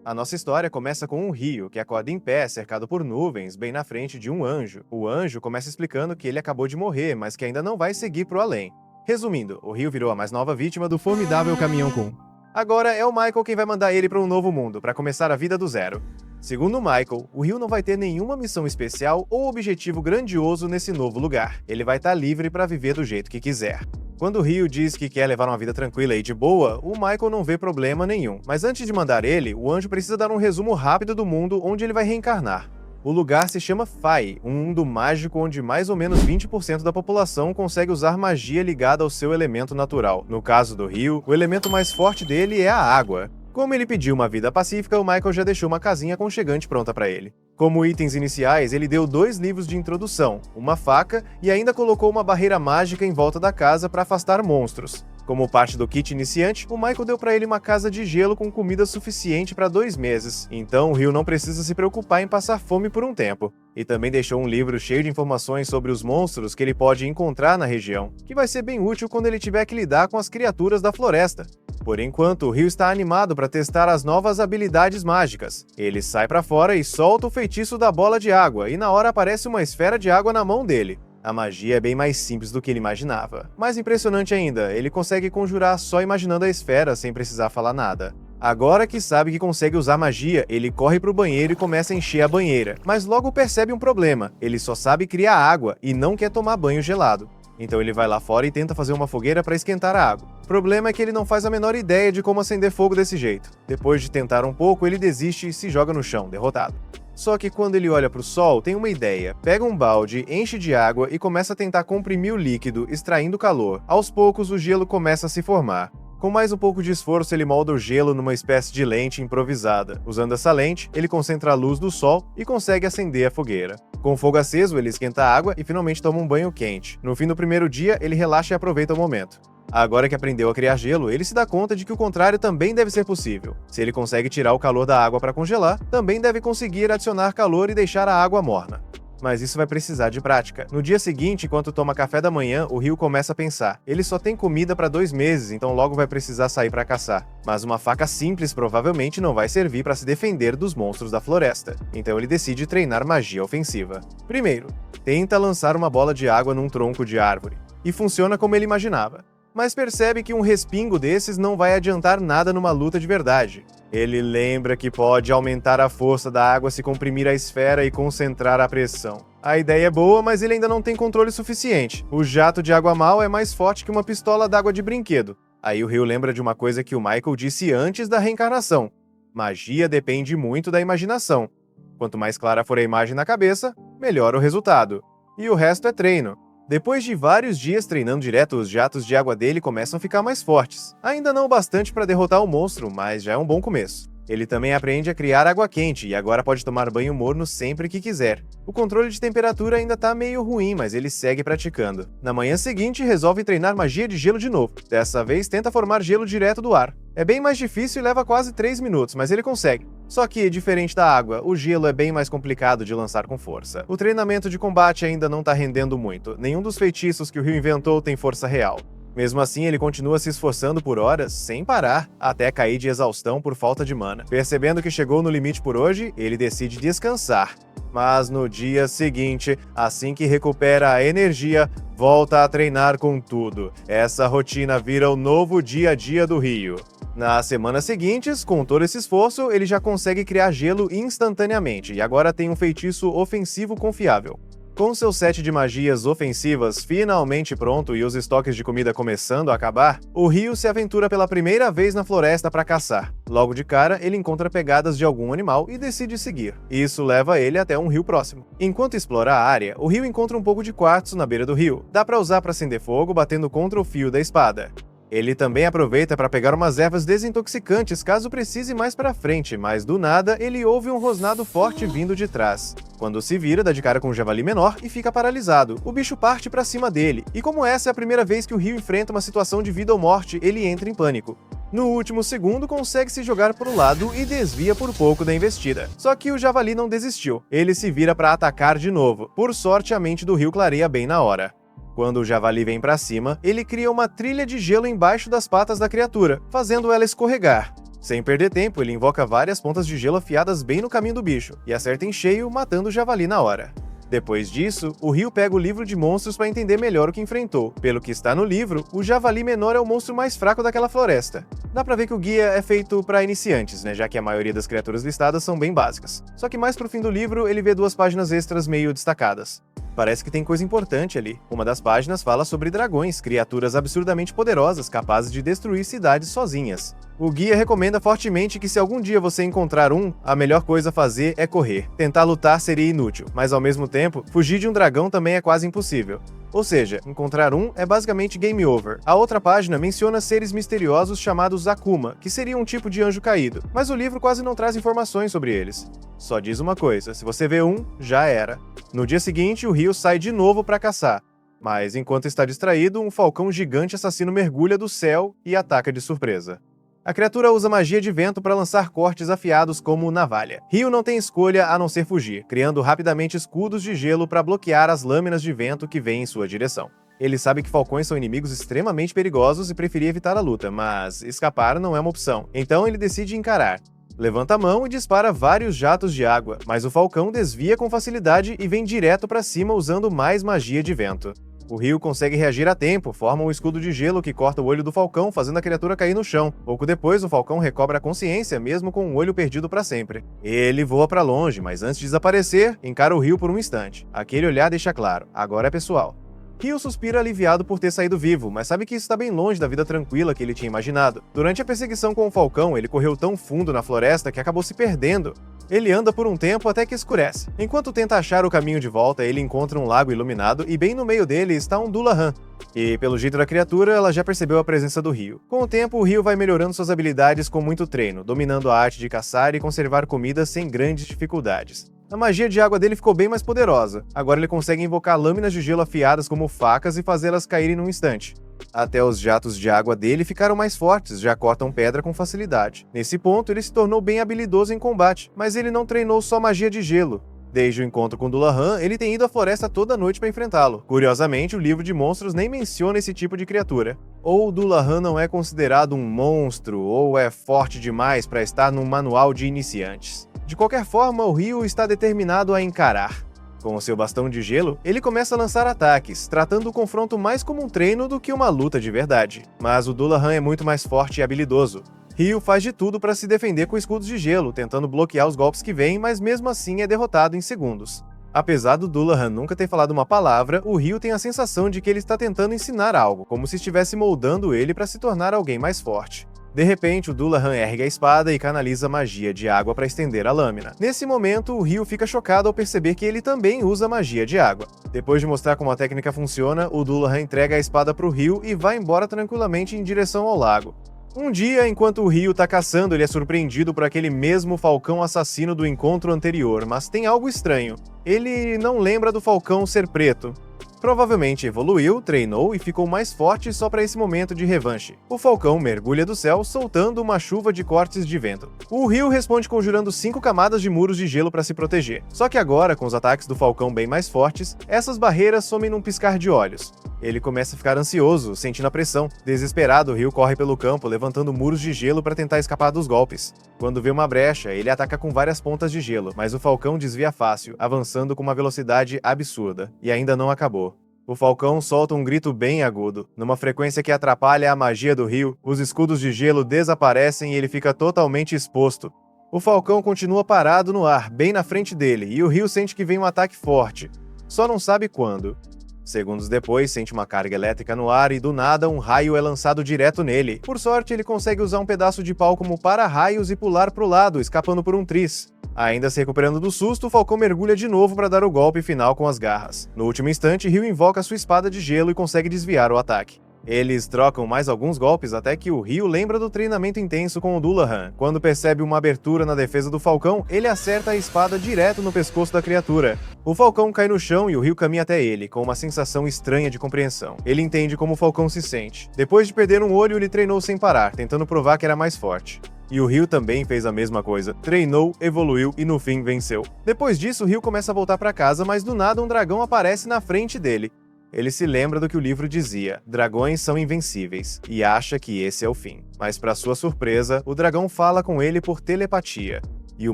A nossa história começa com um rio que acorda em pé, cercado por nuvens, bem na frente de um anjo. O anjo começa explicando que ele acabou de morrer, mas que ainda não vai seguir pro além. Resumindo, o rio virou a mais nova vítima do formidável Caminhão Kun. Agora é o Michael quem vai mandar ele para um novo mundo, para começar a vida do zero. Segundo o Michael, o Rio não vai ter nenhuma missão especial ou objetivo grandioso nesse novo lugar. Ele vai estar livre para viver do jeito que quiser. Quando o Rio diz que quer levar uma vida tranquila e de boa, o Michael não vê problema nenhum. Mas antes de mandar ele, o anjo precisa dar um resumo rápido do mundo onde ele vai reencarnar. O lugar se chama Fai, um mundo mágico onde mais ou menos 20% da população consegue usar magia ligada ao seu elemento natural. No caso do Rio, o elemento mais forte dele é a água. Como ele pediu uma vida pacífica, o Michael já deixou uma casinha aconchegante pronta para ele. Como itens iniciais, ele deu 2 livros de introdução, uma faca e ainda colocou uma barreira mágica em volta da casa para afastar monstros. Como parte do kit iniciante, o Michael deu para ele uma casa de gelo com comida suficiente para 2 meses, então o Rio não precisa se preocupar em passar fome por um tempo. E também deixou um livro cheio de informações sobre os monstros que ele pode encontrar na região, que vai ser bem útil quando ele tiver que lidar com as criaturas da floresta. Por enquanto, o Rio está animado para testar as novas habilidades mágicas. Ele sai para fora e solta o feitiço da bola de água, e na hora aparece uma esfera de água na mão dele. A magia é bem mais simples do que ele imaginava. Mais impressionante ainda, ele consegue conjurar só imaginando a esfera sem precisar falar nada. Agora que sabe que consegue usar magia, ele corre pro banheiro e começa a encher a banheira, mas logo percebe um problema: ele só sabe criar água e não quer tomar banho gelado. Então ele vai lá fora e tenta fazer uma fogueira para esquentar a água. O problema é que ele não faz a menor ideia de como acender fogo desse jeito. Depois de tentar um pouco, ele desiste e se joga no chão, derrotado. Só que quando ele olha para o sol, tem uma ideia. Pega um balde, enche de água e começa a tentar comprimir o líquido, extraindo calor. Aos poucos, o gelo começa a se formar. Com mais um pouco de esforço, ele molda o gelo numa espécie de lente improvisada. Usando essa lente, ele concentra a luz do sol e consegue acender a fogueira. Com o fogo aceso, ele esquenta a água e finalmente toma um banho quente. No fim do primeiro dia, ele relaxa e aproveita o momento. Agora que aprendeu a criar gelo, ele se dá conta de que o contrário também deve ser possível. Se ele consegue tirar o calor da água para congelar, também deve conseguir adicionar calor e deixar a água morna. Mas isso vai precisar de prática. No dia seguinte, enquanto toma café da manhã, o Rio começa a pensar. Ele só tem comida para 2 meses, então logo vai precisar sair para caçar. Mas uma faca simples provavelmente não vai servir para se defender dos monstros da floresta. Então ele decide treinar magia ofensiva. Primeiro, tenta lançar uma bola de água num tronco de árvore. E funciona como ele imaginava. Mas percebe que um respingo desses não vai adiantar nada numa luta de verdade. Ele lembra que pode aumentar a força da água se comprimir a esfera e concentrar a pressão. A ideia é boa, mas ele ainda não tem controle suficiente. O jato de água mal é mais forte que uma pistola d'água de brinquedo. Aí o Rio lembra de uma coisa que o Michael disse antes da reencarnação. Magia depende muito da imaginação. Quanto mais clara for a imagem na cabeça, melhor o resultado. E o resto é treino. Depois de vários dias treinando direto, os jatos de água dele começam a ficar mais fortes. Ainda não o bastante para derrotar o monstro, mas já é um bom começo. Ele também aprende a criar água quente e agora pode tomar banho morno sempre que quiser. O controle de temperatura ainda tá meio ruim, mas ele segue praticando. Na manhã seguinte, resolve treinar magia de gelo de novo. Dessa vez, tenta formar gelo direto do ar. É bem mais difícil e leva quase 3 minutos, mas ele consegue. Só que, diferente da água, o gelo é bem mais complicado de lançar com força. O treinamento de combate ainda não tá rendendo muito. Nenhum dos feitiços que o Rio inventou tem força real. Mesmo assim, ele continua se esforçando por horas, sem parar, até cair de exaustão por falta de mana. Percebendo que chegou no limite por hoje, ele decide descansar. Mas no dia seguinte, assim que recupera a energia, volta a treinar com tudo. Essa rotina vira o novo dia a dia do Rio. Nas semanas seguintes, com todo esse esforço, ele já consegue criar gelo instantaneamente e agora tem um feitiço ofensivo confiável. Com seu set de magias ofensivas finalmente pronto e os estoques de comida começando a acabar, o Rio se aventura pela primeira vez na floresta para caçar. Logo de cara, ele encontra pegadas de algum animal e decide seguir. Isso leva ele até um rio próximo. Enquanto explora a área, o Rio encontra um pouco de quartzo na beira do rio. Dá para usar para acender fogo batendo contra o fio da espada. Ele também aproveita para pegar umas ervas desintoxicantes caso precise mais para frente, mas do nada ele ouve um rosnado forte vindo de trás. Quando se vira, dá de cara com um javali menor e fica paralisado. O bicho parte para cima dele, e como essa é a primeira vez que o Rio enfrenta uma situação de vida ou morte, ele entra em pânico. No último segundo, consegue se jogar para o lado e desvia por pouco da investida. Só que o javali não desistiu. Ele se vira para atacar de novo. Por sorte, a mente do Rio clareia bem na hora. Quando o javali vem para cima, ele cria uma trilha de gelo embaixo das patas da criatura, fazendo ela escorregar. Sem perder tempo, ele invoca várias pontas de gelo afiadas bem no caminho do bicho, e acerta em cheio, matando o javali na hora. Depois disso, o Ryu pega o livro de monstros para entender melhor o que enfrentou. Pelo que está no livro, o javali menor é o monstro mais fraco daquela floresta. Dá pra ver que o guia é feito para iniciantes, né, já que a maioria das criaturas listadas são bem básicas. Só que mais pro fim do livro, ele vê 2 páginas extras meio destacadas. Parece que tem coisa importante ali. Uma das páginas fala sobre dragões, criaturas absurdamente poderosas capazes de destruir cidades sozinhas. O guia recomenda fortemente que se algum dia você encontrar um, a melhor coisa a fazer é correr. Tentar lutar seria inútil, mas ao mesmo tempo, fugir de um dragão também é quase impossível. Ou seja, encontrar um é basicamente game over. A outra página menciona seres misteriosos chamados Akuma, que seria um tipo de anjo caído, mas o livro quase não traz informações sobre eles. Só diz uma coisa, se você vê um, já era. No dia seguinte, o Ryu sai de novo para caçar. Mas enquanto está distraído, um falcão gigante assassino mergulha do céu e ataca de surpresa. A criatura usa magia de vento para lançar cortes afiados como navalha. Ryu não tem escolha a não ser fugir, criando rapidamente escudos de gelo para bloquear as lâminas de vento que vêm em sua direção. Ele sabe que falcões são inimigos extremamente perigosos e preferia evitar a luta, mas escapar não é uma opção, então ele decide encarar. Levanta a mão e dispara vários jatos de água, mas o falcão desvia com facilidade e vem direto para cima usando mais magia de vento. O Ryu consegue reagir a tempo, forma um escudo de gelo que corta o olho do falcão, fazendo a criatura cair no chão. Pouco depois, o falcão recobra a consciência, mesmo com o olho perdido para sempre. Ele voa para longe, mas antes de desaparecer, encara o Ryu por um instante. Aquele olhar deixa claro, agora é pessoal. Ryu suspira aliviado por ter saído vivo, mas sabe que isso está bem longe da vida tranquila que ele tinha imaginado. Durante a perseguição com o falcão, ele correu tão fundo na floresta que acabou se perdendo. Ele anda por um tempo até que escurece. Enquanto tenta achar o caminho de volta, ele encontra um lago iluminado e bem no meio dele está um Dullahan. E pelo jeito da criatura, ela já percebeu a presença do Ryu. Com o tempo, o Ryu vai melhorando suas habilidades com muito treino, dominando a arte de caçar e conservar comida sem grandes dificuldades. A magia de água dele ficou bem mais poderosa. Agora ele consegue invocar lâminas de gelo afiadas como facas e fazê-las caírem num instante. Até os jatos de água dele ficaram mais fortes, já cortam pedra com facilidade. Nesse ponto, ele se tornou bem habilidoso em combate, mas ele não treinou só magia de gelo. Desde o encontro com Dullahan, ele tem ido à floresta toda noite para enfrentá-lo. Curiosamente, o livro de monstros nem menciona esse tipo de criatura. Ou Dullahan não é considerado um monstro, ou é forte demais para estar num manual de iniciantes. De qualquer forma, o Ryu está determinado a encarar. Com o seu bastão de gelo, ele começa a lançar ataques, tratando o confronto mais como um treino do que uma luta de verdade. Mas o Dullahan é muito mais forte e habilidoso. Ryu faz de tudo para se defender com escudos de gelo, tentando bloquear os golpes que vêm, mas mesmo assim é derrotado em segundos. Apesar do Dullahan nunca ter falado uma palavra, o Ryu tem a sensação de que ele está tentando ensinar algo, como se estivesse moldando ele para se tornar alguém mais forte. De repente, o Dullahan ergue a espada e canaliza magia de água para estender a lâmina. Nesse momento, o Ryu fica chocado ao perceber que ele também usa magia de água. Depois de mostrar como a técnica funciona, o Dullahan entrega a espada para o Ryu e vai embora tranquilamente em direção ao lago. Um dia, enquanto o Ryu tá caçando, ele é surpreendido por aquele mesmo falcão assassino do encontro anterior, mas tem algo estranho. Ele não lembra do falcão ser preto. Provavelmente evoluiu, treinou e ficou mais forte só para esse momento de revanche. O falcão mergulha do céu, soltando uma chuva de cortes de vento. O Ryu responde conjurando 5 camadas de muros de gelo para se proteger. Só que agora, com os ataques do falcão bem mais fortes, essas barreiras somem num piscar de olhos. Ele começa a ficar ansioso, sentindo a pressão. Desesperado, o Ryu corre pelo campo, levantando muros de gelo para tentar escapar dos golpes. Quando vê uma brecha, ele ataca com várias pontas de gelo, mas o falcão desvia fácil, avançando com uma velocidade absurda. E ainda não acabou. O falcão solta um grito bem agudo. Numa frequência que atrapalha a magia do Ryu, os escudos de gelo desaparecem e ele fica totalmente exposto. O falcão continua parado no ar, bem na frente dele, e o Ryu sente que vem um ataque forte. Só não sabe quando. Segundos depois, sente uma carga elétrica no ar e do nada um raio é lançado direto nele. Por sorte, ele consegue usar um pedaço de pau como para-raios e pular pro lado, escapando por um tris. Ainda se recuperando do susto, o falcão mergulha de novo para dar o golpe final com as garras. No último instante, Ryu invoca sua espada de gelo e consegue desviar o ataque. Eles trocam mais alguns golpes até que o Ryu lembra do treinamento intenso com o Dullahan. Quando percebe uma abertura na defesa do falcão, ele acerta a espada direto no pescoço da criatura. O falcão cai no chão e o Ryu caminha até ele, com uma sensação estranha de compreensão. Ele entende como o falcão se sente. Depois de perder um olho, ele treinou sem parar, tentando provar que era mais forte. E o Ryu também fez a mesma coisa. Treinou, evoluiu e no fim venceu. Depois disso, o Ryu começa a voltar para casa, mas do nada um dragão aparece na frente dele. ele se lembra do que o livro dizia: dragões são invencíveis, e acha que esse é o fim. Mas para sua surpresa, o dragão fala com ele por telepatia. E o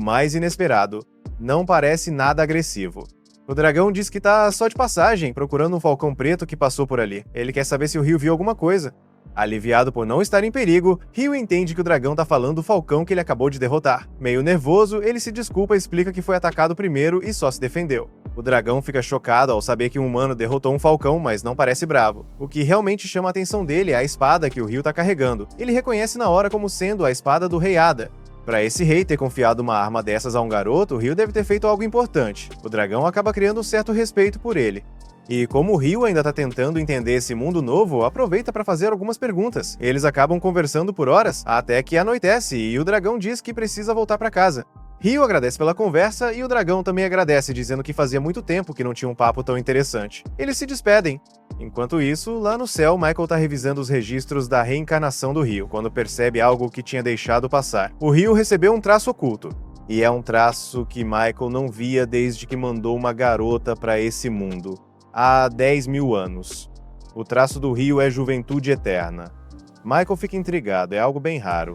mais inesperado, não parece nada agressivo. O dragão diz que tá só de passagem, procurando um falcão preto que passou por ali. Ele quer saber se o Ryu viu alguma coisa. Aliviado por não estar em perigo, Ryu entende que o dragão tá falando do falcão que ele acabou de derrotar. Meio nervoso, ele se desculpa e explica que foi atacado primeiro e só se defendeu. O dragão fica chocado ao saber que um humano derrotou um falcão, mas não parece bravo. O que realmente chama a atenção dele é a espada que o Ryu tá carregando. Ele reconhece na hora como sendo a espada do Rei Ada. Pra esse rei ter confiado uma arma dessas a um garoto, o Ryu deve ter feito algo importante. O dragão acaba criando um certo respeito por ele. E como o Ryu ainda tá tentando entender esse mundo novo, aproveita para fazer algumas perguntas. Eles acabam conversando por horas, até que anoitece e o dragão diz que precisa voltar para casa. Ryu agradece pela conversa e o dragão também agradece, dizendo que fazia muito tempo que não tinha um papo tão interessante. Eles se despedem. Enquanto isso, lá no céu, Michael tá revisando os registros da reencarnação do Ryu, quando percebe algo que tinha deixado passar. O Ryu recebeu um traço oculto. E é um traço que Michael não via desde que mandou uma garota para esse mundo. Há 10 mil anos. O traço do Ryu é juventude eterna. Michael fica intrigado, é algo bem raro.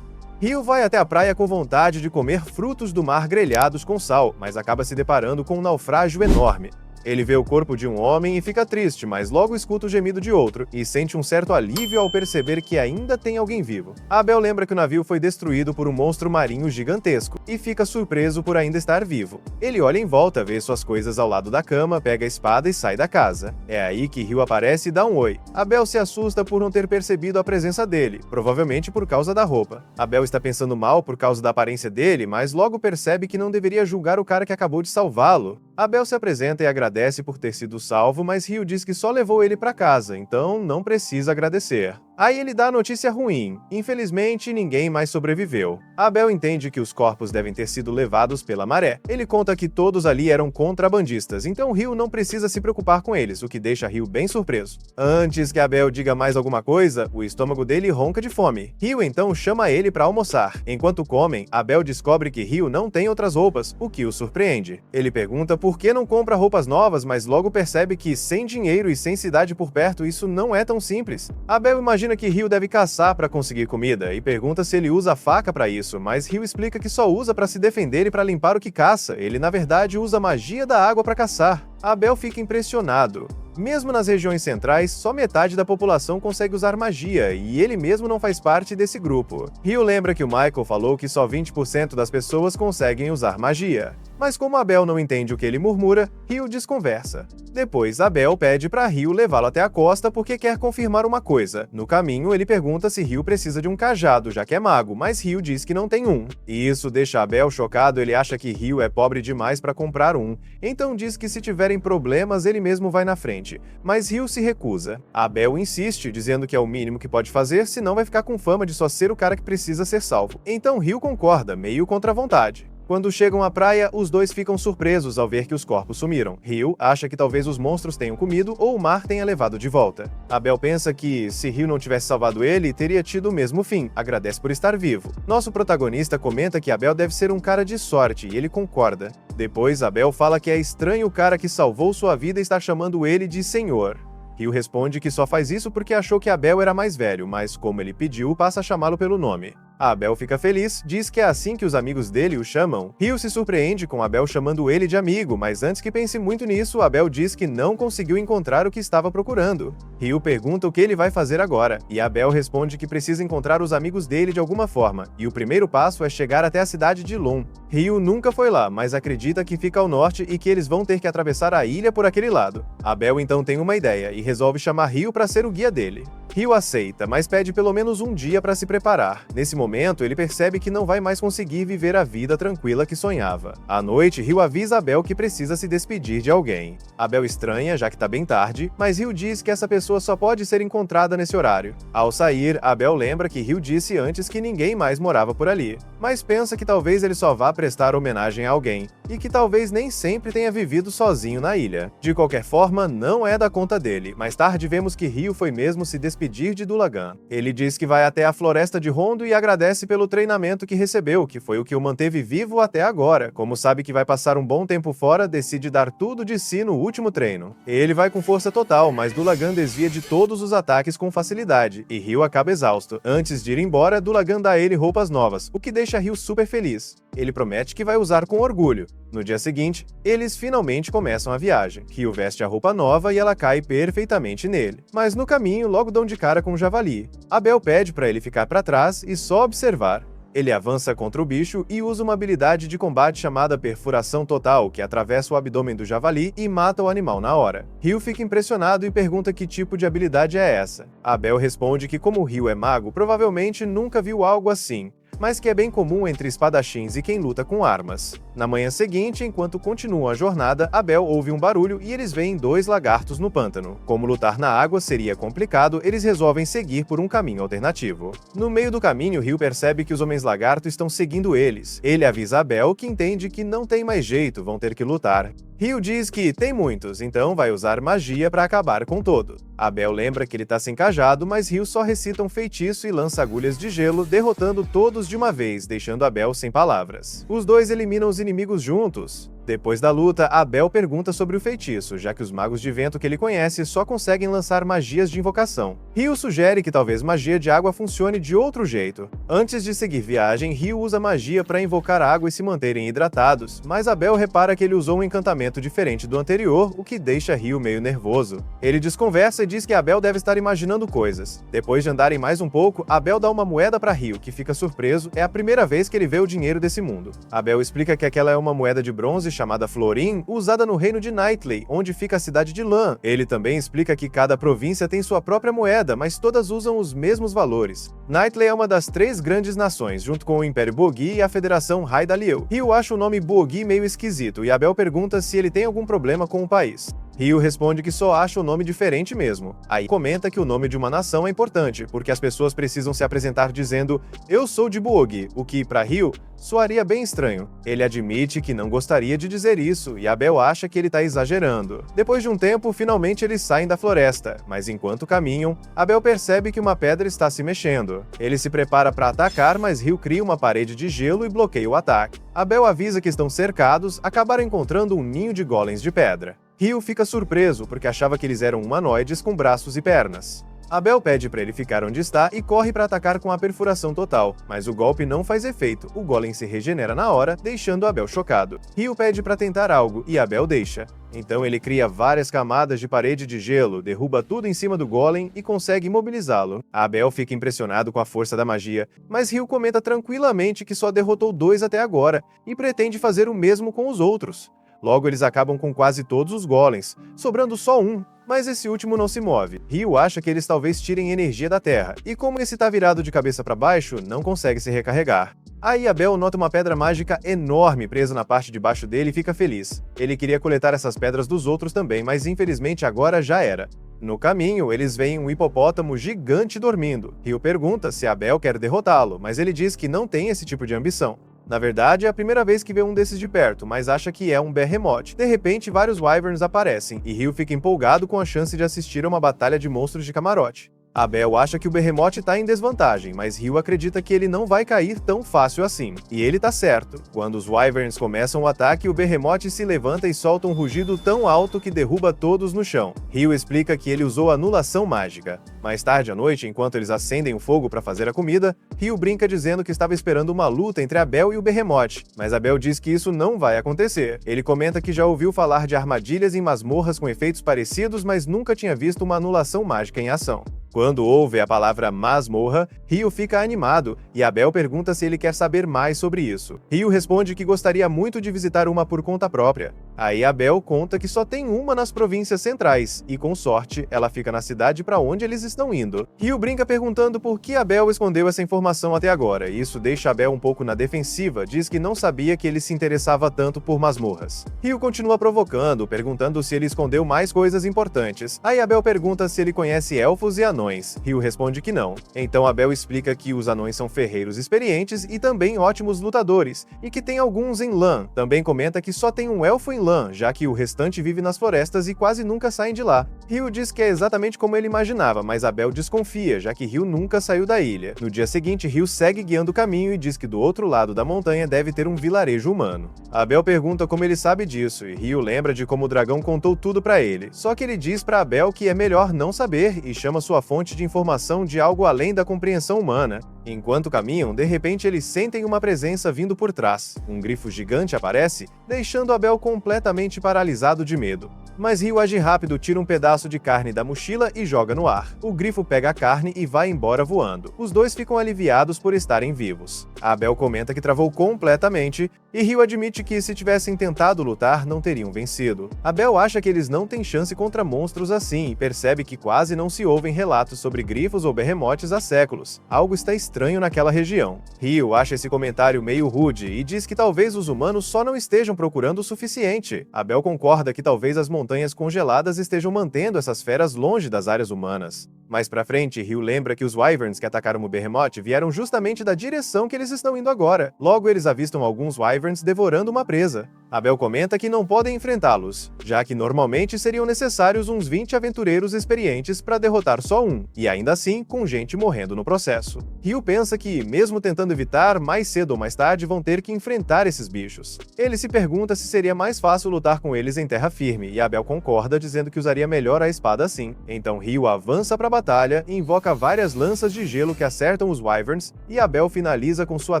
Ryu vai até a praia com vontade de comer frutos do mar grelhados com sal, mas acaba se deparando com um naufrágio enorme. Ele vê o corpo de um homem e fica triste, mas logo escuta o gemido de outro, e sente um certo alívio ao perceber que ainda tem alguém vivo. Abel lembra que o navio foi destruído por um monstro marinho gigantesco, e fica surpreso por ainda estar vivo. Ele olha em volta, vê suas coisas ao lado da cama, pega a espada e sai da casa. É aí que Ryu aparece e dá um oi. Abel se assusta por não ter percebido a presença dele, provavelmente por causa da roupa. Abel está pensando mal por causa da aparência dele, mas logo percebe que não deveria julgar o cara que acabou de salvá-lo. Abel se apresenta e agradece por ter sido salvo, mas Ryu diz que só levou ele para casa, então não precisa agradecer. Aí ele dá a notícia ruim. Infelizmente, ninguém mais sobreviveu. Abel entende que os corpos devem ter sido levados pela maré. Ele conta que todos ali eram contrabandistas, então Ryu não precisa se preocupar com eles, o que deixa Ryu bem surpreso. Antes que Abel diga mais alguma coisa, o estômago dele ronca de fome. Ryu então chama ele para almoçar. Enquanto comem, Abel descobre que Ryu não tem outras roupas, o que o surpreende. Ele pergunta por que não compra roupas novas, mas logo percebe que sem dinheiro e sem cidade por perto, isso não é tão simples. Abel imagina que Ryu deve caçar para conseguir comida e pergunta se ele usa a faca para isso, mas Ryu explica que só usa para se defender e para limpar o que caça. Ele na verdade usa a magia da água para caçar. Abel fica impressionado. Mesmo nas regiões centrais, só metade da população consegue usar magia, e ele mesmo não faz parte desse grupo. Ryu lembra que o Michael falou que só 20% das pessoas conseguem usar magia. Mas como Abel não entende o que ele murmura, Ryu desconversa. Depois, Abel pede para Ryu levá-lo até a costa porque quer confirmar uma coisa. No caminho, ele pergunta se Ryu precisa de um cajado, já que é mago, mas Ryu diz que não tem um. E isso deixa Abel chocado, ele acha que Ryu é pobre demais para comprar um. Então diz que se tiverem problemas, ele mesmo vai na frente. Mas Ryu se recusa. Abel insiste, dizendo que é o mínimo que pode fazer, senão vai ficar com fama de só ser o cara que precisa ser salvo. Então Ryu concorda, meio contra a vontade. Quando chegam à praia, os dois ficam surpresos ao ver que os corpos sumiram. Ryu acha que talvez os monstros tenham comido ou o mar tenha levado de volta. Abel pensa que, se Ryu não tivesse salvado ele, teria tido o mesmo fim. Agradece por estar vivo. Nosso protagonista comenta que Abel deve ser um cara de sorte, e ele concorda. Depois, Abel fala que é estranho o cara que salvou sua vida estar chamando ele de Senhor. Ryu responde que só faz isso porque achou que Abel era mais velho, mas como ele pediu, passa a chamá-lo pelo nome. Abel fica feliz, diz que é assim que os amigos dele o chamam. Ryu se surpreende com Abel chamando ele de amigo, mas antes que pense muito nisso, Abel diz que não conseguiu encontrar o que estava procurando. Ryu pergunta o que ele vai fazer agora, e Abel responde que precisa encontrar os amigos dele de alguma forma, e o primeiro passo é chegar até a cidade de Lum. Ryu nunca foi lá, mas acredita que fica ao norte e que eles vão ter que atravessar a ilha por aquele lado. Abel então tem uma ideia e resolve chamar Ryu para ser o guia dele. Ryu aceita, mas pede pelo menos um dia para se preparar. Nesse momento, ele percebe que não vai mais conseguir viver a vida tranquila que sonhava. À noite, Ryu avisa Abel que precisa se despedir de alguém. Abel estranha, já que tá bem tarde, mas Ryu diz que essa pessoa só pode ser encontrada nesse horário. Ao sair, Abel lembra que Ryu disse antes que ninguém mais morava por ali, mas pensa que talvez ele só vá prestar homenagem a alguém, e que talvez nem sempre tenha vivido sozinho na ilha. De qualquer forma, não é da conta dele. Mais tarde, vemos que Ryu foi mesmo se despedir de Dulagan. Ele diz que vai até a floresta de Rondo e agradece agradece pelo treinamento que recebeu, que foi o que o manteve vivo até agora. Como sabe que vai passar um bom tempo fora, decide dar tudo de si no último treino. Ele vai com força total, mas Dulagan desvia de todos os ataques com facilidade, e Ryu acaba exausto. Antes de ir embora, Dulagan dá a ele roupas novas, o que deixa Ryu super feliz. Ele promete que vai usar com orgulho. No dia seguinte, eles finalmente começam a viagem. Ryu veste a roupa nova e ela cai perfeitamente nele. Mas no caminho, logo dão de cara com o javali. Abel pede para ele ficar para trás e só observar. Ele avança contra o bicho e usa uma habilidade de combate chamada Perfuração Total, que atravessa o abdômen do javali e mata o animal na hora. Ryu fica impressionado e pergunta que tipo de habilidade é essa. Abel responde que como Ryu é mago, provavelmente nunca viu algo assim, mas que é bem comum entre espadachins e quem luta com armas. Na manhã seguinte, enquanto continuam a jornada, Abel ouve um barulho e eles veem 2 lagartos no pântano. Como lutar na água seria complicado, eles resolvem seguir por um caminho alternativo. No meio do caminho, Ryu percebe que os homens-lagarto estão seguindo eles. Ele avisa Abel, que entende que não tem mais jeito, vão ter que lutar. Ryu diz que tem muitos, então vai usar magia para acabar com todos. Abel lembra que ele tá sem cajado, mas Ryu só recita um feitiço e lança agulhas de gelo, derrotando todos de uma vez, deixando Abel sem palavras. Os dois eliminam os inimigos juntos. Depois da luta, Abel pergunta sobre o feitiço, já que os magos de vento que ele conhece só conseguem lançar magias de invocação. Ryu sugere que talvez magia de água funcione de outro jeito. Antes de seguir viagem, Ryu usa magia para invocar água e se manterem hidratados, mas Abel repara que ele usou um encantamento diferente do anterior, o que deixa Ryu meio nervoso. Ele desconversa e diz que Abel deve estar imaginando coisas. Depois de andarem mais um pouco, Abel dá uma moeda para Ryu, que fica surpreso, é a primeira vez que ele vê o dinheiro desse mundo. Abel explica que aquela é uma moeda de bronze chamada Florin, usada no reino de Nightley, onde fica a cidade de Lan. Ele também explica que cada província tem sua própria moeda, mas todas usam os mesmos valores. Nightley é uma das 3 grandes nações, junto com o Império Bogi e a Federação Hydalyeu. Ryu acha o nome Bogi meio esquisito, e Abel pergunta se ele tem algum problema com o país. Ryu responde que só acha o nome diferente mesmo. Aí comenta que o nome de uma nação é importante, porque as pessoas precisam se apresentar dizendo "Eu sou de Buogi", o que, para Ryu, soaria bem estranho. Ele admite que não gostaria de dizer isso, e Abel acha que ele tá exagerando. Depois de um tempo, finalmente eles saem da floresta, mas enquanto caminham, Abel percebe que uma pedra está se mexendo. Ele se prepara para atacar, mas Ryu cria uma parede de gelo e bloqueia o ataque. Abel avisa que estão cercados, acabaram encontrando um ninho de golems de pedra. Ryu fica surpreso porque achava que eles eram humanoides com braços e pernas. Abel pede para ele ficar onde está e corre para atacar com a perfuração total, mas o golpe não faz efeito, o golem se regenera na hora, deixando Abel chocado. Ryu pede para tentar algo e Abel deixa. Então ele cria várias camadas de parede de gelo, derruba tudo em cima do golem e consegue imobilizá-lo. Abel fica impressionado com a força da magia, mas Ryu comenta tranquilamente que só derrotou 2 até agora e pretende fazer o mesmo com os outros. Logo eles acabam com quase todos os golems, sobrando só um, mas esse último não se move. Ryu acha que eles talvez tirem energia da terra, e como esse tá virado de cabeça para baixo, não consegue se recarregar. Aí Abel nota uma pedra mágica enorme presa na parte de baixo dele e fica feliz. Ele queria coletar essas pedras dos outros também, mas infelizmente agora já era. No caminho, eles veem um hipopótamo gigante dormindo. Ryu pergunta se Abel quer derrotá-lo, mas ele diz que não tem esse tipo de ambição. Na verdade, é a primeira vez que vê um desses de perto, mas acha que é um Behemoth. De repente, vários Wyverns aparecem, e Ryu fica empolgado com a chance de assistir a uma batalha de monstros de camarote. Abel acha que o Behemoth tá em desvantagem, mas Ryu acredita que ele não vai cair tão fácil assim. E ele tá certo. Quando os Wyverns começam o ataque, o Behemoth se levanta e solta um rugido tão alto que derruba todos no chão. Ryu explica que ele usou anulação mágica. Mais tarde à noite, enquanto eles acendem o fogo para fazer a comida, Ryu brinca dizendo que estava esperando uma luta entre Abel e o Behemoth, mas Abel diz que isso não vai acontecer. Ele comenta que já ouviu falar de armadilhas em masmorras com efeitos parecidos, mas nunca tinha visto uma anulação mágica em ação. Quando ouve a palavra masmorra, Ryu fica animado e Abel pergunta se ele quer saber mais sobre isso. Ryu responde que gostaria muito de visitar uma por conta própria. Aí Abel conta que só tem uma nas províncias centrais e, com sorte, ela fica na cidade para onde eles estão indo. Ryu brinca perguntando por que Abel escondeu essa informação até agora, e isso deixa Abel um pouco na defensiva, diz que não sabia que ele se interessava tanto por masmorras. Ryu continua provocando, perguntando se ele escondeu mais coisas importantes. Aí Abel pergunta se ele conhece elfos e anões. Ryu responde que não. Então Abel explica que os anões são ferreiros experientes e também ótimos lutadores, e que tem alguns em Lan. Também comenta que só tem um elfo em Lan lã, já que o restante vive nas florestas e quase nunca saem de lá. Ryu diz que é exatamente como ele imaginava, mas Abel desconfia, já que Ryu nunca saiu da ilha. No dia seguinte, Ryu segue guiando o caminho e diz que do outro lado da montanha deve ter um vilarejo humano. Abel pergunta como ele sabe disso, e Ryu lembra de como o dragão contou tudo pra ele. Só que ele diz pra Abel que é melhor não saber e chama sua fonte de informação de algo além da compreensão humana. Enquanto caminham, de repente eles sentem uma presença vindo por trás. Um grifo gigante aparece, deixando Abel completamente paralisado de medo. Mas Ryu age rápido, tira um pedaço de carne da mochila e joga no ar. O grifo pega a carne e vai embora voando. Os dois ficam aliviados por estarem vivos. Abel comenta que travou completamente, e Ryu admite que se tivessem tentado lutar, não teriam vencido. Abel acha que eles não têm chance contra monstros assim e percebe que quase não se ouvem relatos sobre grifos ou berremotes há séculos. Algo está estranho naquela região. Ryu acha esse comentário meio rude e diz que talvez os humanos só não estejam procurando o suficiente. Abel concorda que talvez as montanhas congeladas estejam mantendo essas feras longe das áreas humanas. Mais pra frente, Ryu lembra que os Wyverns que atacaram o Behemoth vieram justamente da direção que eles estão indo agora. Logo, eles avistam alguns Wyverns devorando uma presa. Abel comenta que não podem enfrentá-los, já que normalmente seriam necessários uns 20 aventureiros experientes para derrotar só um, e ainda assim com gente morrendo no processo. Ryu pensa que, mesmo tentando evitar, mais cedo ou mais tarde vão ter que enfrentar esses bichos. Ele se pergunta se seria mais fácil lutar com eles em terra firme, e Abel concorda dizendo que usaria melhor a espada assim. Então Ryu avança para a batalha e invoca várias lanças de gelo que acertam os Wyverns, e Abel finaliza com sua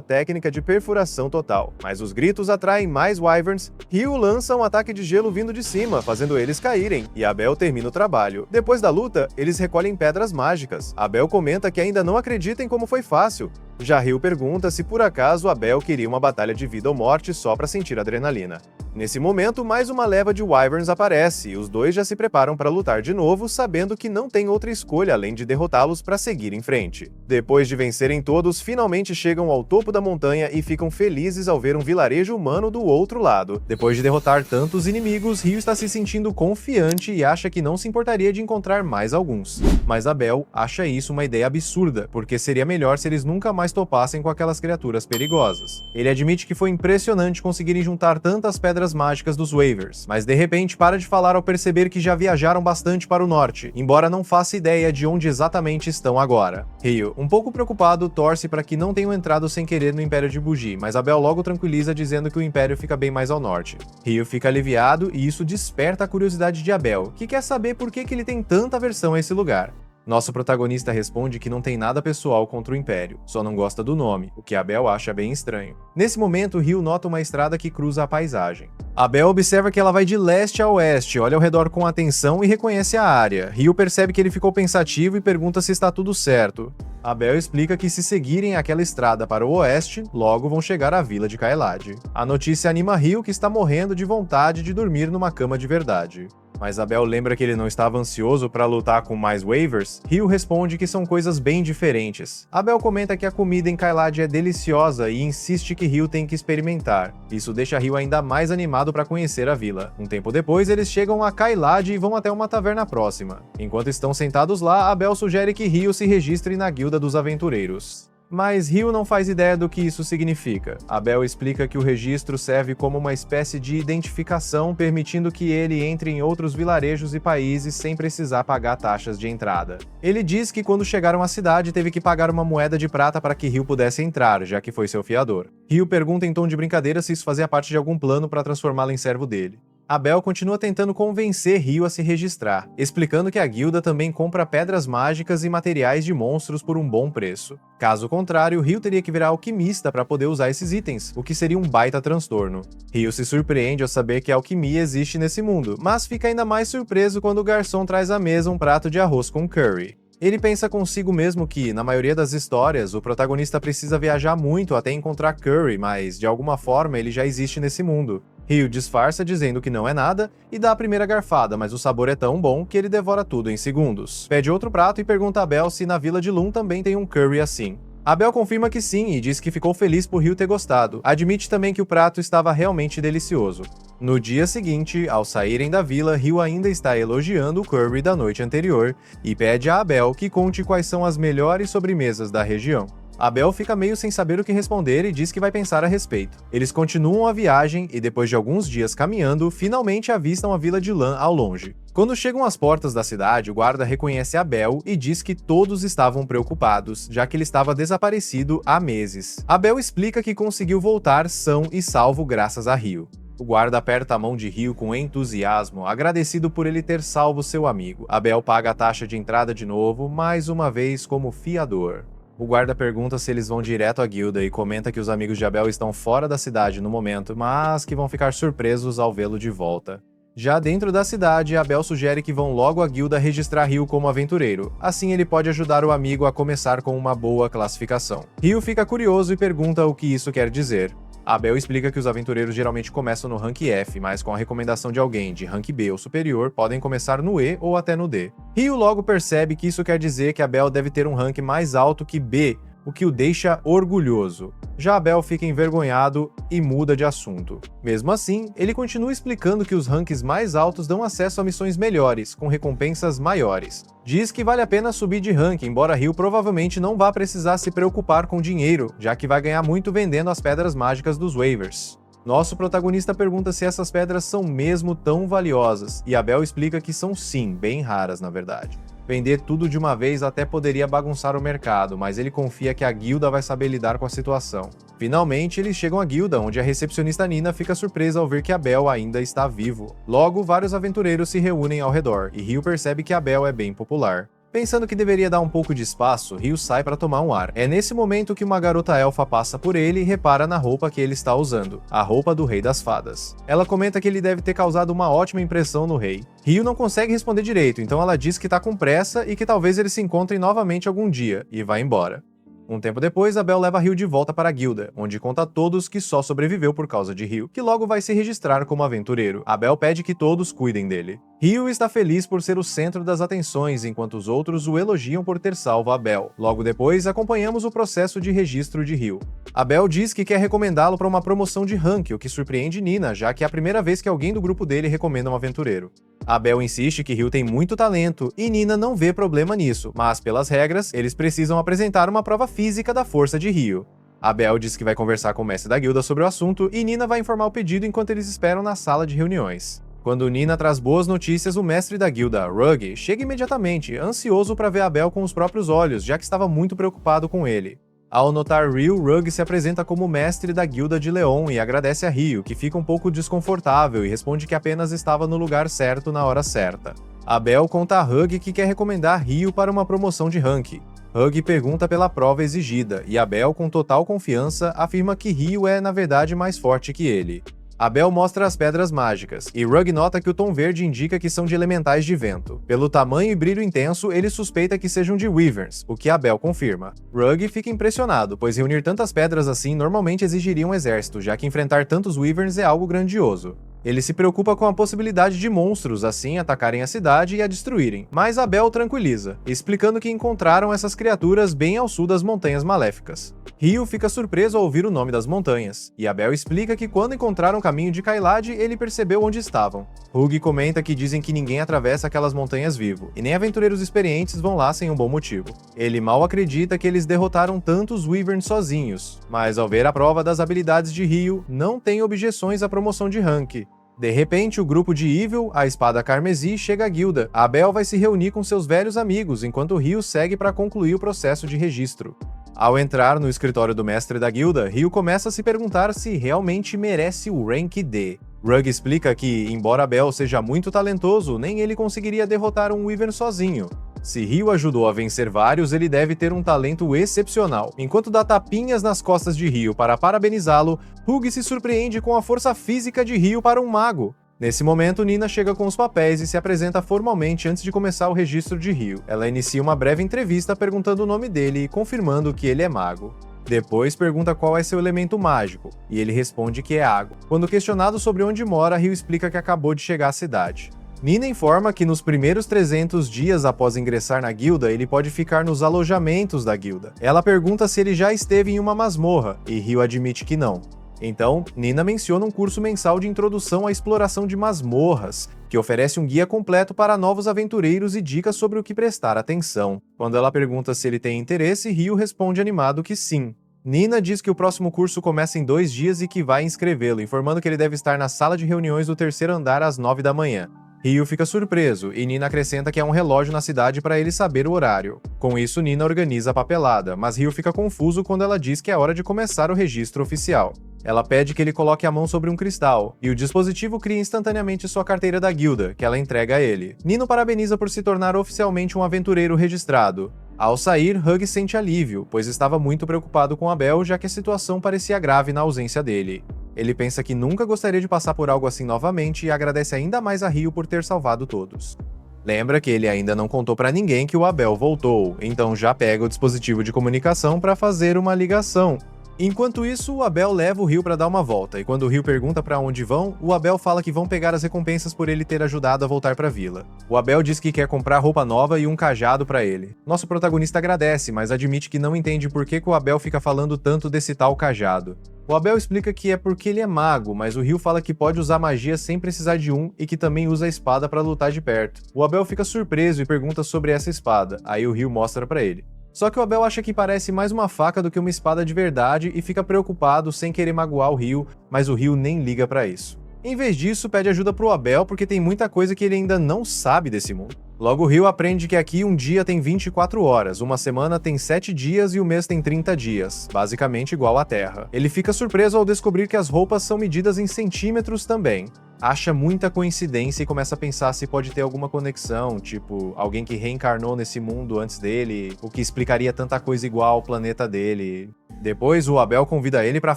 técnica de perfuração total. Mas os gritos atraem mais Wyverns. Ryu lança um ataque de gelo vindo de cima, fazendo eles caírem, e Abel termina o trabalho. Depois da luta, eles recolhem pedras mágicas. Abel comenta que ainda não acredita em como foi fácil. Já Ryu pergunta se por acaso Abel queria uma batalha de vida ou morte só para sentir adrenalina. Nesse momento, mais uma leva de Wyverns aparece, e os dois já se preparam para lutar de novo, sabendo que não tem outra escolha além de derrotá-los para seguir em frente. Depois de vencerem todos, finalmente chegam ao topo da montanha e ficam felizes ao ver um vilarejo humano do outro lado. Depois de derrotar tantos inimigos, Ryu está se sentindo confiante e acha que não se importaria de encontrar mais alguns. Mas Abel acha isso uma ideia absurda, porque seria melhor se eles nunca mais topassem com aquelas criaturas perigosas. Ele admite que foi impressionante conseguirem juntar tantas pedras mágicas dos Waivers, mas de repente para de falar ao perceber que já viajaram bastante para o norte, embora não faça ideia de onde exatamente estão agora. Ryu, um pouco preocupado, torce para que não tenham entrado sem querer no Império de Buji, mas Abel logo tranquiliza dizendo que o Império fica bem mais ao norte. Ryu fica aliviado e isso desperta a curiosidade de Abel, que quer saber por que ele tem tanta aversão a esse lugar. Nosso protagonista responde que não tem nada pessoal contra o Império, só não gosta do nome, o que Abel acha bem estranho. Nesse momento, Ryu nota uma estrada que cruza a paisagem. Abel observa que ela vai de leste a oeste, olha ao redor com atenção e reconhece a área. Ryu percebe que ele ficou pensativo e pergunta se está tudo certo. Abel explica que se seguirem aquela estrada para o oeste, logo vão chegar à vila de Kaelad. A notícia anima Ryu, que está morrendo de vontade de dormir numa cama de verdade. Mas Abel lembra que ele não estava ansioso para lutar com mais Waivers. Ryu responde que são coisas bem diferentes. Abel comenta que a comida em Kaelad é deliciosa e insiste que Ryu tem que experimentar. Isso deixa Ryu ainda mais animado para conhecer a vila. Um tempo depois, eles chegam a Kaelad e vão até uma taverna próxima. Enquanto estão sentados lá, Abel sugere que Ryu se registre na Guilda dos Aventureiros. Mas Ryu não faz ideia do que isso significa. Abel explica que o registro serve como uma espécie de identificação, permitindo que ele entre em outros vilarejos e países sem precisar pagar taxas de entrada. Ele diz que quando chegaram à cidade teve que pagar uma moeda de prata para que Ryu pudesse entrar, já que foi seu fiador. Ryu pergunta em tom de brincadeira se isso fazia parte de algum plano para transformá-lo em servo dele. Abel continua tentando convencer Ryu a se registrar, explicando que a guilda também compra pedras mágicas e materiais de monstros por um bom preço. Caso contrário, Ryu teria que virar alquimista para poder usar esses itens, o que seria um baita transtorno. Ryu se surpreende ao saber que a alquimia existe nesse mundo, mas fica ainda mais surpreso quando o garçom traz à mesa um prato de arroz com curry. Ele pensa consigo mesmo que, na maioria das histórias, o protagonista precisa viajar muito até encontrar curry, mas de alguma forma ele já existe nesse mundo. Ryu disfarça dizendo que não é nada e dá a primeira garfada, mas o sabor é tão bom que ele devora tudo em segundos. Pede outro prato e pergunta a Abel se na vila de Lum também tem um curry assim. Abel confirma que sim e diz que ficou feliz por Ryu ter gostado. Admite também que o prato estava realmente delicioso. No dia seguinte, ao saírem da vila, Ryu ainda está elogiando o curry da noite anterior e pede a Abel que conte quais são as melhores sobremesas da região. Abel fica meio sem saber o que responder e diz que vai pensar a respeito. Eles continuam a viagem e, depois de alguns dias caminhando, finalmente avistam a vila de Lan ao longe. Quando chegam às portas da cidade, o guarda reconhece Abel e diz que todos estavam preocupados, já que ele estava desaparecido há meses. Abel explica que conseguiu voltar são e salvo graças a Ryu. O guarda aperta a mão de Ryu com entusiasmo, agradecido por ele ter salvo seu amigo. Abel paga a taxa de entrada de novo, mais uma vez como fiador. O guarda pergunta se eles vão direto à guilda e comenta que os amigos de Abel estão fora da cidade no momento, mas que vão ficar surpresos ao vê-lo de volta. Já dentro da cidade, Abel sugere que vão logo à guilda registrar Ryu como aventureiro, assim ele pode ajudar o amigo a começar com uma boa classificação. Ryu fica curioso e pergunta o que isso quer dizer. Abel explica que os aventureiros geralmente começam no rank F, mas com a recomendação de alguém de rank B ou superior, podem começar no E ou até no D. Ryu logo percebe que isso quer dizer que Abel deve ter um rank mais alto que B, o que o deixa orgulhoso. Já Abel fica envergonhado e muda de assunto. Mesmo assim, ele continua explicando que os ranks mais altos dão acesso a missões melhores, com recompensas maiores. Diz que vale a pena subir de rank, embora Ryu provavelmente não vá precisar se preocupar com dinheiro, já que vai ganhar muito vendendo as pedras mágicas dos waivers. Nosso protagonista pergunta se essas pedras são mesmo tão valiosas, e Abel explica que são sim, bem raras na verdade. Vender tudo de uma vez até poderia bagunçar o mercado, mas ele confia que a guilda vai saber lidar com a situação. Finalmente, eles chegam à guilda, onde a recepcionista Nina fica surpresa ao ver que Abel ainda está vivo. Logo, vários aventureiros se reúnem ao redor, e Ryu percebe que Abel é bem popular. Pensando que deveria dar um pouco de espaço, Ryu sai para tomar um ar. É nesse momento que uma garota elfa passa por ele e repara na roupa que ele está usando, a roupa do Rei das Fadas. Ela comenta que ele deve ter causado uma ótima impressão no rei. Ryu não consegue responder direito, então ela diz que tá com pressa e que talvez eles se encontrem novamente algum dia, e vai embora. Um tempo depois, Abel leva Ryu de volta para a guilda, onde conta a todos que só sobreviveu por causa de Ryu, que logo vai se registrar como aventureiro. Abel pede que todos cuidem dele. Ryu está feliz por ser o centro das atenções, enquanto os outros o elogiam por ter salvo Abel. Logo depois, acompanhamos o processo de registro de Ryu. Abel diz que quer recomendá-lo para uma promoção de rank, o que surpreende Nina, já que é a primeira vez que alguém do grupo dele recomenda um aventureiro. Abel insiste que Ryu tem muito talento e Nina não vê problema nisso, mas pelas regras, eles precisam apresentar uma prova física da força de Ryu. Abel diz que vai conversar com o mestre da guilda sobre o assunto e Nina vai informar o pedido enquanto eles esperam na sala de reuniões. Quando Nina traz boas notícias, o mestre da guilda, Rugg, chega imediatamente, ansioso para ver Abel com os próprios olhos, já que estava muito preocupado com ele. Ao notar Ryu, Rugg se apresenta como mestre da guilda de Leon e agradece a Ryu, que fica um pouco desconfortável e responde que apenas estava no lugar certo na hora certa. Abel conta a Rugg que quer recomendar Ryu para uma promoção de rank. Rugg pergunta pela prova exigida, e Abel, com total confiança, afirma que Ryu é, na verdade, mais forte que ele. Abel mostra as pedras mágicas, e Rugg nota que o tom verde indica que são de elementais de vento. Pelo tamanho e brilho intenso, ele suspeita que sejam de Wyverns, o que Abel confirma. Rugg fica impressionado, pois reunir tantas pedras assim normalmente exigiria um exército, já que enfrentar tantos Wyverns é algo grandioso. Ele se preocupa com a possibilidade de monstros assim atacarem a cidade e a destruírem, mas Abel tranquiliza, explicando que encontraram essas criaturas bem ao sul das Montanhas Maléficas. Ryu fica surpreso ao ouvir o nome das montanhas, e Abel explica que quando encontraram o caminho de Caelid, ele percebeu onde estavam. Rugg comenta que dizem que ninguém atravessa aquelas montanhas vivo, e nem aventureiros experientes vão lá sem um bom motivo. Ele mal acredita que eles derrotaram tantos Wyverns sozinhos, mas ao ver a prova das habilidades de Ryu, não tem objeções à promoção de rank. De repente, o grupo de Evil, a Espada Carmesi, chega à guilda. Abel vai se reunir com seus velhos amigos, enquanto Ryu segue para concluir o processo de registro. Ao entrar no escritório do mestre da guilda, Ryu começa a se perguntar se realmente merece o rank D. Rugg explica que, embora Abel seja muito talentoso, nem ele conseguiria derrotar um Wyvern sozinho. Se Ryu ajudou a vencer vários, ele deve ter um talento excepcional. Enquanto dá tapinhas nas costas de Ryu para parabenizá-lo, Rugg se surpreende com a força física de Ryu para um mago. Nesse momento, Nina chega com os papéis e se apresenta formalmente antes de começar o registro de Ryu. Ela inicia uma breve entrevista perguntando o nome dele e confirmando que ele é mago. Depois pergunta qual é seu elemento mágico, e ele responde que é água. Quando questionado sobre onde mora, Ryu explica que acabou de chegar à cidade. Nina informa que nos primeiros 300 dias após ingressar na guilda, ele pode ficar nos alojamentos da guilda. Ela pergunta se ele já esteve em uma masmorra, e Ryu admite que não. Então, Nina menciona um curso mensal de introdução à exploração de masmorras, que oferece um guia completo para novos aventureiros e dicas sobre o que prestar atenção. Quando ela pergunta se ele tem interesse, Ryu responde animado que sim. Nina diz que o próximo curso começa em 2 dias e que vai inscrevê-lo, informando que ele deve estar na sala de reuniões do 3º andar às 9 da manhã. Ryu fica surpreso, e Nina acrescenta que há um relógio na cidade para ele saber o horário. Com isso, Nina organiza a papelada, mas Ryu fica confuso quando ela diz que é hora de começar o registro oficial. Ela pede que ele coloque a mão sobre um cristal, e o dispositivo cria instantaneamente sua carteira da guilda, que ela entrega a ele. Nino parabeniza por se tornar oficialmente um aventureiro registrado. Ao sair, Hug sente alívio, pois estava muito preocupado com Abel, já que a situação parecia grave na ausência dele. Ele pensa que nunca gostaria de passar por algo assim novamente e agradece ainda mais a Ryu por ter salvado todos. Lembra que ele ainda não contou pra ninguém que o Abel voltou, então já pega o dispositivo de comunicação para fazer uma ligação. Enquanto isso, o Abel leva o Ryu para dar uma volta, e quando o Ryu pergunta para onde vão, o Abel fala que vão pegar as recompensas por ele ter ajudado a voltar para a vila. O Abel diz que quer comprar roupa nova e um cajado para ele. Nosso protagonista agradece, mas admite que não entende por que o Abel fica falando tanto desse tal cajado. O Abel explica que é porque ele é mago, mas o Ryu fala que pode usar magia sem precisar de um e que também usa a espada para lutar de perto. O Abel fica surpreso e pergunta sobre essa espada, aí o Ryu mostra para ele. Só que o Abel acha que parece mais uma faca do que uma espada de verdade e fica preocupado sem querer magoar o Ryu, mas o Ryu nem liga pra isso. Em vez disso, pede ajuda pro Abel porque tem muita coisa que ele ainda não sabe desse mundo. Logo, o Ryu aprende que aqui um dia tem 24 horas, uma semana tem 7 dias e o mês tem 30 dias, basicamente igual à Terra. Ele fica surpreso ao descobrir que as roupas são medidas em centímetros também. Acha muita coincidência e começa a pensar se pode ter alguma conexão, tipo, alguém que reencarnou nesse mundo antes dele, o que explicaria tanta coisa igual ao planeta dele. Depois, o Abel convida ele para a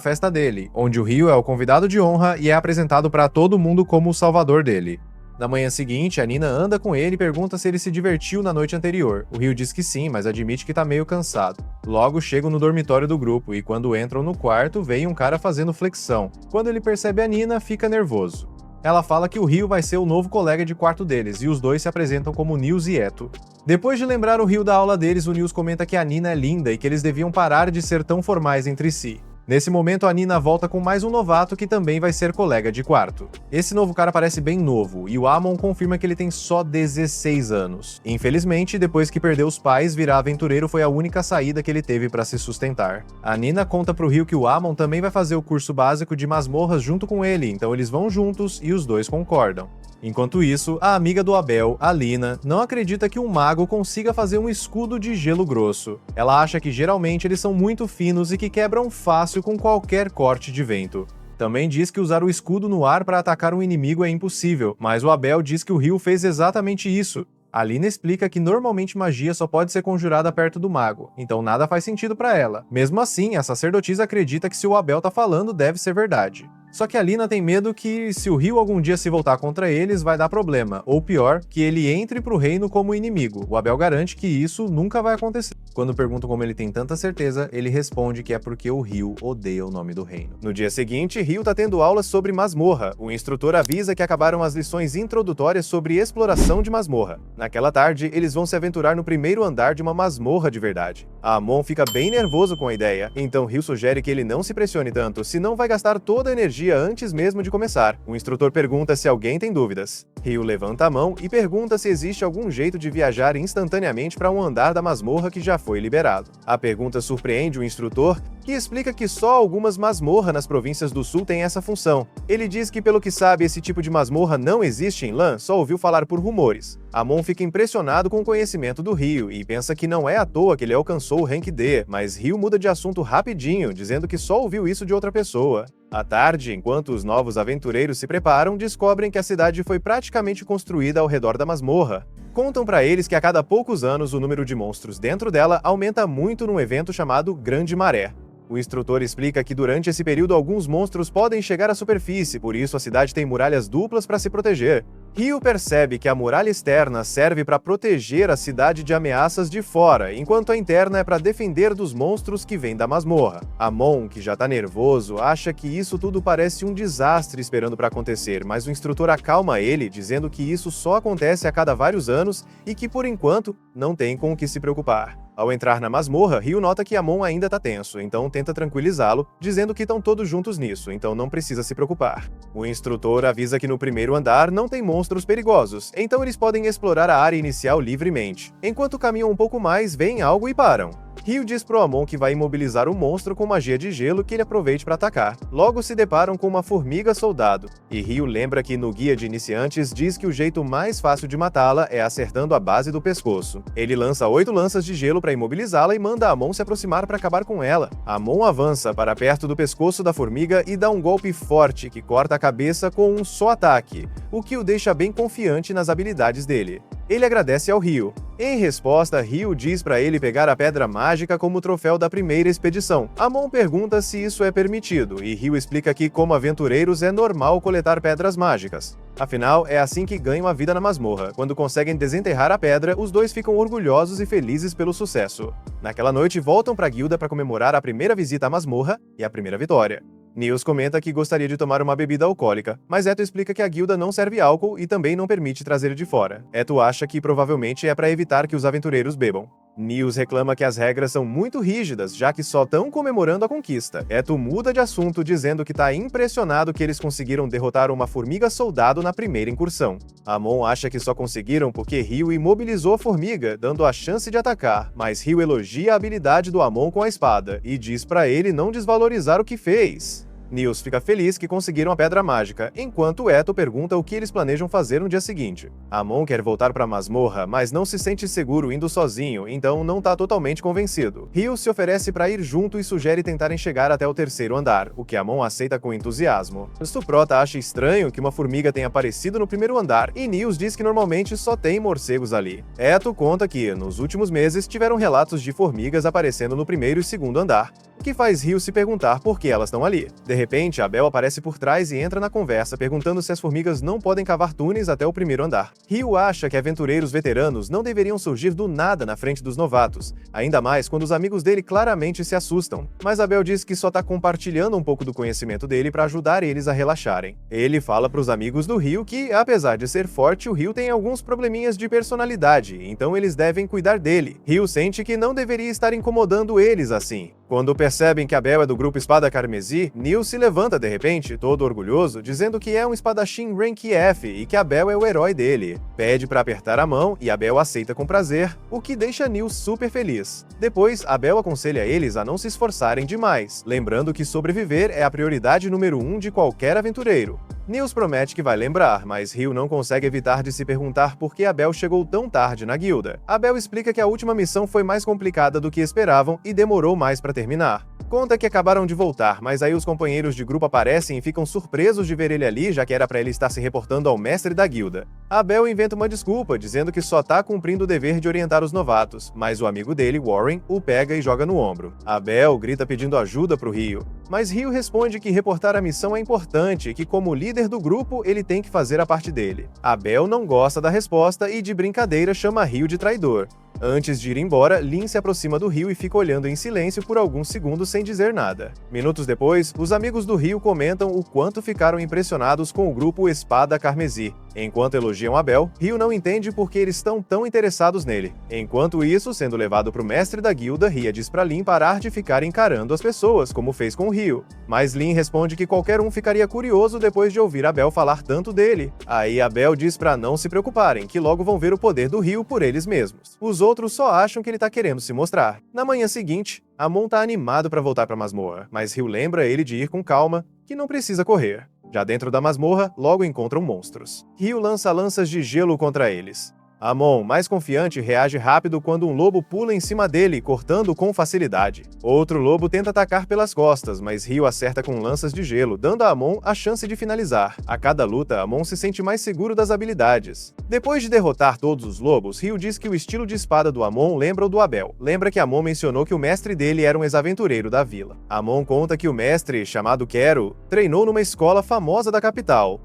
festa dele, onde o Ryu é o convidado de honra e é apresentado para todo mundo como o salvador dele. Na manhã seguinte, a Nina anda com ele e pergunta se ele se divertiu na noite anterior. O Ryu diz que sim, mas admite que tá meio cansado. Logo, chegam no dormitório do grupo e quando entram no quarto, vem um cara fazendo flexão. Quando ele percebe a Nina, fica nervoso. Ela fala que o Ryu vai ser o novo colega de quarto deles, e os dois se apresentam como Nils e Eto. Depois de lembrar o Ryu da aula deles, o Nils comenta que a Nina é linda e que eles deviam parar de ser tão formais entre si. Nesse momento, a Nina volta com mais um novato que também vai ser colega de quarto. Esse novo cara parece bem novo, e o Amon confirma que ele tem só 16 anos. Infelizmente, depois que perdeu os pais, virar aventureiro foi a única saída que ele teve para se sustentar. A Nina conta pro Ryu que o Amon também vai fazer o curso básico de masmorras junto com ele, então eles vão juntos e os dois concordam. Enquanto isso, a amiga do Abel, a Lina, não acredita que um mago consiga fazer um escudo de gelo grosso. Ela acha que geralmente eles são muito finos e que quebram fácil com qualquer corte de vento. Também diz que usar o escudo no ar para atacar um inimigo é impossível, mas o Abel diz que o Ryu fez exatamente isso. A Lina explica que normalmente magia só pode ser conjurada perto do mago, então nada faz sentido para ela. Mesmo assim, a sacerdotisa acredita que se o Abel tá falando, deve ser verdade. Só que a Lina tem medo que, se o Ryu algum dia se voltar contra eles, vai dar problema, ou pior, que ele entre pro reino como inimigo. O Abel garante que isso nunca vai acontecer. Quando perguntam como ele tem tanta certeza, ele responde que é porque o Ryu odeia o nome do reino. No dia seguinte, Ryu tá tendo aulas sobre masmorra. O instrutor avisa que acabaram as lições introdutórias sobre exploração de masmorra. Naquela tarde, eles vão se aventurar no primeiro andar de uma masmorra de verdade. A Amon fica bem nervoso com a ideia, então Ryu sugere que ele não se pressione tanto, senão vai gastar toda a energia antes mesmo de começar. O instrutor pergunta se alguém tem dúvidas. Ryu levanta a mão e pergunta se existe algum jeito de viajar instantaneamente para um andar da masmorra que já foi liberado. A pergunta surpreende o instrutor, que explica que só algumas masmorras nas províncias do sul têm essa função. Ele diz que, pelo que sabe, esse tipo de masmorra não existe em Lan, só ouviu falar por rumores. Amon fica impressionado com o conhecimento do Ryu e pensa que não é à toa que ele alcançou o Rank D, mas Ryu muda de assunto rapidinho, dizendo que só ouviu isso de outra pessoa. À tarde, enquanto os novos aventureiros se preparam, descobrem que a cidade foi praticamente construída ao redor da masmorra. Contam pra eles que a cada poucos anos o número de monstros dentro dela aumenta muito num evento chamado Grande Maré. O instrutor explica que durante esse período alguns monstros podem chegar à superfície, por isso a cidade tem muralhas duplas para se proteger. Ryu percebe que a muralha externa serve para proteger a cidade de ameaças de fora, enquanto a interna é para defender dos monstros que vêm da masmorra. Amon, que já tá nervoso, acha que isso tudo parece um desastre esperando para acontecer, mas o instrutor acalma ele, dizendo que isso só acontece a cada vários anos e que, por enquanto, não tem com o que se preocupar. Ao entrar na masmorra, Ryu nota que Amon ainda tá tenso, então tenta tranquilizá-lo, dizendo que estão todos juntos nisso, então não precisa se preocupar. O instrutor avisa que no primeiro andar não tem monstros perigosos, então eles podem explorar a área inicial livremente. Enquanto caminham um pouco mais, veem algo e param. Ryu diz pro Amon que vai imobilizar o monstro com magia de gelo que ele aproveite para atacar. Logo se deparam com uma formiga soldado, e Ryu lembra que no guia de iniciantes diz que o jeito mais fácil de matá-la é acertando a base do pescoço. Ele lança 8 lanças de gelo para imobilizá-la e manda Amon se aproximar para acabar com ela. Amon avança para perto do pescoço da formiga e dá um golpe forte que corta a cabeça com um só ataque, o que o deixa bem confiante nas habilidades dele. Ele agradece ao Ryu. Em resposta, Ryu diz para ele pegar a pedra mágica como troféu da primeira expedição. Amon pergunta se isso é permitido, e Ryu explica que, como aventureiros, é normal coletar pedras mágicas. Afinal, é assim que ganham a vida na masmorra. Quando conseguem desenterrar a pedra, os dois ficam orgulhosos e felizes pelo sucesso. Naquela noite, voltam para a guilda para comemorar a primeira visita à masmorra e a primeira vitória. Nils comenta que gostaria de tomar uma bebida alcoólica, mas Eto explica que a guilda não serve álcool e também não permite trazer de fora. Eto acha que provavelmente é para evitar que os aventureiros bebam. Nils reclama que as regras são muito rígidas, já que só estão comemorando a conquista. Eto muda de assunto, dizendo que está impressionado que eles conseguiram derrotar uma formiga soldado na primeira incursão. Amon acha que só conseguiram porque Ryu imobilizou a formiga, dando a chance de atacar, mas Ryu elogia a habilidade do Amon com a espada e diz para ele não desvalorizar o que fez. Nils fica feliz que conseguiram a pedra mágica, enquanto Eto pergunta o que eles planejam fazer no dia seguinte. Amon quer voltar para a masmorra, mas não se sente seguro indo sozinho, então não tá totalmente convencido. Ryu se oferece para ir junto e sugere tentarem chegar até o terceiro andar, o que Amon aceita com entusiasmo. Stuprota acha estranho que uma formiga tenha aparecido no primeiro andar, e Nils diz que normalmente só tem morcegos ali. Eto conta que, nos últimos meses, tiveram relatos de formigas aparecendo no primeiro e segundo andar, o que faz Ryu se perguntar por que elas estão ali. De repente, Abel aparece por trás e entra na conversa, perguntando se as formigas não podem cavar túneis até o primeiro andar. Ryu acha que aventureiros veteranos não deveriam surgir do nada na frente dos novatos, ainda mais quando os amigos dele claramente se assustam. Mas Abel diz que só tá compartilhando um pouco do conhecimento dele para ajudar eles a relaxarem. Ele fala pros amigos do Ryu que, apesar de ser forte, o Ryu tem alguns probleminhas de personalidade, então eles devem cuidar dele. Ryu sente que não deveria estar incomodando eles assim. Quando percebem que Abel é do grupo Espada Carmesi, Nils se levanta de repente, todo orgulhoso, dizendo que é um espadachim Rank F e que Abel é o herói dele. Pede para apertar a mão e Abel aceita com prazer, o que deixa Nils super feliz. Depois, Abel aconselha eles a não se esforçarem demais, lembrando que sobreviver é a prioridade número 1 de qualquer aventureiro. Nils promete que vai lembrar, mas Ryu não consegue evitar de se perguntar por que Abel chegou tão tarde na guilda. Abel explica que a última missão foi mais complicada do que esperavam e demorou mais para terminar. Conta que acabaram de voltar, mas aí os companheiros de grupo aparecem e ficam surpresos de ver ele ali, já que era para ele estar se reportando ao mestre da guilda. Abel inventa uma desculpa, dizendo que só tá cumprindo o dever de orientar os novatos, mas o amigo dele, Warren, o pega e joga no ombro. Abel grita pedindo ajuda pro Ryu, mas Ryu responde que reportar a missão é importante e que, como líder do grupo, ele tem que fazer a parte dele. Abel não gosta da resposta e, de brincadeira, chama Ryu de traidor. Antes de ir embora, Lin se aproxima do Ryu e fica olhando em silêncio por alguns segundos sem dizer nada. Minutos depois, os amigos do Ryu comentam o quanto ficaram impressionados com o grupo Espada Carmesi. Enquanto elogiam Abel, Ryu não entende por que eles estão tão interessados nele. Enquanto isso, sendo levado pro mestre da guilda, Ria diz pra Lin parar de ficar encarando as pessoas, como fez com o Ryu. Mas Lin responde que qualquer um ficaria curioso depois de ouvir Abel falar tanto dele. Aí Abel diz pra não se preocuparem, que logo vão ver o poder do Ryu por eles mesmos. Os outros só acham que ele tá querendo se mostrar. Na manhã seguinte, Amon tá animado pra voltar pra masmorra, mas Ryu lembra ele de ir com calma, que não precisa correr. Já dentro da masmorra, logo encontram monstros. Ryu lança lanças de gelo contra eles. Amon, mais confiante, reage rápido quando um lobo pula em cima dele, cortando com facilidade. Outro lobo tenta atacar pelas costas, mas Ryu acerta com lanças de gelo, dando a Amon a chance de finalizar. A cada luta, Amon se sente mais seguro das habilidades. Depois de derrotar todos os lobos, Ryu diz que o estilo de espada do Amon lembra o do Abel. Lembra que Amon mencionou que o mestre dele era um ex-aventureiro da vila. Amon conta que o mestre, chamado Quero, treinou numa escola famosa da capital.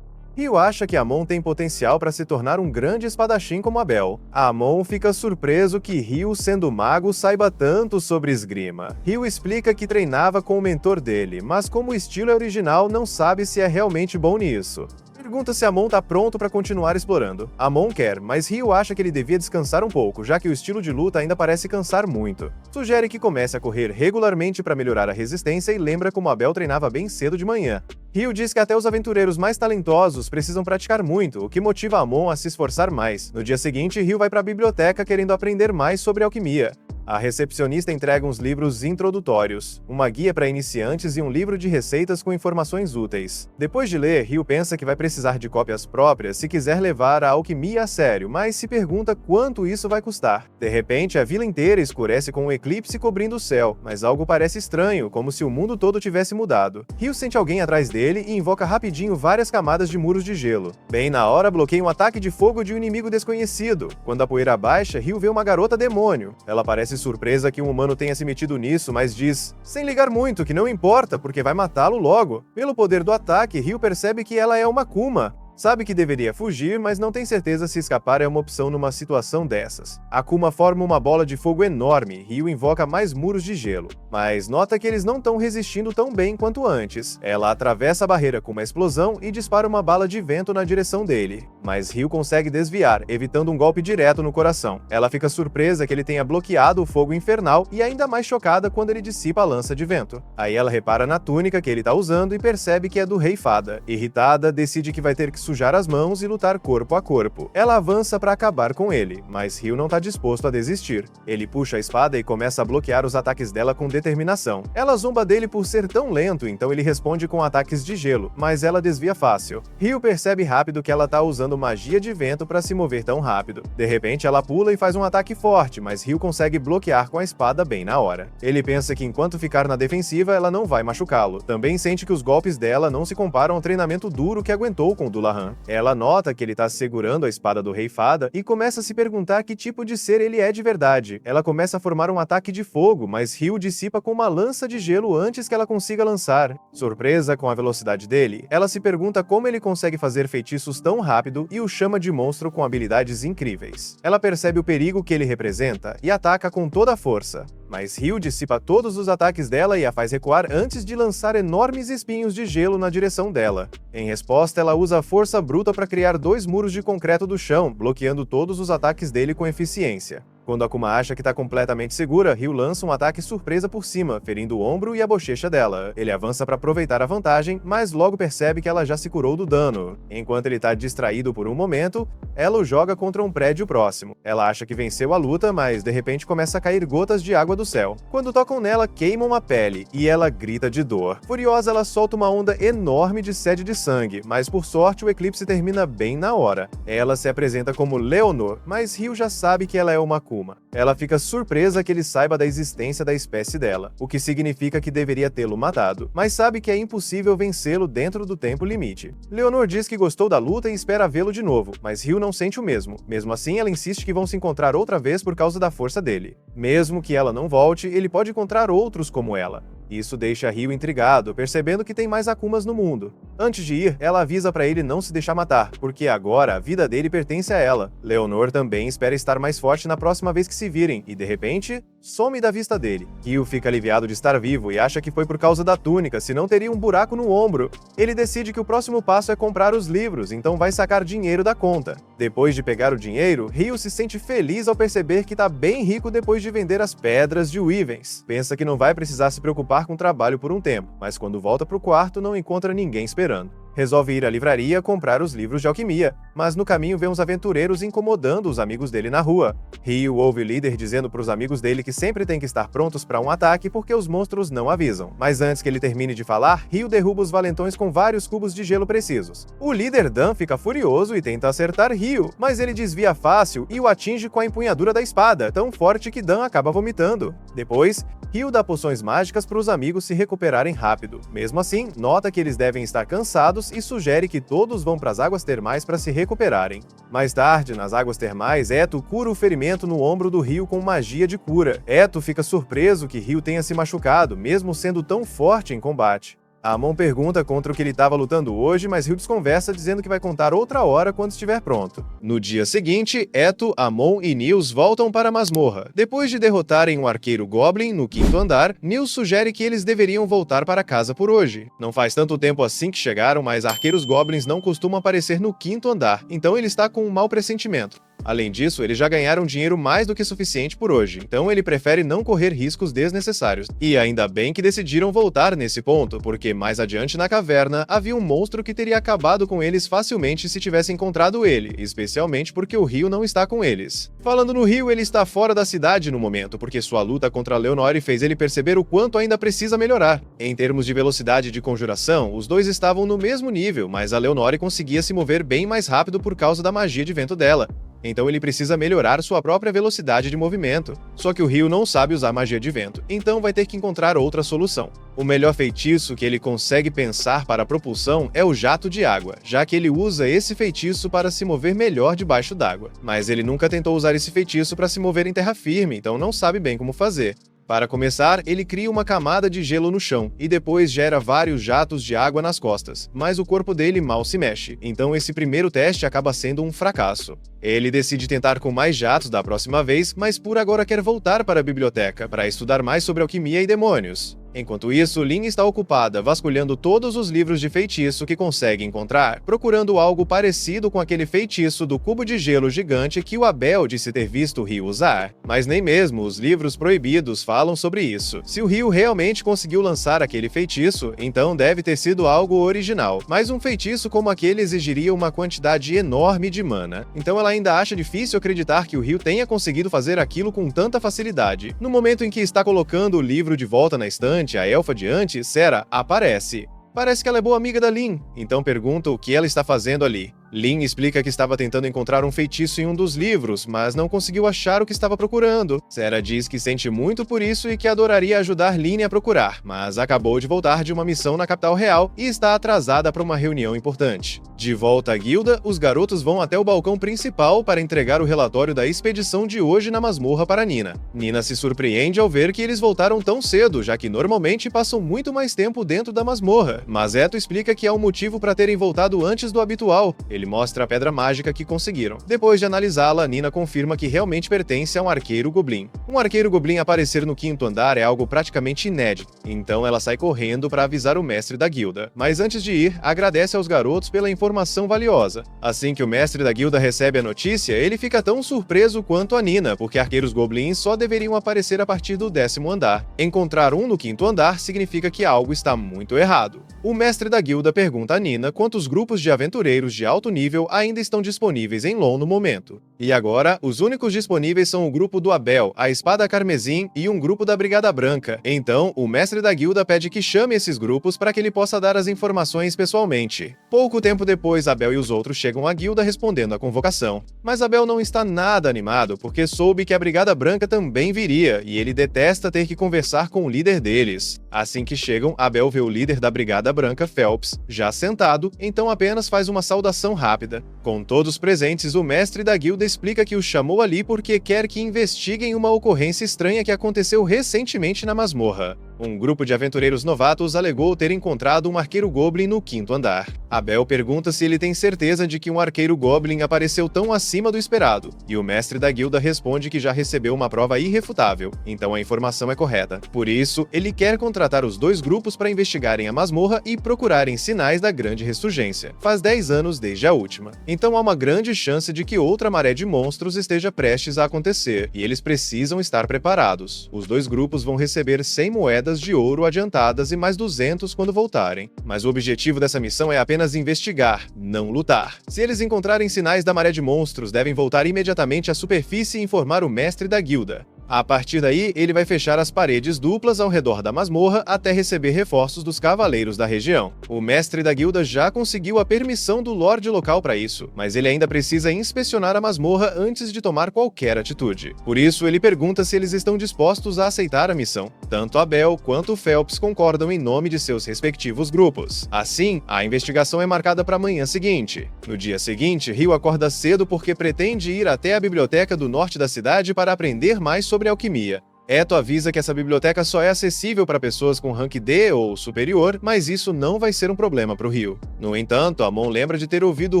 Ryu acha que Amon tem potencial para se tornar um grande espadachim como Abel. Amon fica surpreso que Ryu, sendo mago, saiba tanto sobre esgrima. Ryu explica que treinava com o mentor dele, mas como o estilo é original, não sabe se é realmente bom nisso. pergunta se Amon tá pronto para continuar explorando. Amon quer, mas Ryu acha que ele devia descansar um pouco, já que o estilo de luta ainda parece cansar muito. Sugere que comece a correr regularmente para melhorar a resistência e lembra como Abel treinava bem cedo de manhã. Ryu diz que até os aventureiros mais talentosos precisam praticar muito, o que motiva Amon a se esforçar mais. No dia seguinte, Ryu vai para a biblioteca querendo aprender mais sobre alquimia. A recepcionista entrega uns livros introdutórios, uma guia para iniciantes e um livro de receitas com informações úteis. Depois de ler, Ryu pensa que vai precisar de cópias próprias se quiser levar a alquimia a sério, mas se pergunta quanto isso vai custar. De repente, a vila inteira escurece com um eclipse cobrindo o céu, mas algo parece estranho, como se o mundo todo tivesse mudado. Ryu sente alguém atrás dele e invoca rapidinho várias camadas de muros de gelo. Bem na hora, bloqueia um ataque de fogo de um inimigo desconhecido. Quando a poeira baixa, Ryu vê uma garota demônio. Ela parece surpresa que um humano tenha se metido nisso, mas diz, sem ligar muito, que não importa, porque vai matá-lo logo. Pelo poder do ataque, Ryu percebe que ela é uma Kuma. Sabe que deveria fugir, mas não tem certeza se escapar é uma opção numa situação dessas. A Kuma forma uma bola de fogo enorme, Ryu invoca mais muros de gelo, mas nota que eles não estão resistindo tão bem quanto antes. Ela atravessa a barreira com uma explosão e dispara uma bala de vento na direção dele, mas Ryu consegue desviar, evitando um golpe direto no coração. Ela fica surpresa que ele tenha bloqueado o fogo infernal e ainda mais chocada quando ele dissipa a lança de vento. Aí ela repara na túnica que ele tá usando e percebe que é do Rei Fada. Irritada, decide que vai ter que sujar as mãos e lutar corpo a corpo. Ela avança para acabar com ele, mas Ryu não tá disposto a desistir. Ele puxa a espada e começa a bloquear os ataques dela com determinação. Ela zomba dele por ser tão lento, então ele responde com ataques de gelo, mas ela desvia fácil. Ryu percebe rápido que ela tá usando magia de vento para se mover tão rápido. De repente, ela pula e faz um ataque forte, mas Ryu consegue bloquear com a espada bem na hora. Ele pensa que enquanto ficar na defensiva, ela não vai machucá-lo. Também sente que os golpes dela não se comparam ao treinamento duro que aguentou com Dullahan. Ela nota que ele está segurando a espada do Rei Fada e começa a se perguntar que tipo de ser ele é de verdade. Ela começa a formar um ataque de fogo, mas Ryu dissipa com uma lança de gelo antes que ela consiga lançar. Surpresa com a velocidade dele, ela se pergunta como ele consegue fazer feitiços tão rápido e o chama de monstro com habilidades incríveis. Ela percebe o perigo que ele representa e ataca com toda a força. Mas Ryu dissipa todos os ataques dela e a faz recuar antes de lançar enormes espinhos de gelo na direção dela. Em resposta, ela usa a força bruta para criar 2 muros de concreto do chão, bloqueando todos os ataques dele com eficiência. Quando Akuma acha que está completamente segura, Ryu lança um ataque surpresa por cima, ferindo o ombro e a bochecha dela. Ele avança para aproveitar a vantagem, mas logo percebe que ela já se curou do dano. Enquanto ele está distraído por um momento, ela o joga contra um prédio próximo. Ela acha que venceu a luta, mas de repente começa a cair gotas de água do céu. Quando tocam nela, queimam a pele, e ela grita de dor. Furiosa, ela solta uma onda enorme de sede de sangue, mas por sorte o eclipse termina bem na hora. Ela se apresenta como Leonor, mas Ryu já sabe que ela é uma Akuma. Ela fica surpresa que ele saiba da existência da espécie dela, o que significa que deveria tê-lo matado, mas sabe que é impossível vencê-lo dentro do tempo limite. Leonor diz que gostou da luta e espera vê-lo de novo, mas Ryu não sente o mesmo. Mesmo assim, ela insiste que vão se encontrar outra vez por causa da força dele. Mesmo que ela não volte, ele pode encontrar outros como ela. Isso deixa Ryu intrigado, percebendo que tem mais Akumas no mundo. Antes de ir, ela avisa para ele não se deixar matar, porque agora a vida dele pertence a ela. Leonor também espera estar mais forte na próxima vez que se virem, e de repente, some da vista dele. Ryu fica aliviado de estar vivo e acha que foi por causa da túnica, senão teria um buraco no ombro. Ele decide que o próximo passo é comprar os livros, então vai sacar dinheiro da conta. Depois de pegar o dinheiro, Ryu se sente feliz ao perceber que tá bem rico depois de vender as pedras de Wyvern. Pensa que não vai precisar se preocupar com trabalho por um tempo, mas quando volta pro quarto não encontra ninguém esperando. Resolve ir à livraria comprar os livros de alquimia, mas no caminho vê uns aventureiros incomodando os amigos dele na rua. Ryu ouve o líder dizendo para os amigos dele que sempre tem que estar prontos para um ataque porque os monstros não avisam. Mas antes que ele termine de falar, Ryu derruba os valentões com vários cubos de gelo precisos. O líder Dan fica furioso e tenta acertar Ryu, mas ele desvia fácil e o atinge com a empunhadura da espada, tão forte que Dan acaba vomitando. Depois, Ryu dá poções mágicas para os amigos se recuperarem rápido. Mesmo assim, nota que eles devem estar cansados e sugere que todos vão para as águas termais para se recuperarem. Mais tarde, nas águas termais, Eto cura o ferimento no ombro do Ryu com magia de cura. Eto fica surpreso que Ryu tenha se machucado, mesmo sendo tão forte em combate. Amon pergunta contra o que ele estava lutando hoje, mas Ryu desconversa dizendo que vai contar outra hora quando estiver pronto. No dia seguinte, Eto, Amon e Nils voltam para a masmorra. Depois de derrotarem um arqueiro Goblin no 5º andar, Nils sugere que eles deveriam voltar para casa por hoje. Não faz tanto tempo assim que chegaram, mas arqueiros Goblins não costumam aparecer no 5º andar, então ele está com um mau pressentimento. Além disso, eles já ganharam dinheiro mais do que suficiente por hoje, então ele prefere não correr riscos desnecessários. E ainda bem que decidiram voltar nesse ponto, porque mais adiante na caverna havia um monstro que teria acabado com eles facilmente se tivesse encontrado ele, especialmente porque o Ryu não está com eles. Falando no Ryu, ele está fora da cidade no momento, porque sua luta contra Leonore fez ele perceber o quanto ainda precisa melhorar. Em termos de velocidade de conjuração, os dois estavam no mesmo nível, mas a Leonore conseguia se mover bem mais rápido por causa da magia de vento dela. Então ele precisa melhorar sua própria velocidade de movimento. Só que o Ryu não sabe usar magia de vento, então vai ter que encontrar outra solução. O melhor feitiço que ele consegue pensar para a propulsão é o jato de água, já que ele usa esse feitiço para se mover melhor debaixo d'água. Mas ele nunca tentou usar esse feitiço para se mover em terra firme, então não sabe bem como fazer. Para começar, ele cria uma camada de gelo no chão e depois gera vários jatos de água nas costas, mas o corpo dele mal se mexe, então esse primeiro teste acaba sendo um fracasso. Ele decide tentar com mais jatos da próxima vez, mas por agora quer voltar para a biblioteca para estudar mais sobre alquimia e demônios. Enquanto isso, Lin está ocupada vasculhando todos os livros de feitiço que consegue encontrar, procurando algo parecido com aquele feitiço do cubo de gelo gigante que o Abel disse ter visto o Ryu usar. Mas nem mesmo os livros proibidos falam sobre isso. Se o Ryu realmente conseguiu lançar aquele feitiço, então deve ter sido algo original. Mas um feitiço como aquele exigiria uma quantidade enorme de mana. Então ela ainda acha difícil acreditar que o Ryu tenha conseguido fazer aquilo com tanta facilidade. No momento em que está colocando o livro de volta na estante, a elfa de antes, Sera, aparece. Parece que ela é boa amiga da Lin, então pergunta o que ela está fazendo ali. Lin explica que estava tentando encontrar um feitiço em um dos livros, mas não conseguiu achar o que estava procurando. Sera diz que sente muito por isso e que adoraria ajudar Lin a procurar, mas acabou de voltar de uma missão na capital real e está atrasada para uma reunião importante. De volta à guilda, os garotos vão até o balcão principal para entregar o relatório da expedição de hoje na masmorra para Nina. Nina se surpreende ao ver que eles voltaram tão cedo, já que normalmente passam muito mais tempo dentro da masmorra, mas Eto explica que há um motivo para terem voltado antes do habitual. Ele mostra a pedra mágica que conseguiram. Depois de analisá-la, Nina confirma que realmente pertence a um arqueiro goblin. Um arqueiro goblin aparecer no 5º andar é algo praticamente inédito, então ela sai correndo para avisar o mestre da guilda. Mas antes de ir, agradece aos garotos pela informação valiosa. Assim que o mestre da guilda recebe a notícia, ele fica tão surpreso quanto a Nina, porque arqueiros goblins só deveriam aparecer a partir do 10º andar. Encontrar um no 5º andar significa que algo está muito errado. O mestre da guilda pergunta a Nina quantos grupos de aventureiros de alto nível ainda estão disponíveis em Lon no momento. E agora, os únicos disponíveis são o grupo do Abel, a Espada Carmesim e um grupo da Brigada Branca. Então, o mestre da guilda pede que chame esses grupos para que ele possa dar as informações pessoalmente. Pouco tempo depois, Abel e os outros chegam à guilda respondendo à convocação. Mas Abel não está nada animado, porque soube que a Brigada Branca também viria, e ele detesta ter que conversar com o líder deles. Assim que chegam, Abel vê o líder da Brigada Branca, Phelps, já sentado, então apenas faz uma saudação rápida. Com todos presentes, o mestre da guilda explica que o chamou ali porque quer que investiguem uma ocorrência estranha que aconteceu recentemente na masmorra. Um grupo de aventureiros novatos alegou ter encontrado um arqueiro goblin no 5º andar. Abel pergunta se ele tem certeza de que um arqueiro goblin apareceu tão acima do esperado, e o mestre da guilda responde que já recebeu uma prova irrefutável, então a informação é correta. Por isso, ele quer contratar os dois grupos para investigarem a masmorra e procurarem sinais da grande ressurgência. Faz 10 anos desde a última. Então há uma grande chance de que outra maré de monstros esteja prestes a acontecer, e eles precisam estar preparados. Os dois grupos vão receber 100 moedas de ouro adiantadas e mais 200 quando voltarem. Mas o objetivo dessa missão é apenas investigar, não lutar. Se eles encontrarem sinais da maré de monstros, devem voltar imediatamente à superfície e informar o mestre da guilda. A partir daí, ele vai fechar as paredes duplas ao redor da masmorra até receber reforços dos cavaleiros da região. O mestre da guilda já conseguiu a permissão do lorde local para isso, mas ele ainda precisa inspecionar a masmorra antes de tomar qualquer atitude. Por isso, ele pergunta se eles estão dispostos a aceitar a missão. Tanto Abel quanto Phelps concordam em nome de seus respectivos grupos. Assim, a investigação é marcada para a manhã seguinte. No dia seguinte, Ryu acorda cedo porque pretende ir até a biblioteca do norte da cidade para aprender mais sobre alquimia. Eto avisa que essa biblioteca só é acessível para pessoas com rank D ou superior, mas isso não vai ser um problema para o Rio. No entanto, Amon lembra de ter ouvido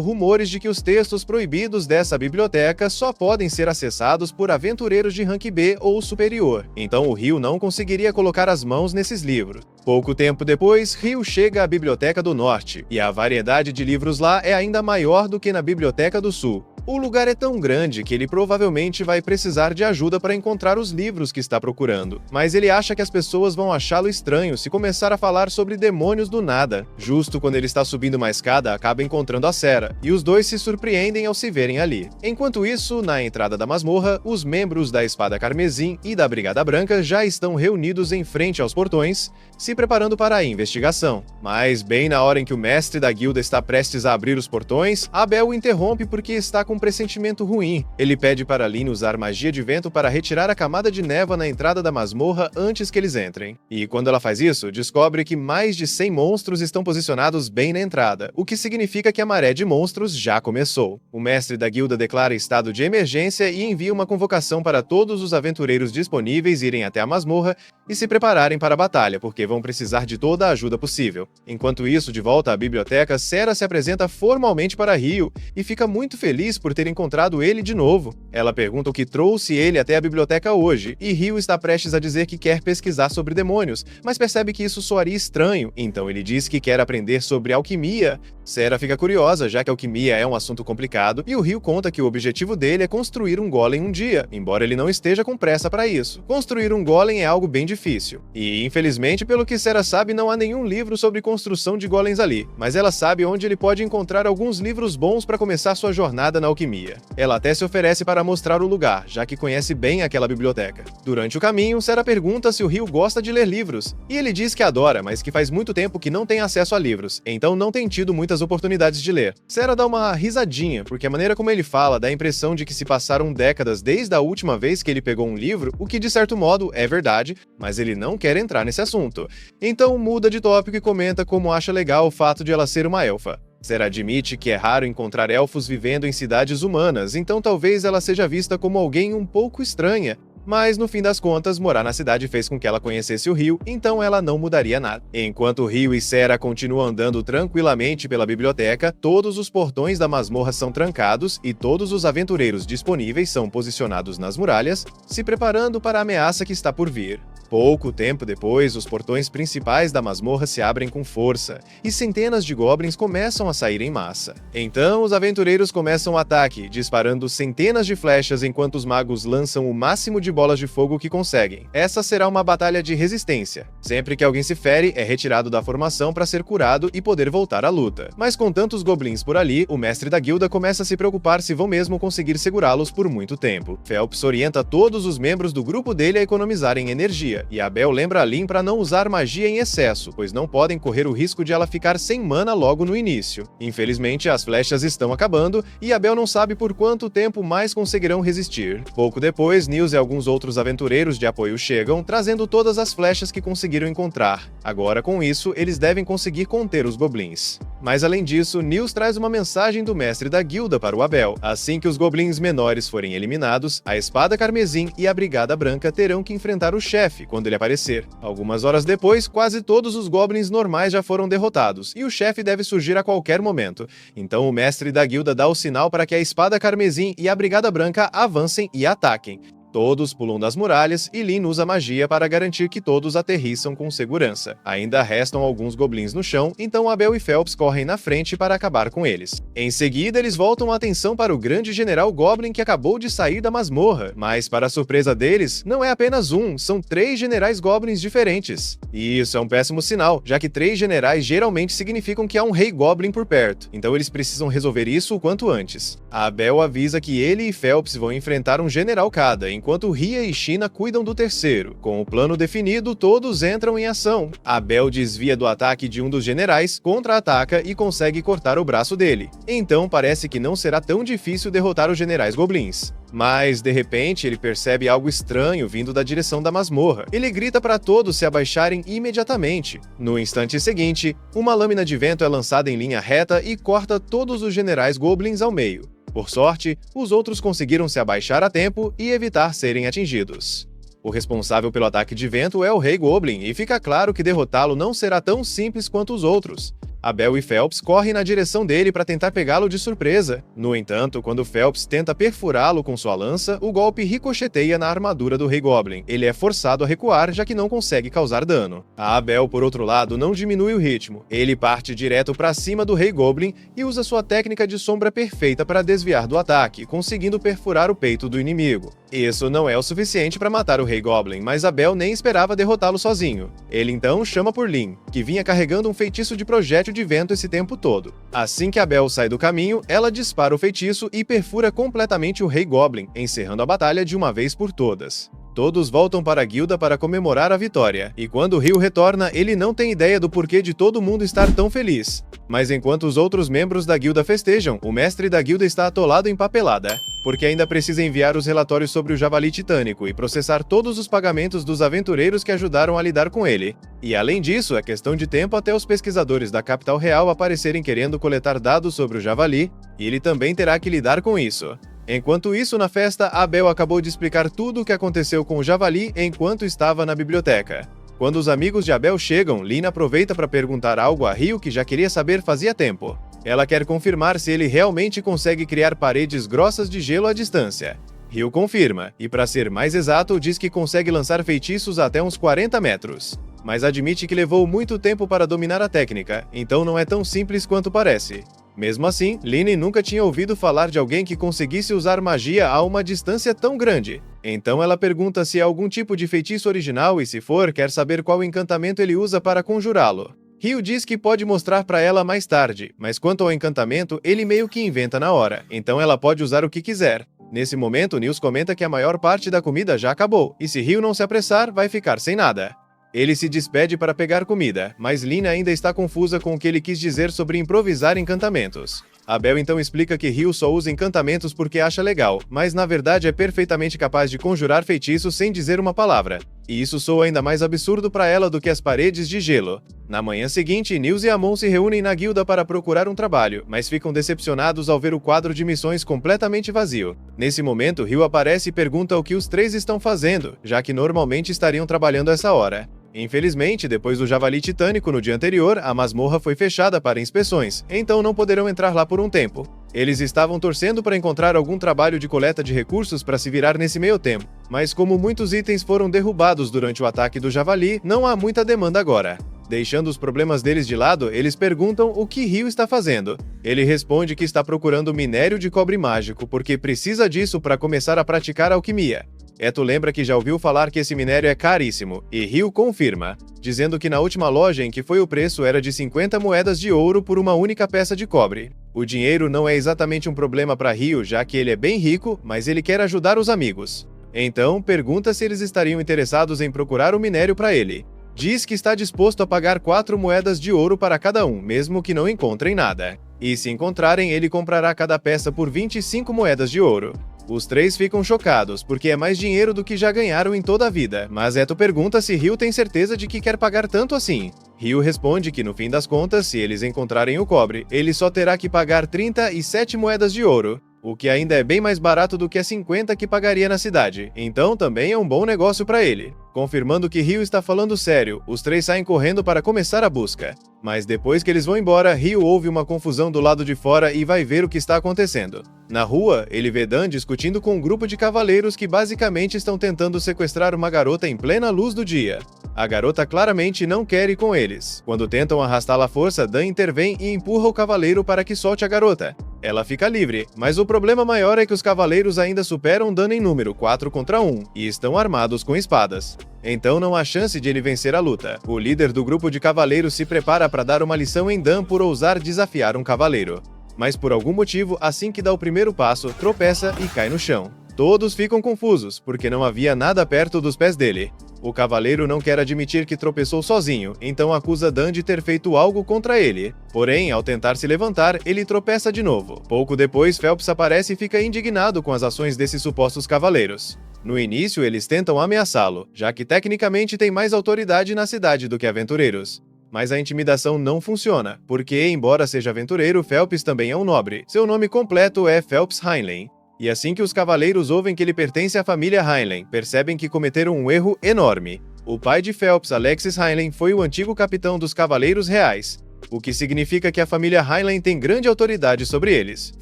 rumores de que os textos proibidos dessa biblioteca só podem ser acessados por aventureiros de rank B ou superior, então o Rio não conseguiria colocar as mãos nesses livros. Pouco tempo depois, Rio chega à Biblioteca do Norte, e a variedade de livros lá é ainda maior do que na Biblioteca do Sul. O lugar é tão grande que ele provavelmente vai precisar de ajuda para encontrar os livros que está procurando, mas ele acha que as pessoas vão achá-lo estranho se começar a falar sobre demônios do nada. Justo quando ele está subindo uma escada, acaba encontrando a Sera, e os dois se surpreendem ao se verem ali. Enquanto isso, na entrada da masmorra, os membros da Espada Carmesim e da Brigada Branca já estão reunidos em frente aos portões, se preparando para a investigação. Mas bem na hora em que o mestre da guilda está prestes a abrir os portões, Abel o interrompe porque está com um pressentimento ruim. Ele pede para Lynn usar magia de vento para retirar a camada de névoa na entrada da masmorra antes que eles entrem. E quando ela faz isso, descobre que mais de 100 monstros estão posicionados bem na entrada, o que significa que a maré de monstros já começou. O mestre da guilda declara estado de emergência e envia uma convocação para todos os aventureiros disponíveis irem até a masmorra e se prepararem para a batalha, porque vão precisar de toda a ajuda possível. Enquanto isso, de volta à biblioteca, Sera se apresenta formalmente para Rio e fica muito feliz por ter encontrado ele de novo. Ela pergunta o que trouxe ele até a biblioteca hoje, e Rio está prestes a dizer que quer pesquisar sobre demônios, mas percebe que isso soaria estranho, então ele diz que quer aprender sobre alquimia. Sera fica curiosa, já que alquimia é um assunto complicado, e o Rio conta que o objetivo dele é construir um golem um dia, embora ele não esteja com pressa para isso. Construir um golem é algo bem difícil, e infelizmente, pelo que Sera sabe, não há nenhum livro sobre construção de golems ali, mas ela sabe onde ele pode encontrar alguns livros bons para começar sua jornada na alquimia. Ela até se oferece para mostrar o lugar, já que conhece bem aquela biblioteca. Durante o caminho, Sera pergunta se o Rio gosta de ler livros, e ele diz que adora, mas que faz muito tempo que não tem acesso a livros, então não tem tido muitas oportunidades de ler. Sera dá uma risadinha, porque a maneira como ele fala dá a impressão de que se passaram décadas desde a última vez que ele pegou um livro, o que de certo modo é verdade, mas ele não quer entrar nesse assunto. Então muda de tópico e comenta como acha legal o fato de ela ser uma elfa. Sera admite que é raro encontrar elfos vivendo em cidades humanas, então talvez ela seja vista como alguém um pouco estranha, mas no fim das contas, morar na cidade fez com que ela conhecesse o Rio, então ela não mudaria nada. Enquanto Rio e Sera continuam andando tranquilamente pela biblioteca, todos os portões da masmorra são trancados e todos os aventureiros disponíveis são posicionados nas muralhas, se preparando para a ameaça que está por vir. Pouco tempo depois, os portões principais da masmorra se abrem com força, e centenas de goblins começam a sair em massa. Então, os aventureiros começam o ataque, disparando centenas de flechas enquanto os magos lançam o máximo de bolas de fogo que conseguem. Essa será uma batalha de resistência. Sempre que alguém se fere, é retirado da formação para ser curado e poder voltar à luta. Mas com tantos goblins por ali, o mestre da guilda começa a se preocupar se vão mesmo conseguir segurá-los por muito tempo. Phelps orienta todos os membros do grupo dele a economizarem energia, e Abel lembra a Lynn para não usar magia em excesso, pois não podem correr o risco de ela ficar sem mana logo no início. Infelizmente, as flechas estão acabando, e Abel não sabe por quanto tempo mais conseguirão resistir. Pouco depois, Nils e alguns outros aventureiros de apoio chegam, trazendo todas as flechas que conseguiram encontrar. Agora, com isso, eles devem conseguir conter os goblins. Mas além disso, Nils traz uma mensagem do mestre da guilda para o Abel. Assim que os goblins menores forem eliminados, a Espada Carmesim e a Brigada Branca terão que enfrentar o chefe quando ele aparecer. Algumas horas depois, quase todos os goblins normais já foram derrotados, e o chefe deve surgir a qualquer momento. Então o mestre da guilda dá o sinal para que a Espada Carmesim e a Brigada Branca avancem e ataquem. Todos pulam das muralhas e Lynn usa magia para garantir que todos aterrissam com segurança. Ainda restam alguns goblins no chão, então Abel e Phelps correm na frente para acabar com eles. Em seguida, eles voltam a atenção para o grande general Goblin que acabou de sair da masmorra, mas para a surpresa deles, não é apenas um, são 3 generais Goblins diferentes. E isso é um péssimo sinal, já que 3 generais geralmente significam que há um rei Goblin por perto, então eles precisam resolver isso o quanto antes. Abel avisa que ele e Phelps vão enfrentar um general cada, enquanto Ria e China cuidam do terceiro. Com o plano definido, todos entram em ação. Abel desvia do ataque de um dos generais, contra-ataca e consegue cortar o braço dele. Então parece que não será tão difícil derrotar os generais goblins. Mas, de repente, ele percebe algo estranho vindo da direção da masmorra. Ele grita para todos se abaixarem imediatamente. No instante seguinte, uma lâmina de vento é lançada em linha reta e corta todos os generais goblins ao meio. Por sorte, os outros conseguiram se abaixar a tempo e evitar serem atingidos. O responsável pelo ataque de vento é o Rei Goblin, e fica claro que derrotá-lo não será tão simples quanto os outros. Abel e Phelps correm na direção dele para tentar pegá-lo de surpresa. No entanto, quando Phelps tenta perfurá-lo com sua lança, o golpe ricocheteia na armadura do Rei Goblin. Ele é forçado a recuar, já que não consegue causar dano. A Abel, por outro lado, não diminui o ritmo. Ele parte direto para cima do Rei Goblin e usa sua técnica de sombra perfeita para desviar do ataque, conseguindo perfurar o peito do inimigo. Isso não é o suficiente para matar o Rei Goblin, mas Abel nem esperava derrotá-lo sozinho. Ele então chama por Lyn, que vinha carregando um feitiço de projétil de vento esse tempo todo. Assim que Abel sai do caminho, ela dispara o feitiço e perfura completamente o Rei Goblin, encerrando a batalha de uma vez por todas. Todos voltam para a guilda para comemorar a vitória, e quando Ryu retorna, ele não tem ideia do porquê de todo mundo estar tão feliz. Mas enquanto os outros membros da guilda festejam, o mestre da guilda está atolado em papelada, porque ainda precisa enviar os relatórios sobre o Javali Titânico e processar todos os pagamentos dos aventureiros que ajudaram a lidar com ele. E além disso, é questão de tempo até os pesquisadores da capital real aparecerem querendo coletar dados sobre o Javali, e ele também terá que lidar com isso. Enquanto isso, na festa, Abel acabou de explicar tudo o que aconteceu com o Javali enquanto estava na biblioteca. Quando os amigos de Abel chegam, Lyn aproveita para perguntar algo a Ryu que já queria saber fazia tempo. Ela quer confirmar se ele realmente consegue criar paredes grossas de gelo à distância. Ryu confirma, e para ser mais exato, diz que consegue lançar feitiços até uns 40 metros. Mas admite que levou muito tempo para dominar a técnica, então não é tão simples quanto parece. Mesmo assim, Lyn nunca tinha ouvido falar de alguém que conseguisse usar magia a uma distância tão grande. Então ela pergunta se é algum tipo de feitiço original e, se for, quer saber qual encantamento ele usa para conjurá-lo. Ryu diz que pode mostrar para ela mais tarde, mas quanto ao encantamento, ele meio que inventa na hora, então ela pode usar o que quiser. Nesse momento, Nils comenta que a maior parte da comida já acabou, e se Ryu não se apressar, vai ficar sem nada. Ele se despede para pegar comida, mas Lyn ainda está confusa com o que ele quis dizer sobre improvisar encantamentos. Abel então explica que Ryu só usa encantamentos porque acha legal, mas na verdade é perfeitamente capaz de conjurar feitiços sem dizer uma palavra. E isso soa ainda mais absurdo para ela do que as paredes de gelo. Na manhã seguinte, Nils e Amon se reúnem na guilda para procurar um trabalho, mas ficam decepcionados ao ver o quadro de missões completamente vazio. Nesse momento, Ryu aparece e pergunta o que os três estão fazendo, já que normalmente estariam trabalhando essa hora. Infelizmente, depois do Javali Titânico no dia anterior, a masmorra foi fechada para inspeções, então não poderão entrar lá por um tempo. Eles estavam torcendo para encontrar algum trabalho de coleta de recursos para se virar nesse meio tempo, mas como muitos itens foram derrubados durante o ataque do Javali, não há muita demanda agora. Deixando os problemas deles de lado, eles perguntam o que Ryu está fazendo. Ele responde que está procurando minério de cobre mágico, porque precisa disso para começar a praticar alquimia. Eto lembra que já ouviu falar que esse minério é caríssimo, e Ryu confirma, dizendo que na última loja em que foi o preço era de 50 moedas de ouro por uma única peça de cobre. O dinheiro não é exatamente um problema para Ryu, já que ele é bem rico, mas ele quer ajudar os amigos. Então, pergunta se eles estariam interessados em procurar o minério para ele. Diz que está disposto a pagar 4 moedas de ouro para cada um, mesmo que não encontrem nada. E se encontrarem, ele comprará cada peça por 25 moedas de ouro. Os três ficam chocados, porque é mais dinheiro do que já ganharam em toda a vida, mas Eto pergunta se Ryu tem certeza de que quer pagar tanto assim. Ryu responde que no fim das contas, se eles encontrarem o cobre, ele só terá que pagar 37 moedas de ouro, o que ainda é bem mais barato do que as 50 que pagaria na cidade, então também é um bom negócio para ele. Confirmando que Ryu está falando sério, os três saem correndo para começar a busca. Mas depois que eles vão embora, Ryu ouve uma confusão do lado de fora e vai ver o que está acontecendo. Na rua, ele vê Dan discutindo com um grupo de cavaleiros que basicamente estão tentando sequestrar uma garota em plena luz do dia. A garota claramente não quer ir com eles. Quando tentam arrastá-la à força, Dan intervém e empurra o cavaleiro para que solte a garota. Ela fica livre, mas o problema maior é que os cavaleiros ainda superam Dan em número 4 contra 1 e estão armados com espadas. Então não há chance de ele vencer a luta. O líder do grupo de cavaleiros se prepara para dar uma lição em Dan por ousar desafiar um cavaleiro. Mas por algum motivo, assim que dá o primeiro passo, tropeça e cai no chão. Todos ficam confusos, porque não havia nada perto dos pés dele. O cavaleiro não quer admitir que tropeçou sozinho, então acusa Dan de ter feito algo contra ele. Porém, ao tentar se levantar, ele tropeça de novo. Pouco depois, Phelps aparece e fica indignado com as ações desses supostos cavaleiros. No início, eles tentam ameaçá-lo, já que tecnicamente tem mais autoridade na cidade do que aventureiros. Mas a intimidação não funciona, porque, embora seja aventureiro, Phelps também é um nobre. Seu nome completo é Phelps Heinlein. E assim que os cavaleiros ouvem que ele pertence à família Heinlein, percebem que cometeram um erro enorme. O pai de Phelps, Alexis Heinlein, foi o antigo capitão dos Cavaleiros Reais, o que significa que a família Heinlein tem grande autoridade sobre eles.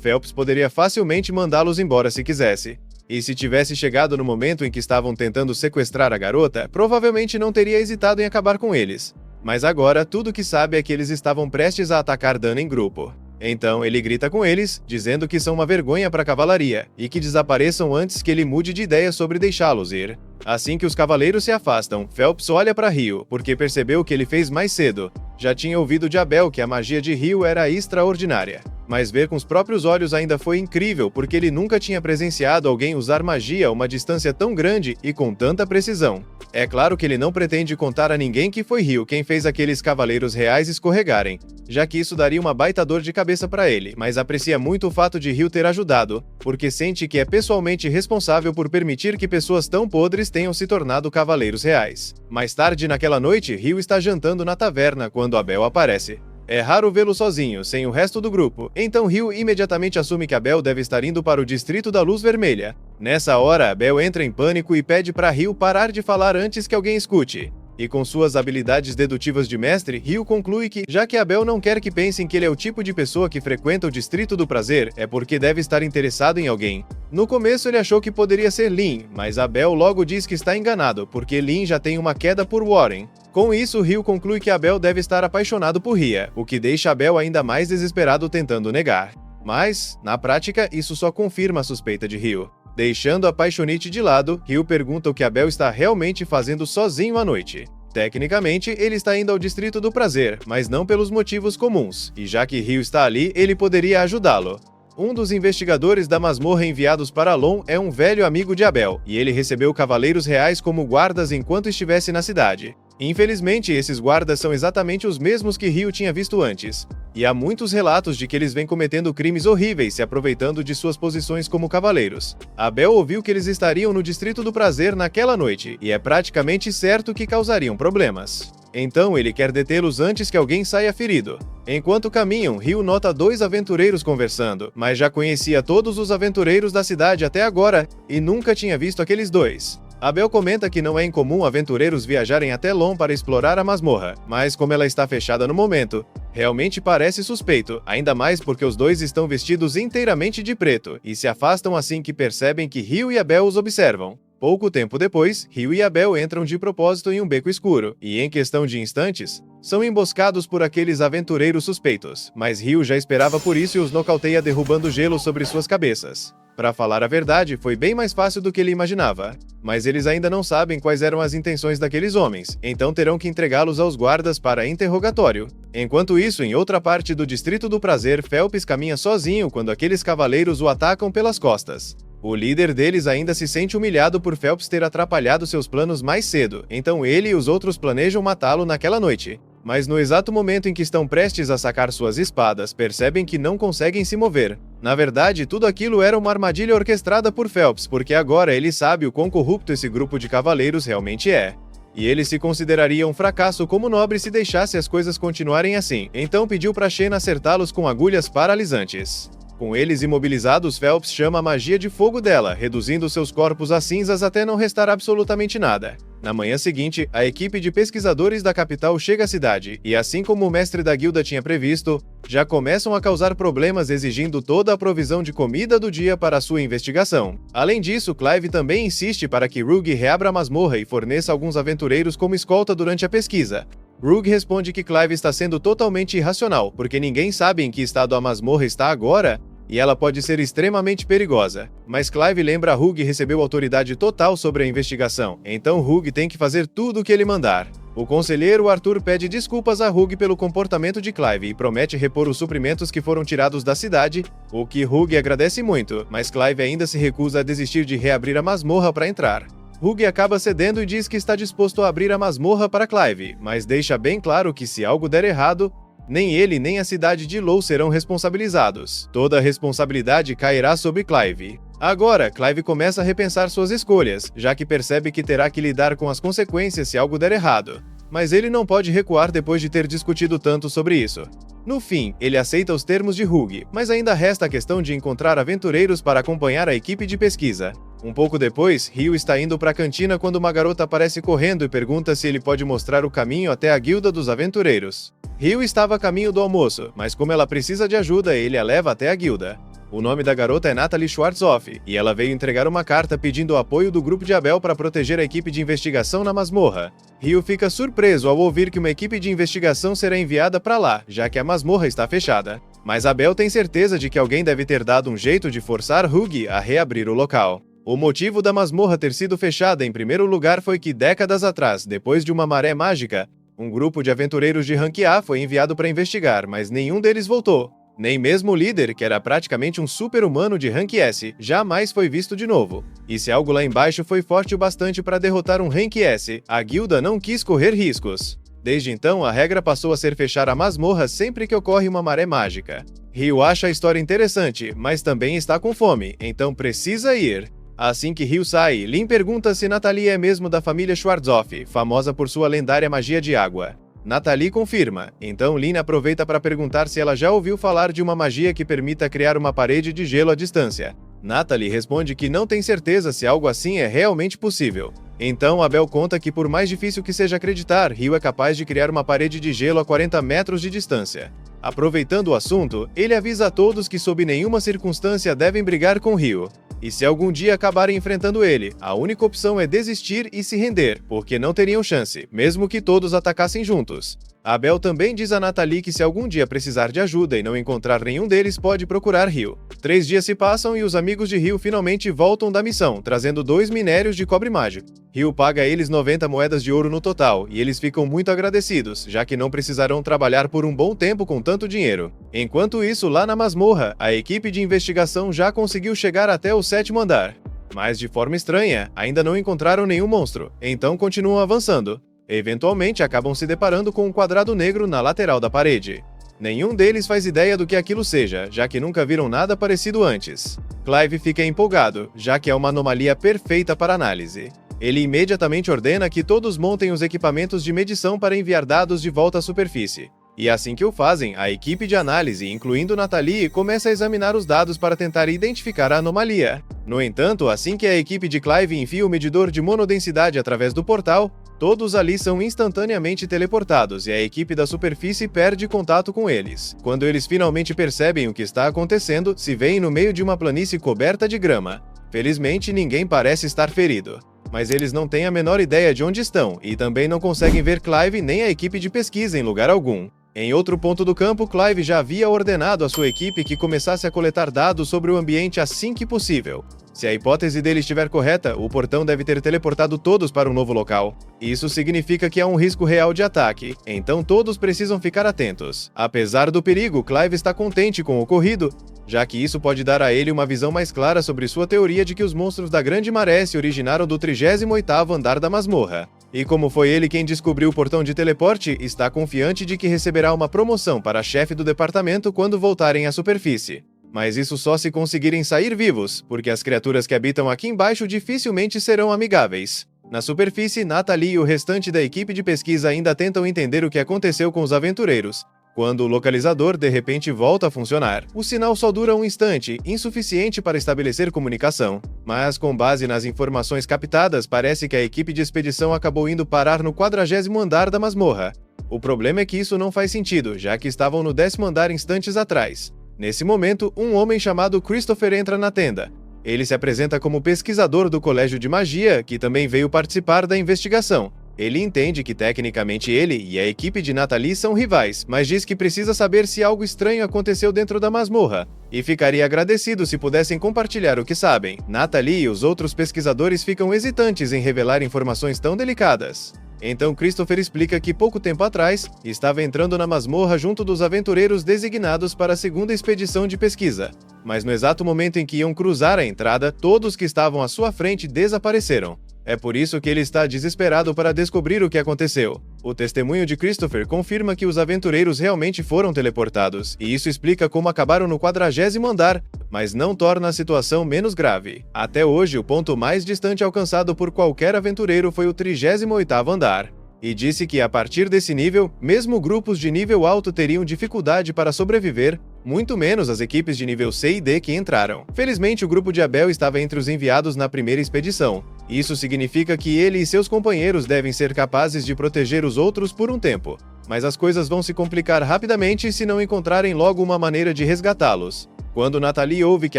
Phelps poderia facilmente mandá-los embora se quisesse. E se tivesse chegado no momento em que estavam tentando sequestrar a garota, provavelmente não teria hesitado em acabar com eles. Mas agora, tudo que sabe é que eles estavam prestes a atacar Dan em grupo. Então, ele grita com eles, dizendo que são uma vergonha para a cavalaria, e que desapareçam antes que ele mude de ideia sobre deixá-los ir. Assim que os cavaleiros se afastam, Phelps olha para Rio, porque percebeu o que ele fez mais cedo. Já tinha ouvido de Abel que a magia de Rio era extraordinária. Mas ver com os próprios olhos ainda foi incrível, porque ele nunca tinha presenciado alguém usar magia a uma distância tão grande e com tanta precisão. É claro que ele não pretende contar a ninguém que foi Rio quem fez aqueles cavaleiros reais escorregarem, já que isso daria uma baita dor de cabeça para ele, mas aprecia muito o fato de Rio ter ajudado, porque sente que é pessoalmente responsável por permitir que pessoas tão podres tenham se tornado cavaleiros reais. Mais tarde naquela noite, Rio está jantando na taverna quando Abel aparece. É raro vê-lo sozinho, sem o resto do grupo, então Rio imediatamente assume que Abel deve estar indo para o Distrito da Luz Vermelha. Nessa hora, Abel entra em pânico e pede para Rio parar de falar antes que alguém escute. E com suas habilidades dedutivas de mestre, Rio conclui que, já que Abel não quer que pensem que ele é o tipo de pessoa que frequenta o Distrito do Prazer, é porque deve estar interessado em alguém. No começo ele achou que poderia ser Lin, mas Abel logo diz que está enganado, porque Lin já tem uma queda por Warren. Com isso, Rio conclui que Abel deve estar apaixonado por Ria, o que deixa Abel ainda mais desesperado tentando negar. Mas, na prática, isso só confirma a suspeita de Rio. Deixando a paixonite de lado, Rio pergunta o que Abel está realmente fazendo sozinho à noite. Tecnicamente, ele está indo ao Distrito do Prazer, mas não pelos motivos comuns, e já que Rio está ali, ele poderia ajudá-lo. Um dos investigadores da masmorra enviados para Alon é um velho amigo de Abel, e ele recebeu cavaleiros reais como guardas enquanto estivesse na cidade. Infelizmente, esses guardas são exatamente os mesmos que Rio tinha visto antes, e há muitos relatos de que eles vêm cometendo crimes horríveis se aproveitando de suas posições como cavaleiros. Abel ouviu que eles estariam no Distrito do Prazer naquela noite, e é praticamente certo que causariam problemas. Então ele quer detê-los antes que alguém saia ferido. Enquanto caminham, Rio nota dois aventureiros conversando, mas já conhecia todos os aventureiros da cidade até agora e nunca tinha visto aqueles dois. Abel comenta que não é incomum aventureiros viajarem até Lon para explorar a masmorra, mas como ela está fechada no momento, realmente parece suspeito, ainda mais porque os dois estão vestidos inteiramente de preto e se afastam assim que percebem que Rio e Abel os observam. Pouco tempo depois, Rio e Abel entram de propósito em um beco escuro, e em questão de instantes, são emboscados por aqueles aventureiros suspeitos, mas Rio já esperava por isso e os nocauteia derrubando gelo sobre suas cabeças. Para falar a verdade, foi bem mais fácil do que ele imaginava, mas eles ainda não sabem quais eram as intenções daqueles homens, então terão que entregá-los aos guardas para interrogatório. Enquanto isso, em outra parte do Distrito do Prazer, Phelps caminha sozinho quando aqueles cavaleiros o atacam pelas costas. O líder deles ainda se sente humilhado por Phelps ter atrapalhado seus planos mais cedo, então ele e os outros planejam matá-lo naquela noite. Mas no exato momento em que estão prestes a sacar suas espadas, percebem que não conseguem se mover. Na verdade, tudo aquilo era uma armadilha orquestrada por Phelps, porque agora ele sabe o quão corrupto esse grupo de cavaleiros realmente é. E ele se consideraria um fracasso como nobre se deixasse as coisas continuarem assim, então pediu para Shen acertá-los com agulhas paralisantes. Com eles imobilizados, Phelps chama a magia de fogo dela, reduzindo seus corpos a cinzas até não restar absolutamente nada. Na manhã seguinte, a equipe de pesquisadores da capital chega à cidade, e assim como o mestre da guilda tinha previsto, já começam a causar problemas exigindo toda a provisão de comida do dia para a sua investigação. Além disso, Clive também insiste para que Rogue reabra a masmorra e forneça alguns aventureiros como escolta durante a pesquisa. Rogue responde que Clive está sendo totalmente irracional, porque ninguém sabe em que estado a masmorra está agora, e ela pode ser extremamente perigosa. Mas Clive lembra a Rogue recebeu autoridade total sobre a investigação, então Rogue tem que fazer tudo o que ele mandar. O conselheiro Arthur pede desculpas a Rogue pelo comportamento de Clive e promete repor os suprimentos que foram tirados da cidade, o que Rogue agradece muito, mas Clive ainda se recusa a desistir de reabrir a masmorra para entrar. Rogue acaba cedendo e diz que está disposto a abrir a masmorra para Clive, mas deixa bem claro que se algo der errado, nem ele nem a cidade de Low serão responsabilizados. Toda a responsabilidade cairá sobre Clive. Agora, Clive começa a repensar suas escolhas, já que percebe que terá que lidar com as consequências se algo der errado. mas ele não pode recuar depois de ter discutido tanto sobre isso. No fim, ele aceita os termos de Hugh, mas ainda resta a questão de encontrar aventureiros para acompanhar a equipe de pesquisa. Um pouco depois, Hugh está indo para a cantina quando uma garota aparece correndo e pergunta se ele pode mostrar o caminho até a Guilda dos Aventureiros. Hugh estava a caminho do almoço, mas como ela precisa de ajuda, ele a leva até a guilda. O nome da garota é Natalie Schwarzhoff, e ela veio entregar uma carta pedindo o apoio do grupo de Abel para proteger a equipe de investigação na masmorra. Hugh fica surpreso ao ouvir que uma equipe de investigação será enviada para lá, já que a masmorra está fechada. Mas Abel tem certeza de que alguém deve ter dado um jeito de forçar Hugh a reabrir o local. O motivo da masmorra ter sido fechada em primeiro lugar foi que décadas atrás, depois de uma maré mágica, um grupo de aventureiros de rank A foi enviado para investigar, mas nenhum deles voltou. Nem mesmo o líder, que era praticamente um super-humano de rank S, jamais foi visto de novo. E se algo lá embaixo foi forte o bastante para derrotar um rank S, a guilda não quis correr riscos. Desde então, a regra passou a ser fechar a masmorra sempre que ocorre uma maré mágica. Hugh acha a história interessante, mas também está com fome, então precisa ir. Assim que Hugh sai, Lynn pergunta se Natalie é mesmo da família Schwarzhoff, famosa por sua lendária magia de água. Natalie confirma, então Lynn aproveita para perguntar se ela já ouviu falar de uma magia que permita criar uma parede de gelo à distância. Natalie responde que não tem certeza se algo assim é realmente possível. Então Abel conta que por mais difícil que seja acreditar, Hugh é capaz de criar uma parede de gelo a 40 metros de distância. Aproveitando o assunto, ele avisa a todos que sob nenhuma circunstância devem brigar com Hugh. E se algum dia acabarem enfrentando ele, a única opção é desistir e se render, porque não teriam chance, mesmo que todos atacassem juntos. Abel também diz a Natalie que se algum dia precisar de ajuda e não encontrar nenhum deles, pode procurar Hugh. 3 dias se passam e os amigos de Hugh finalmente voltam da missão, trazendo 2 minérios de cobre mágico. Hugh paga a eles 90 moedas de ouro no total, e eles ficam muito agradecidos, já que não precisarão trabalhar por um bom tempo com tanto dinheiro. Enquanto isso, lá na masmorra, a equipe de investigação já conseguiu chegar até o 7º andar. Mas de forma estranha, ainda não encontraram nenhum monstro, então continuam avançando. Eventualmente acabam se deparando com um quadrado negro na lateral da parede. Nenhum deles faz ideia do que aquilo seja, já que nunca viram nada parecido antes. Clive fica empolgado, já que é uma anomalia perfeita para análise. Ele imediatamente ordena que todos montem os equipamentos de medição para enviar dados de volta à superfície. E assim que o fazem, a equipe de análise, incluindo Natalie, começa a examinar os dados para tentar identificar a anomalia. No entanto, assim que a equipe de Clive enfia o medidor de monodensidade através do portal, todos ali são instantaneamente teleportados e a equipe da superfície perde contato com eles. Quando eles finalmente percebem o que está acontecendo, se veem no meio de uma planície coberta de grama. Felizmente, ninguém parece estar ferido. Mas eles não têm a menor ideia de onde estão e também não conseguem ver Clive nem a equipe de pesquisa em lugar algum. Em outro ponto do campo, Clive já havia ordenado à sua equipe que começasse a coletar dados sobre o ambiente assim que possível. Se a hipótese dele estiver correta, o portão deve ter teleportado todos para um novo local. Isso significa que há um risco real de ataque, então todos precisam ficar atentos. Apesar do perigo, Clive está contente com o ocorrido, já que isso pode dar a ele uma visão mais clara sobre sua teoria de que os monstros da Grande Maré se originaram do 38º andar da masmorra. E como foi ele quem descobriu o portão de teleporte, está confiante de que receberá uma promoção para chefe do departamento quando voltarem à superfície. Mas isso só se conseguirem sair vivos, porque as criaturas que habitam aqui embaixo dificilmente serão amigáveis. Na superfície, Natalie e o restante da equipe de pesquisa ainda tentam entender o que aconteceu com os aventureiros, quando o localizador de repente volta a funcionar. O sinal só dura um instante, insuficiente para estabelecer comunicação. Mas com base nas informações captadas, parece que a equipe de expedição acabou indo parar no 40º andar da masmorra. O problema é que isso não faz sentido, já que estavam no 10º andar instantes atrás. Nesse momento, um homem chamado Christopher entra na tenda. Ele se apresenta como pesquisador do Colégio de Magia, que também veio participar da investigação. Ele entende que tecnicamente ele e a equipe de Natalie são rivais, mas diz que precisa saber se algo estranho aconteceu dentro da masmorra, e ficaria agradecido se pudessem compartilhar o que sabem. Natalie e os outros pesquisadores ficam hesitantes em revelar informações tão delicadas. Então Christopher explica que pouco tempo atrás, estava entrando na masmorra junto dos aventureiros designados para a segunda expedição de pesquisa. Mas no exato momento em que iam cruzar a entrada, todos que estavam à sua frente desapareceram. É por isso que ele está desesperado para descobrir o que aconteceu. O testemunho de Christopher confirma que os aventureiros realmente foram teleportados, e isso explica como acabaram no 40º andar, mas não torna a situação menos grave. Até hoje, o ponto mais distante alcançado por qualquer aventureiro foi o 38º andar. e disse que a partir desse nível, mesmo grupos de nível alto teriam dificuldade para sobreviver, muito menos as equipes de nível C e D que entraram. Felizmente, o grupo de Abel estava entre os enviados na primeira expedição. Isso significa que ele e seus companheiros devem ser capazes de proteger os outros por um tempo. Mas as coisas vão se complicar rapidamente se não encontrarem logo uma maneira de resgatá-los. Quando Natalie ouve que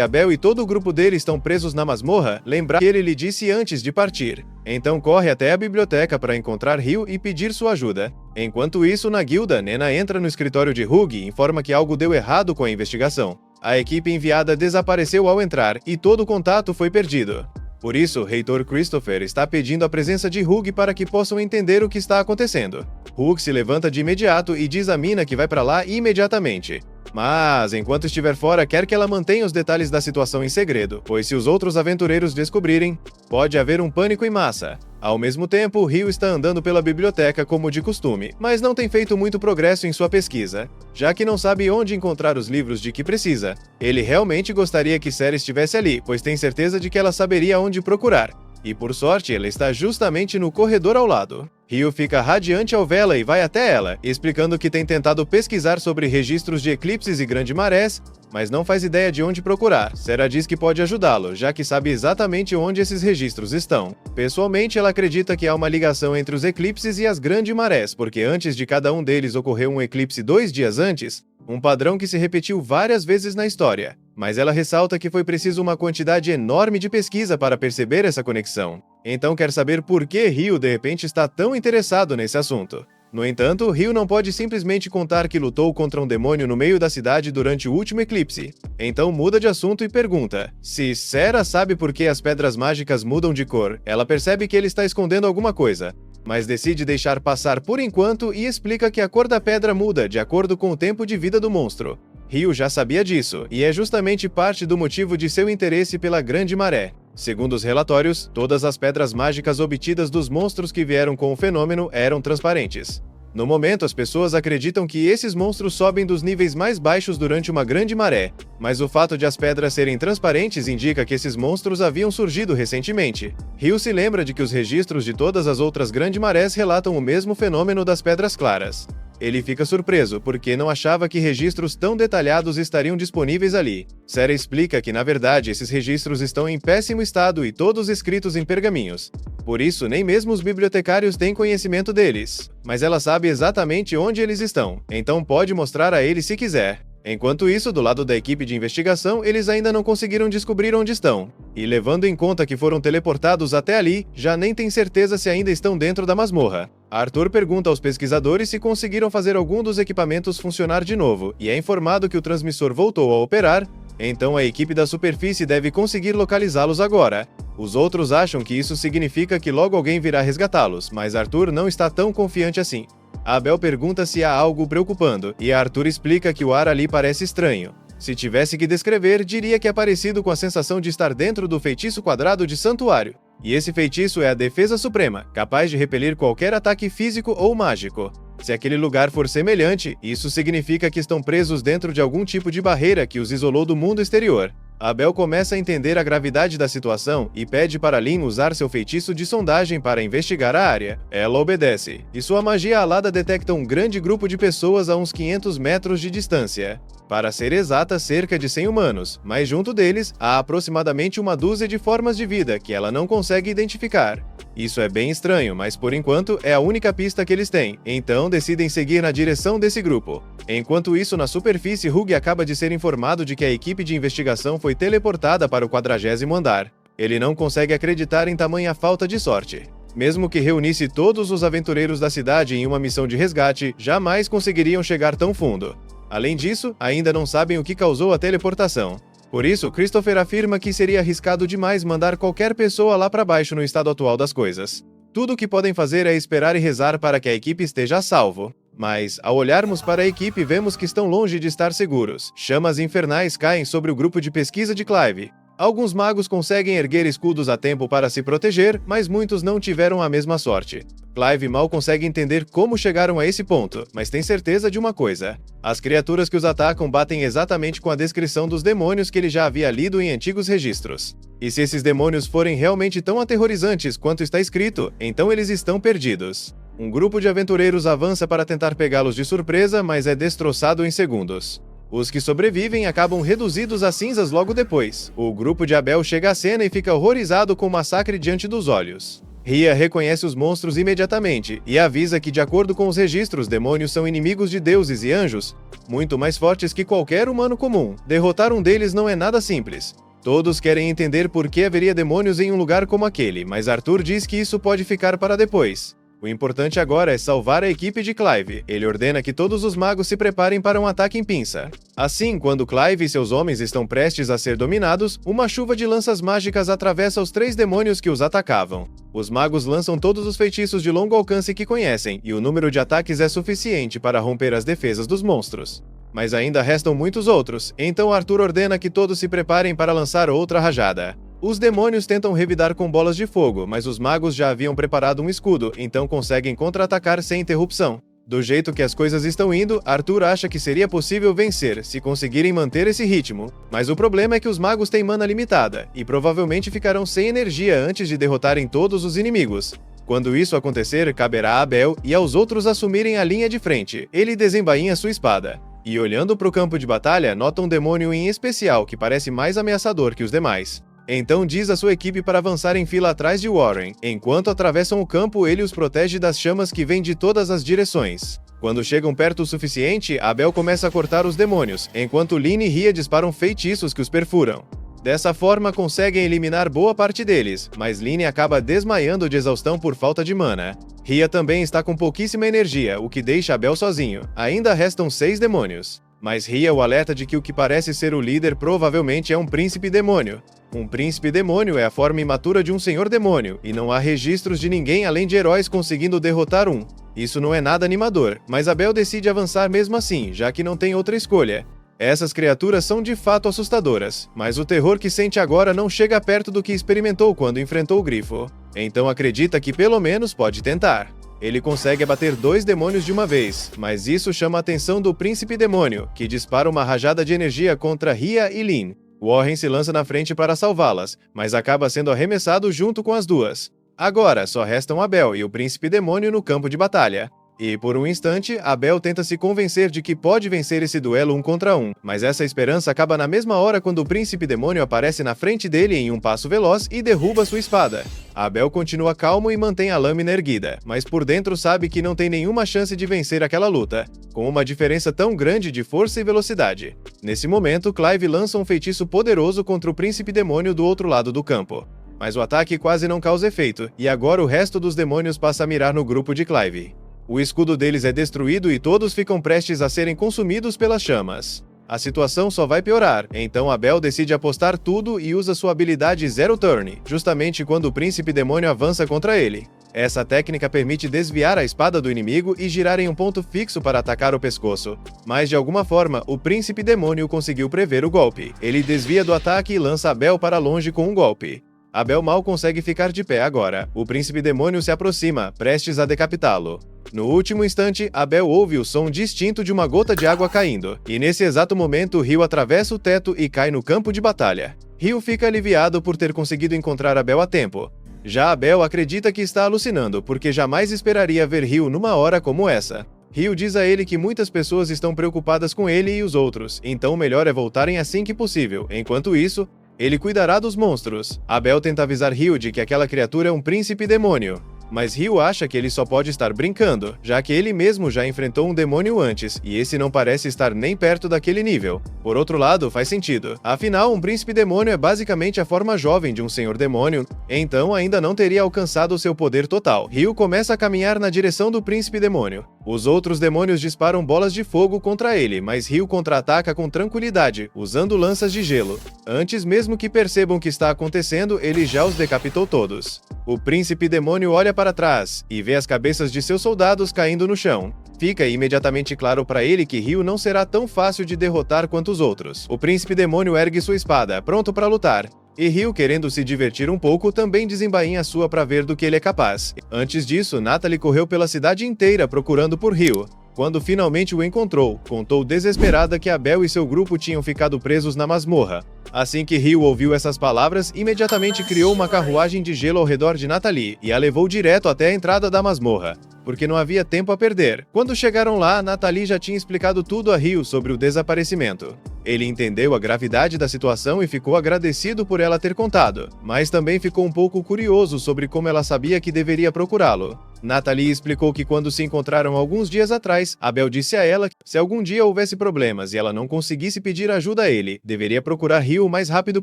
Abel e todo o grupo dele estão presos na masmorra, lembra que ele lhe disse antes de partir. Então corre até a biblioteca para encontrar Ryu e pedir sua ajuda. Enquanto isso, na guilda, Nena entra no escritório de Hugh e informa que algo deu errado com a investigação. A equipe enviada desapareceu ao entrar e todo o contato foi perdido. Por isso, Reitor Christopher está pedindo a presença de Hugh para que possam entender o que está acontecendo. Hugh se levanta de imediato e diz a Mina que vai para lá imediatamente. Mas, enquanto estiver fora, quer que ela mantenha os detalhes da situação em segredo, pois se os outros aventureiros descobrirem, pode haver um pânico em massa. Ao mesmo tempo, Ryu está andando pela biblioteca como de costume, mas não tem feito muito progresso em sua pesquisa, já que não sabe onde encontrar os livros de que precisa. Ele realmente gostaria que Sarah estivesse ali, pois tem certeza de que ela saberia onde procurar. E por sorte, ela está justamente no corredor ao lado. Ryu fica radiante ao vê-la e vai até ela, explicando que tem tentado pesquisar sobre registros de eclipses e grandes marés, mas não faz ideia de onde procurar. Sarah diz que pode ajudá-lo, já que sabe exatamente onde esses registros estão. Pessoalmente, ela acredita que há uma ligação entre os eclipses e as grandes marés, porque antes de cada um deles ocorreu um eclipse 2 dias antes, um padrão que se repetiu várias vezes na história. Mas ela ressalta que foi preciso uma quantidade enorme de pesquisa para perceber essa conexão. Então quer saber por que Ryu de repente está tão interessado nesse assunto. No entanto, Ryu não pode simplesmente contar que lutou contra um demônio no meio da cidade durante o último eclipse. Então muda de assunto e pergunta: se Sarah sabe por que as pedras mágicas mudam de cor, ela percebe que ele está escondendo alguma coisa, mas decide deixar passar por enquanto e explica que a cor da pedra muda de acordo com o tempo de vida do monstro. Ryu já sabia disso, e é justamente parte do motivo de seu interesse pela Grande Maré. Segundo os relatórios, todas as pedras mágicas obtidas dos monstros que vieram com o fenômeno eram transparentes. No momento, as pessoas acreditam que esses monstros sobem dos níveis mais baixos durante uma grande maré, mas o fato de as pedras serem transparentes indica que esses monstros haviam surgido recentemente. Ryu se lembra de que os registros de todas as outras grandes marés relatam o mesmo fenômeno das pedras claras. Ele fica surpreso, porque não achava que registros tão detalhados estariam disponíveis ali. Sarah explica que, na verdade, esses registros estão em péssimo estado e todos escritos em pergaminhos. Por isso, nem mesmo os bibliotecários têm conhecimento deles. Mas ela sabe exatamente onde eles estão, então pode mostrar a eles se quiser. Enquanto isso, do lado da equipe de investigação, eles ainda não conseguiram descobrir onde estão. E levando em conta que foram teleportados até ali, já nem tem certeza se ainda estão dentro da masmorra. Arthur pergunta aos pesquisadores se conseguiram fazer algum dos equipamentos funcionar de novo, e é informado que o transmissor voltou a operar, então a equipe da superfície deve conseguir localizá-los agora. Os outros acham que isso significa que logo alguém virá resgatá-los, mas Arthur não está tão confiante assim. Abel pergunta se há algo preocupando, e Arthur explica que o ar ali parece estranho. Se tivesse que descrever, diria que é parecido com a sensação de estar dentro do feitiço quadrado de santuário. E esse feitiço é a defesa suprema, capaz de repelir qualquer ataque físico ou mágico. Se aquele lugar for semelhante, isso significa que estão presos dentro de algum tipo de barreira que os isolou do mundo exterior. Abel começa a entender a gravidade da situação e pede para Lin usar seu feitiço de sondagem para investigar a área. Ela obedece, e sua magia alada detecta um grande grupo de pessoas a uns 500 metros de distância. Para ser exata, cerca de 100 humanos, mas junto deles há aproximadamente uma dúzia de formas de vida que ela não consegue identificar. Isso é bem estranho, mas por enquanto é a única pista que eles têm, então decidem seguir na direção desse grupo. Enquanto isso, na superfície, Hugh acaba de ser informado de que a equipe de investigação foi teleportada para o 40º andar. Ele não consegue acreditar em tamanha falta de sorte. Mesmo que reunisse todos os aventureiros da cidade em uma missão de resgate, jamais conseguiriam chegar tão fundo. Além disso, ainda não sabem o que causou a teleportação. Por isso, Christopher afirma que seria arriscado demais mandar qualquer pessoa lá para baixo no estado atual das coisas. Tudo o que podem fazer é esperar e rezar para que a equipe esteja a salvo. Mas, ao olharmos para a equipe, vemos que estão longe de estar seguros. Chamas infernais caem sobre o grupo de pesquisa de Clive. Alguns magos conseguem erguer escudos a tempo para se proteger, mas muitos não tiveram a mesma sorte. Clive mal consegue entender como chegaram a esse ponto, mas tem certeza de uma coisa: as criaturas que os atacam batem exatamente com a descrição dos demônios que ele já havia lido em antigos registros. E se esses demônios forem realmente tão aterrorizantes quanto está escrito, então eles estão perdidos. Um grupo de aventureiros avança para tentar pegá-los de surpresa, mas é destroçado em segundos. Os que sobrevivem acabam reduzidos a cinzas logo depois. O grupo de Abel chega à cena e fica horrorizado com o massacre diante dos olhos. Rhea reconhece os monstros imediatamente e avisa que, de acordo com os registros, demônios são inimigos de deuses e anjos, muito mais fortes que qualquer humano comum. Derrotar um deles não é nada simples. Todos querem entender por que haveria demônios em um lugar como aquele, mas Arthur diz que isso pode ficar para depois. O importante agora é salvar a equipe de Clive. Ele ordena que todos os magos se preparem para um ataque em pinça. Assim, quando Clive e seus homens estão prestes a ser dominados, uma chuva de lanças mágicas atravessa os 3 demônios que os atacavam. Os magos lançam todos os feitiços de longo alcance que conhecem, e o número de ataques é suficiente para romper as defesas dos monstros. Mas ainda restam muitos outros, então Arthur ordena que todos se preparem para lançar outra rajada. Os demônios tentam revidar com bolas de fogo, mas os magos já haviam preparado um escudo, então conseguem contra-atacar sem interrupção. Do jeito que as coisas estão indo, Arthur acha que seria possível vencer se conseguirem manter esse ritmo. Mas o problema é que os magos têm mana limitada, e provavelmente ficarão sem energia antes de derrotarem todos os inimigos. Quando isso acontecer, caberá a Abel e aos outros assumirem a linha de frente. Ele desembainha sua espada. E olhando para o campo de batalha, nota um demônio em especial que parece mais ameaçador que os demais. Então diz à sua equipe para avançar em fila atrás de Warren. Enquanto atravessam o campo, ele os protege das chamas que vêm de todas as direções. Quando chegam perto o suficiente, Abel começa a cortar os demônios, enquanto Lynn e Rhea disparam feitiços que os perfuram. Dessa forma, conseguem eliminar boa parte deles, mas Lynn acaba desmaiando de exaustão por falta de mana. Rhea também está com pouquíssima energia, o que deixa Abel sozinho. Ainda restam 6 demônios. Mas Rhea o alerta de que o que parece ser o líder provavelmente é um príncipe demônio. Um príncipe demônio é a forma imatura de um senhor demônio, e não há registros de ninguém além de heróis conseguindo derrotar um. Isso não é nada animador, mas Abel decide avançar mesmo assim, já que não tem outra escolha. Essas criaturas são de fato assustadoras, mas o terror que sente agora não chega perto do que experimentou quando enfrentou o grifo. Então acredita que pelo menos pode tentar. Ele consegue abater 2 demônios de uma vez, mas isso chama a atenção do príncipe demônio, que dispara uma rajada de energia contra Rhea e Lynn. Warren se lança na frente para salvá-las, mas acaba sendo arremessado junto com as duas. Agora, só restam Abel e o príncipe demônio no campo de batalha. E por um instante, Abel tenta se convencer de que pode vencer esse duelo 1 contra 1, mas essa esperança acaba na mesma hora quando o príncipe demônio aparece na frente dele em um passo veloz e derruba sua espada. Abel continua calmo e mantém a lâmina erguida, mas por dentro sabe que não tem nenhuma chance de vencer aquela luta, com uma diferença tão grande de força e velocidade. Nesse momento, Clive lança um feitiço poderoso contra o príncipe demônio do outro lado do campo. Mas o ataque quase não causa efeito, e agora o resto dos demônios passa a mirar no grupo de Clive. O escudo deles é destruído e todos ficam prestes a serem consumidos pelas chamas. A situação só vai piorar, então Abel decide apostar tudo e usa sua habilidade Zero Turn, justamente quando o príncipe demônio avança contra ele. Essa técnica permite desviar a espada do inimigo e girar em um ponto fixo para atacar o pescoço. Mas de alguma forma, o príncipe demônio conseguiu prever o golpe. Ele desvia do ataque e lança Abel para longe com um golpe. Abel mal consegue ficar de pé agora. O príncipe demônio se aproxima, prestes a decapitá-lo. No último instante, Abel ouve o som distinto de uma gota de água caindo, e nesse exato momento, Ryu atravessa o teto e cai no campo de batalha. Ryu fica aliviado por ter conseguido encontrar Abel a tempo. Já Abel acredita que está alucinando, porque jamais esperaria ver Ryu numa hora como essa. Ryu diz a ele que muitas pessoas estão preocupadas com ele e os outros, então o melhor é voltarem assim que possível. Enquanto isso, ele cuidará dos monstros. Abel tenta avisar Ryu de que aquela criatura é um príncipe demônio. Mas Ryu acha que ele só pode estar brincando, já que ele mesmo já enfrentou um demônio antes, e esse não parece estar nem perto daquele nível. Por outro lado, faz sentido. Afinal, um príncipe demônio é basicamente a forma jovem de um senhor demônio, então ainda não teria alcançado o seu poder total. Ryu começa a caminhar na direção do príncipe demônio. Os outros demônios disparam bolas de fogo contra ele, mas Ryu contra-ataca com tranquilidade, usando lanças de gelo. Antes mesmo que percebam o que está acontecendo, ele já os decapitou todos. O príncipe demônio olha para trás e vê as cabeças de seus soldados caindo no chão. Fica imediatamente claro para ele que Ryu não será tão fácil de derrotar quanto os outros. O príncipe demônio ergue sua espada, pronto para lutar. E Ryu, querendo se divertir um pouco, também desembainha a sua para ver do que ele é capaz. Antes disso, Natalie correu pela cidade inteira procurando por Ryu. Quando finalmente o encontrou, contou desesperada que Abel e seu grupo tinham ficado presos na masmorra. Assim que Ryu ouviu essas palavras, imediatamente criou uma carruagem de gelo ao redor de Nathalie e a levou direto até a entrada da masmorra, porque não havia tempo a perder. Quando chegaram lá, Nathalie já tinha explicado tudo a Ryu sobre o desaparecimento. Ele entendeu a gravidade da situação e ficou agradecido por ela ter contado, mas também ficou um pouco curioso sobre como ela sabia que deveria procurá-lo. Nathalie explicou que quando se encontraram alguns dias atrás, Abel disse a ela que se algum dia houvesse problemas e ela não conseguisse pedir ajuda a ele, deveria procurar Ryu o mais rápido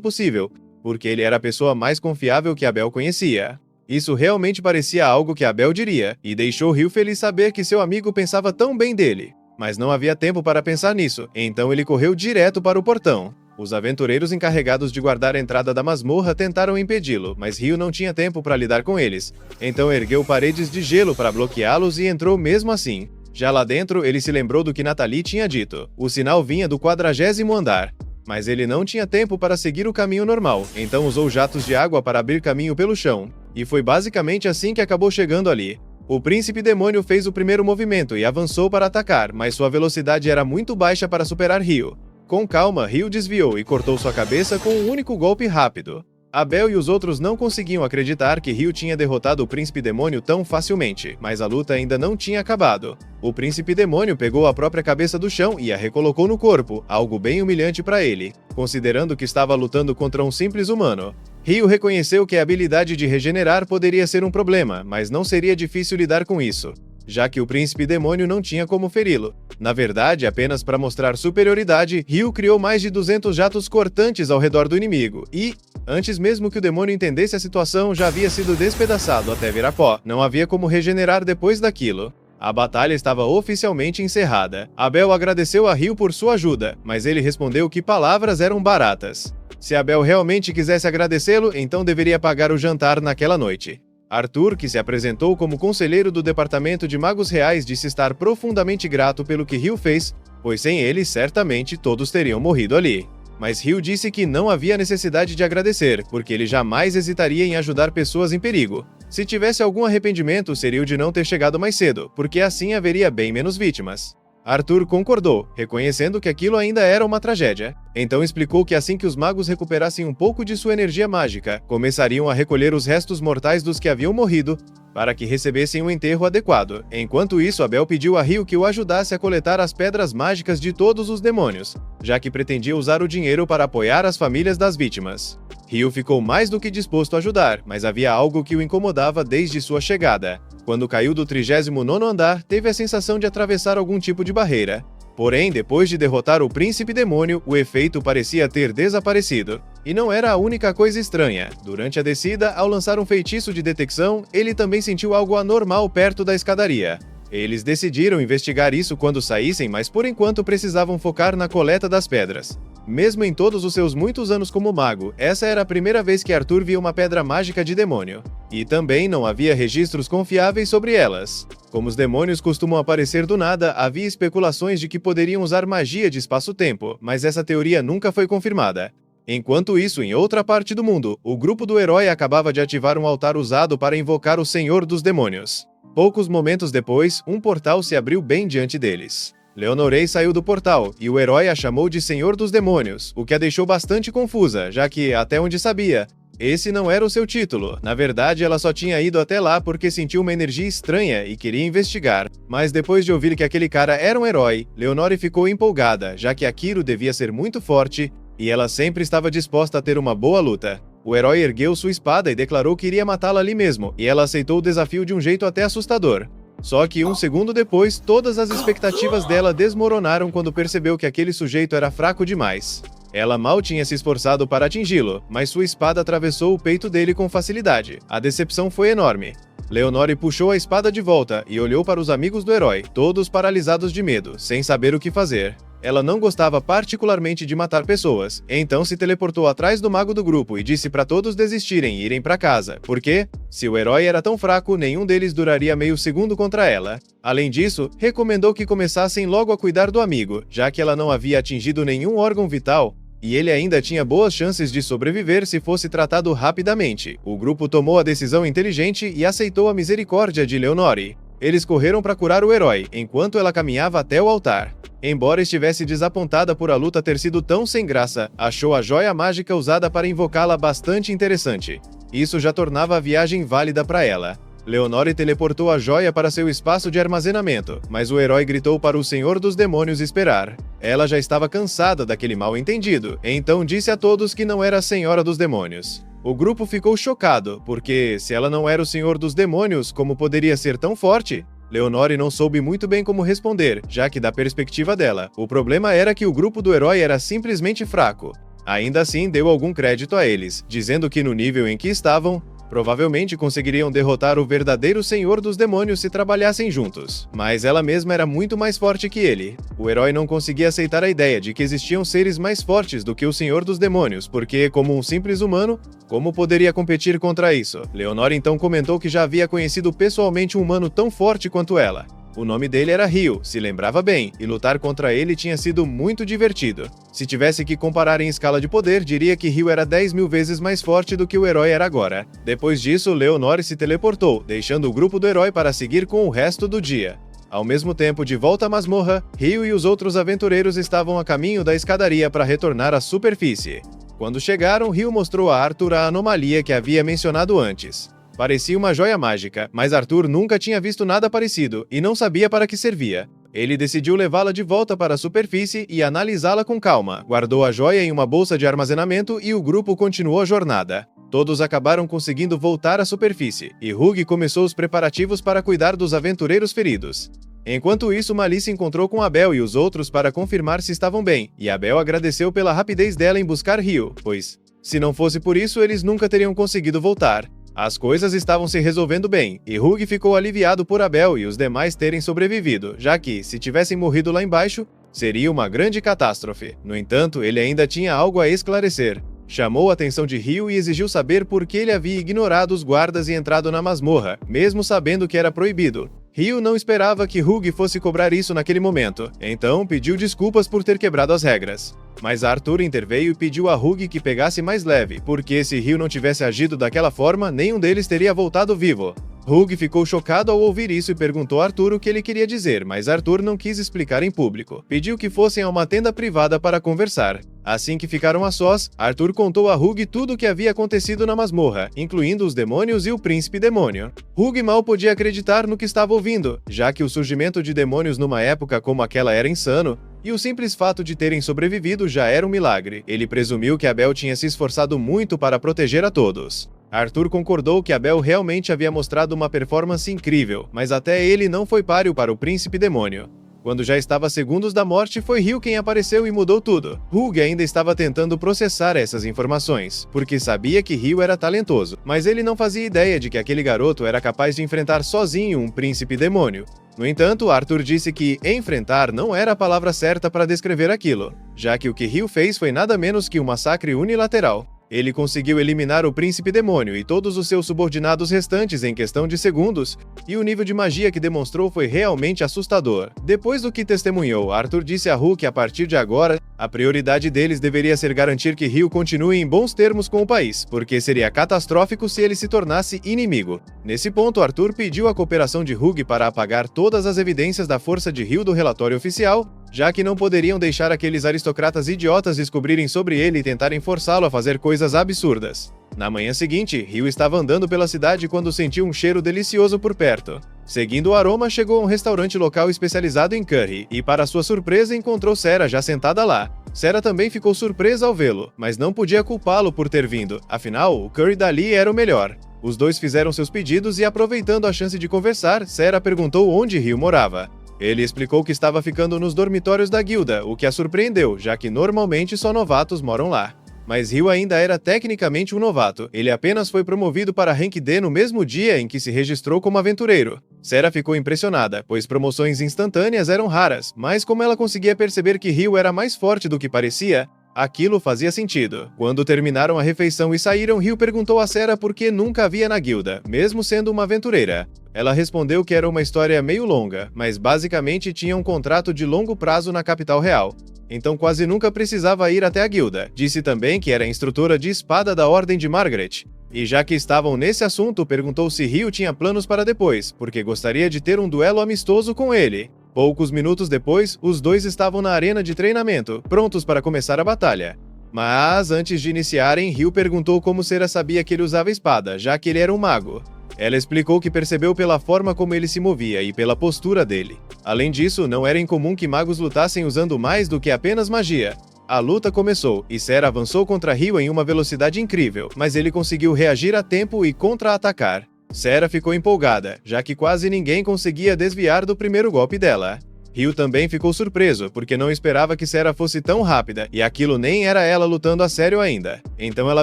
possível, porque ele era a pessoa mais confiável que Abel conhecia. Isso realmente parecia algo que Abel diria, e deixou Ryu feliz saber que seu amigo pensava tão bem dele. Mas não havia tempo para pensar nisso, então ele correu direto para o portão. Os aventureiros encarregados de guardar a entrada da masmorra tentaram impedi-lo, mas Ryu não tinha tempo para lidar com eles. Então ergueu paredes de gelo para bloqueá-los e entrou mesmo assim. Já lá dentro, ele se lembrou do que Nathalie tinha dito. O sinal vinha do 40º andar. Mas ele não tinha tempo para seguir o caminho normal, então usou jatos de água para abrir caminho pelo chão. E foi basicamente assim que acabou chegando ali. O príncipe demônio fez o primeiro movimento e avançou para atacar, mas sua velocidade era muito baixa para superar Ryu. Com calma, Ryu desviou e cortou sua cabeça com um único golpe rápido. Abel e os outros não conseguiam acreditar que Ryu tinha derrotado o príncipe demônio tão facilmente, mas a luta ainda não tinha acabado. O príncipe demônio pegou a própria cabeça do chão e a recolocou no corpo, algo bem humilhante para ele, considerando que estava lutando contra um simples humano. Ryu reconheceu que a habilidade de regenerar poderia ser um problema, mas não seria difícil lidar com isso, já que o príncipe demônio não tinha como feri-lo. Na verdade, apenas para mostrar superioridade, Ryu criou mais de 200 jatos cortantes ao redor do inimigo e, antes mesmo que o demônio entendesse a situação, já havia sido despedaçado até virar pó. Não havia como regenerar depois daquilo. A batalha estava oficialmente encerrada. Abel agradeceu a Ryu por sua ajuda, mas ele respondeu que palavras eram baratas. Se Abel realmente quisesse agradecê-lo, então deveria pagar o jantar naquela noite. Arthur, que se apresentou como conselheiro do Departamento de Magos Reais, disse estar profundamente grato pelo que Ryu fez, pois sem ele, certamente, todos teriam morrido ali. Mas Ryu disse que não havia necessidade de agradecer, porque ele jamais hesitaria em ajudar pessoas em perigo. Se tivesse algum arrependimento, seria o de não ter chegado mais cedo, porque assim haveria bem menos vítimas. Arthur concordou, reconhecendo que aquilo ainda era uma tragédia. Então explicou que assim que os magos recuperassem um pouco de sua energia mágica, começariam a recolher os restos mortais dos que haviam morrido, para que recebessem um enterro adequado. Enquanto isso, Abel pediu a Ryu que o ajudasse a coletar as pedras mágicas de todos os demônios, já que pretendia usar o dinheiro para apoiar as famílias das vítimas. Ryu ficou mais do que disposto a ajudar, mas havia algo que o incomodava desde sua chegada. Quando caiu do 39º andar, teve a sensação de atravessar algum tipo de barreira. Porém, depois de derrotar o príncipe demônio, o efeito parecia ter desaparecido. E não era a única coisa estranha. Durante a descida, ao lançar um feitiço de detecção, ele também sentiu algo anormal perto da escadaria. Eles decidiram investigar isso quando saíssem, mas por enquanto precisavam focar na coleta das pedras. Mesmo em todos os seus muitos anos como mago, essa era a primeira vez que Arthur via uma pedra mágica de demônio. E também não havia registros confiáveis sobre elas. Como os demônios costumam aparecer do nada, havia especulações de que poderiam usar magia de espaço-tempo, mas essa teoria nunca foi confirmada. Enquanto isso, em outra parte do mundo, o grupo do herói acabava de ativar um altar usado para invocar o Senhor dos Demônios. Poucos momentos depois, um portal se abriu bem diante deles. Leonorei saiu do portal, e o herói a chamou de Senhor dos Demônios, o que a deixou bastante confusa, já que, até onde sabia, esse não era o seu título. Na verdade, ela só tinha ido até lá porque sentiu uma energia estranha e queria investigar. Mas depois de ouvir que aquele cara era um herói, Leonore ficou empolgada, já que Akiro devia ser muito forte, e ela sempre estava disposta a ter uma boa luta. O herói ergueu sua espada e declarou que iria matá-la ali mesmo, e ela aceitou o desafio de um jeito até assustador. Só que um segundo depois, todas as expectativas dela desmoronaram quando percebeu que aquele sujeito era fraco demais. Ela mal tinha se esforçado para atingi-lo, mas sua espada atravessou o peito dele com facilidade. A decepção foi enorme. Leonore puxou a espada de volta e olhou para os amigos do herói, todos paralisados de medo, sem saber o que fazer. Ela não gostava particularmente de matar pessoas, então se teleportou atrás do mago do grupo e disse para todos desistirem e irem para casa, porque, se o herói era tão fraco, nenhum deles duraria meio segundo contra ela. Além disso, recomendou que começassem logo a cuidar do amigo, já que ela não havia atingido nenhum órgão vital, e ele ainda tinha boas chances de sobreviver se fosse tratado rapidamente. O grupo tomou a decisão inteligente e aceitou a misericórdia de Leonore. Eles correram para curar o herói, enquanto ela caminhava até o altar. Embora estivesse desapontada por a luta ter sido tão sem graça, achou a joia mágica usada para invocá-la bastante interessante. Isso já tornava a viagem válida para ela. Leonore teleportou a joia para seu espaço de armazenamento, mas o herói gritou para o Senhor dos Demônios esperar. Ela já estava cansada daquele mal-entendido, então disse a todos que não era a Senhora dos Demônios. O grupo ficou chocado, porque, se ela não era o Senhor dos Demônios, como poderia ser tão forte? Leonore não soube muito bem como responder, já que da perspectiva dela, o problema era que o grupo do herói era simplesmente fraco. Ainda assim, deu algum crédito a eles, dizendo que no nível em que estavam, provavelmente conseguiriam derrotar o verdadeiro Senhor dos Demônios se trabalhassem juntos. Mas ela mesma era muito mais forte que ele. O herói não conseguia aceitar a ideia de que existiam seres mais fortes do que o Senhor dos Demônios, porque, como um simples humano, como poderia competir contra isso? Leonore então comentou que já havia conhecido pessoalmente um humano tão forte quanto ela. O nome dele era Ryu, se lembrava bem, e lutar contra ele tinha sido muito divertido. Se tivesse que comparar em escala de poder, diria que Ryu era 10.000 vezes mais forte do que o herói era agora. Depois disso, Leonore se teleportou, deixando o grupo do herói para seguir com o resto do dia. Ao mesmo tempo, de volta à masmorra, Ryu e os outros aventureiros estavam a caminho da escadaria para retornar à superfície. Quando chegaram, Ryu mostrou a Arthur a anomalia que havia mencionado antes. Parecia uma joia mágica, mas Arthur nunca tinha visto nada parecido e não sabia para que servia. Ele decidiu levá-la de volta para a superfície e analisá-la com calma, guardou a joia em uma bolsa de armazenamento e o grupo continuou a jornada. Todos acabaram conseguindo voltar à superfície, e Hugh começou os preparativos para cuidar dos aventureiros feridos. Enquanto isso, Malice encontrou com Abel e os outros para confirmar se estavam bem, e Abel agradeceu pela rapidez dela em buscar Ryu, pois, se não fosse por isso, eles nunca teriam conseguido voltar. As coisas estavam se resolvendo bem, e Hugh ficou aliviado por Abel e os demais terem sobrevivido, já que, se tivessem morrido lá embaixo, seria uma grande catástrofe. No entanto, ele ainda tinha algo a esclarecer. Chamou a atenção de Ryu e exigiu saber por que ele havia ignorado os guardas e entrado na masmorra, mesmo sabendo que era proibido. Ryu não esperava que Hugh fosse cobrar isso naquele momento, então pediu desculpas por ter quebrado as regras. Mas Arthur interveio e pediu a Hugh que pegasse mais leve, porque se Ryu não tivesse agido daquela forma, nenhum deles teria voltado vivo. Hugh ficou chocado ao ouvir isso e perguntou a Arthur o que ele queria dizer, mas Arthur não quis explicar em público. Pediu que fossem a uma tenda privada para conversar. Assim que ficaram a sós, Arthur contou a Hugh tudo o que havia acontecido na masmorra, incluindo os demônios e o príncipe demônio. Hugh mal podia acreditar no que estava ouvindo, já que o surgimento de demônios numa época como aquela era insano, e o simples fato de terem sobrevivido já era um milagre. Ele presumiu que Abel tinha se esforçado muito para proteger a todos. Arthur concordou que Abel realmente havia mostrado uma performance incrível, mas até ele não foi páreo para o príncipe demônio. Quando já estava a segundos da morte, foi Ryu quem apareceu e mudou tudo. Hugh ainda estava tentando processar essas informações, porque sabia que Ryu era talentoso, mas ele não fazia ideia de que aquele garoto era capaz de enfrentar sozinho um príncipe demônio. No entanto, Arthur disse que enfrentar não era a palavra certa para descrever aquilo, já que o que Ryu fez foi nada menos que um massacre unilateral. Ele conseguiu eliminar o príncipe demônio e todos os seus subordinados restantes em questão de segundos, e o nível de magia que demonstrou foi realmente assustador. Depois do que testemunhou, Arthur disse a Hugh que a partir de agora, a prioridade deles deveria ser garantir que Ryu continue em bons termos com o país, porque seria catastrófico se ele se tornasse inimigo. Nesse ponto, Arthur pediu a cooperação de Hugh para apagar todas as evidências da força de Ryu do relatório oficial, já que não poderiam deixar aqueles aristocratas idiotas descobrirem sobre ele e tentarem forçá-lo a fazer coisas absurdas. Na manhã seguinte, Ryu estava andando pela cidade quando sentiu um cheiro delicioso por perto. Seguindo o aroma, chegou a um restaurante local especializado em curry, e para sua surpresa encontrou Sarah já sentada lá. Sarah também ficou surpresa ao vê-lo, mas não podia culpá-lo por ter vindo, afinal, o curry dali era o melhor. Os dois fizeram seus pedidos e, aproveitando a chance de conversar, Sarah perguntou onde Ryu morava. Ele explicou que estava ficando nos dormitórios da guilda, o que a surpreendeu, já que normalmente só novatos moram lá. Mas Ryu ainda era tecnicamente um novato, ele apenas foi promovido para Rank D no mesmo dia em que se registrou como aventureiro. Sarah ficou impressionada, pois promoções instantâneas eram raras, mas como ela conseguia perceber que Ryu era mais forte do que parecia, aquilo fazia sentido. Quando terminaram a refeição e saíram, Ryu perguntou a Sarah por que nunca havia na guilda, mesmo sendo uma aventureira. Ela respondeu que era uma história meio longa, mas basicamente tinha um contrato de longo prazo na capital real. Então quase nunca precisava ir até a guilda. Disse também que era instrutora de espada da Ordem de Margaret. E já que estavam nesse assunto, perguntou se Ryu tinha planos para depois, porque gostaria de ter um duelo amistoso com ele. Poucos minutos depois, os dois estavam na arena de treinamento, prontos para começar a batalha. Mas, antes de iniciarem, Ryu perguntou como Sera sabia que ele usava espada, já que ele era um mago. Ela explicou que percebeu pela forma como ele se movia e pela postura dele. Além disso, não era incomum que magos lutassem usando mais do que apenas magia. A luta começou, e Sera avançou contra Ryu em uma velocidade incrível, mas ele conseguiu reagir a tempo e contra-atacar. Sera ficou empolgada, já que quase ninguém conseguia desviar do primeiro golpe dela. Ryu também ficou surpreso, porque não esperava que Sera fosse tão rápida, e aquilo nem era ela lutando a sério ainda. Então ela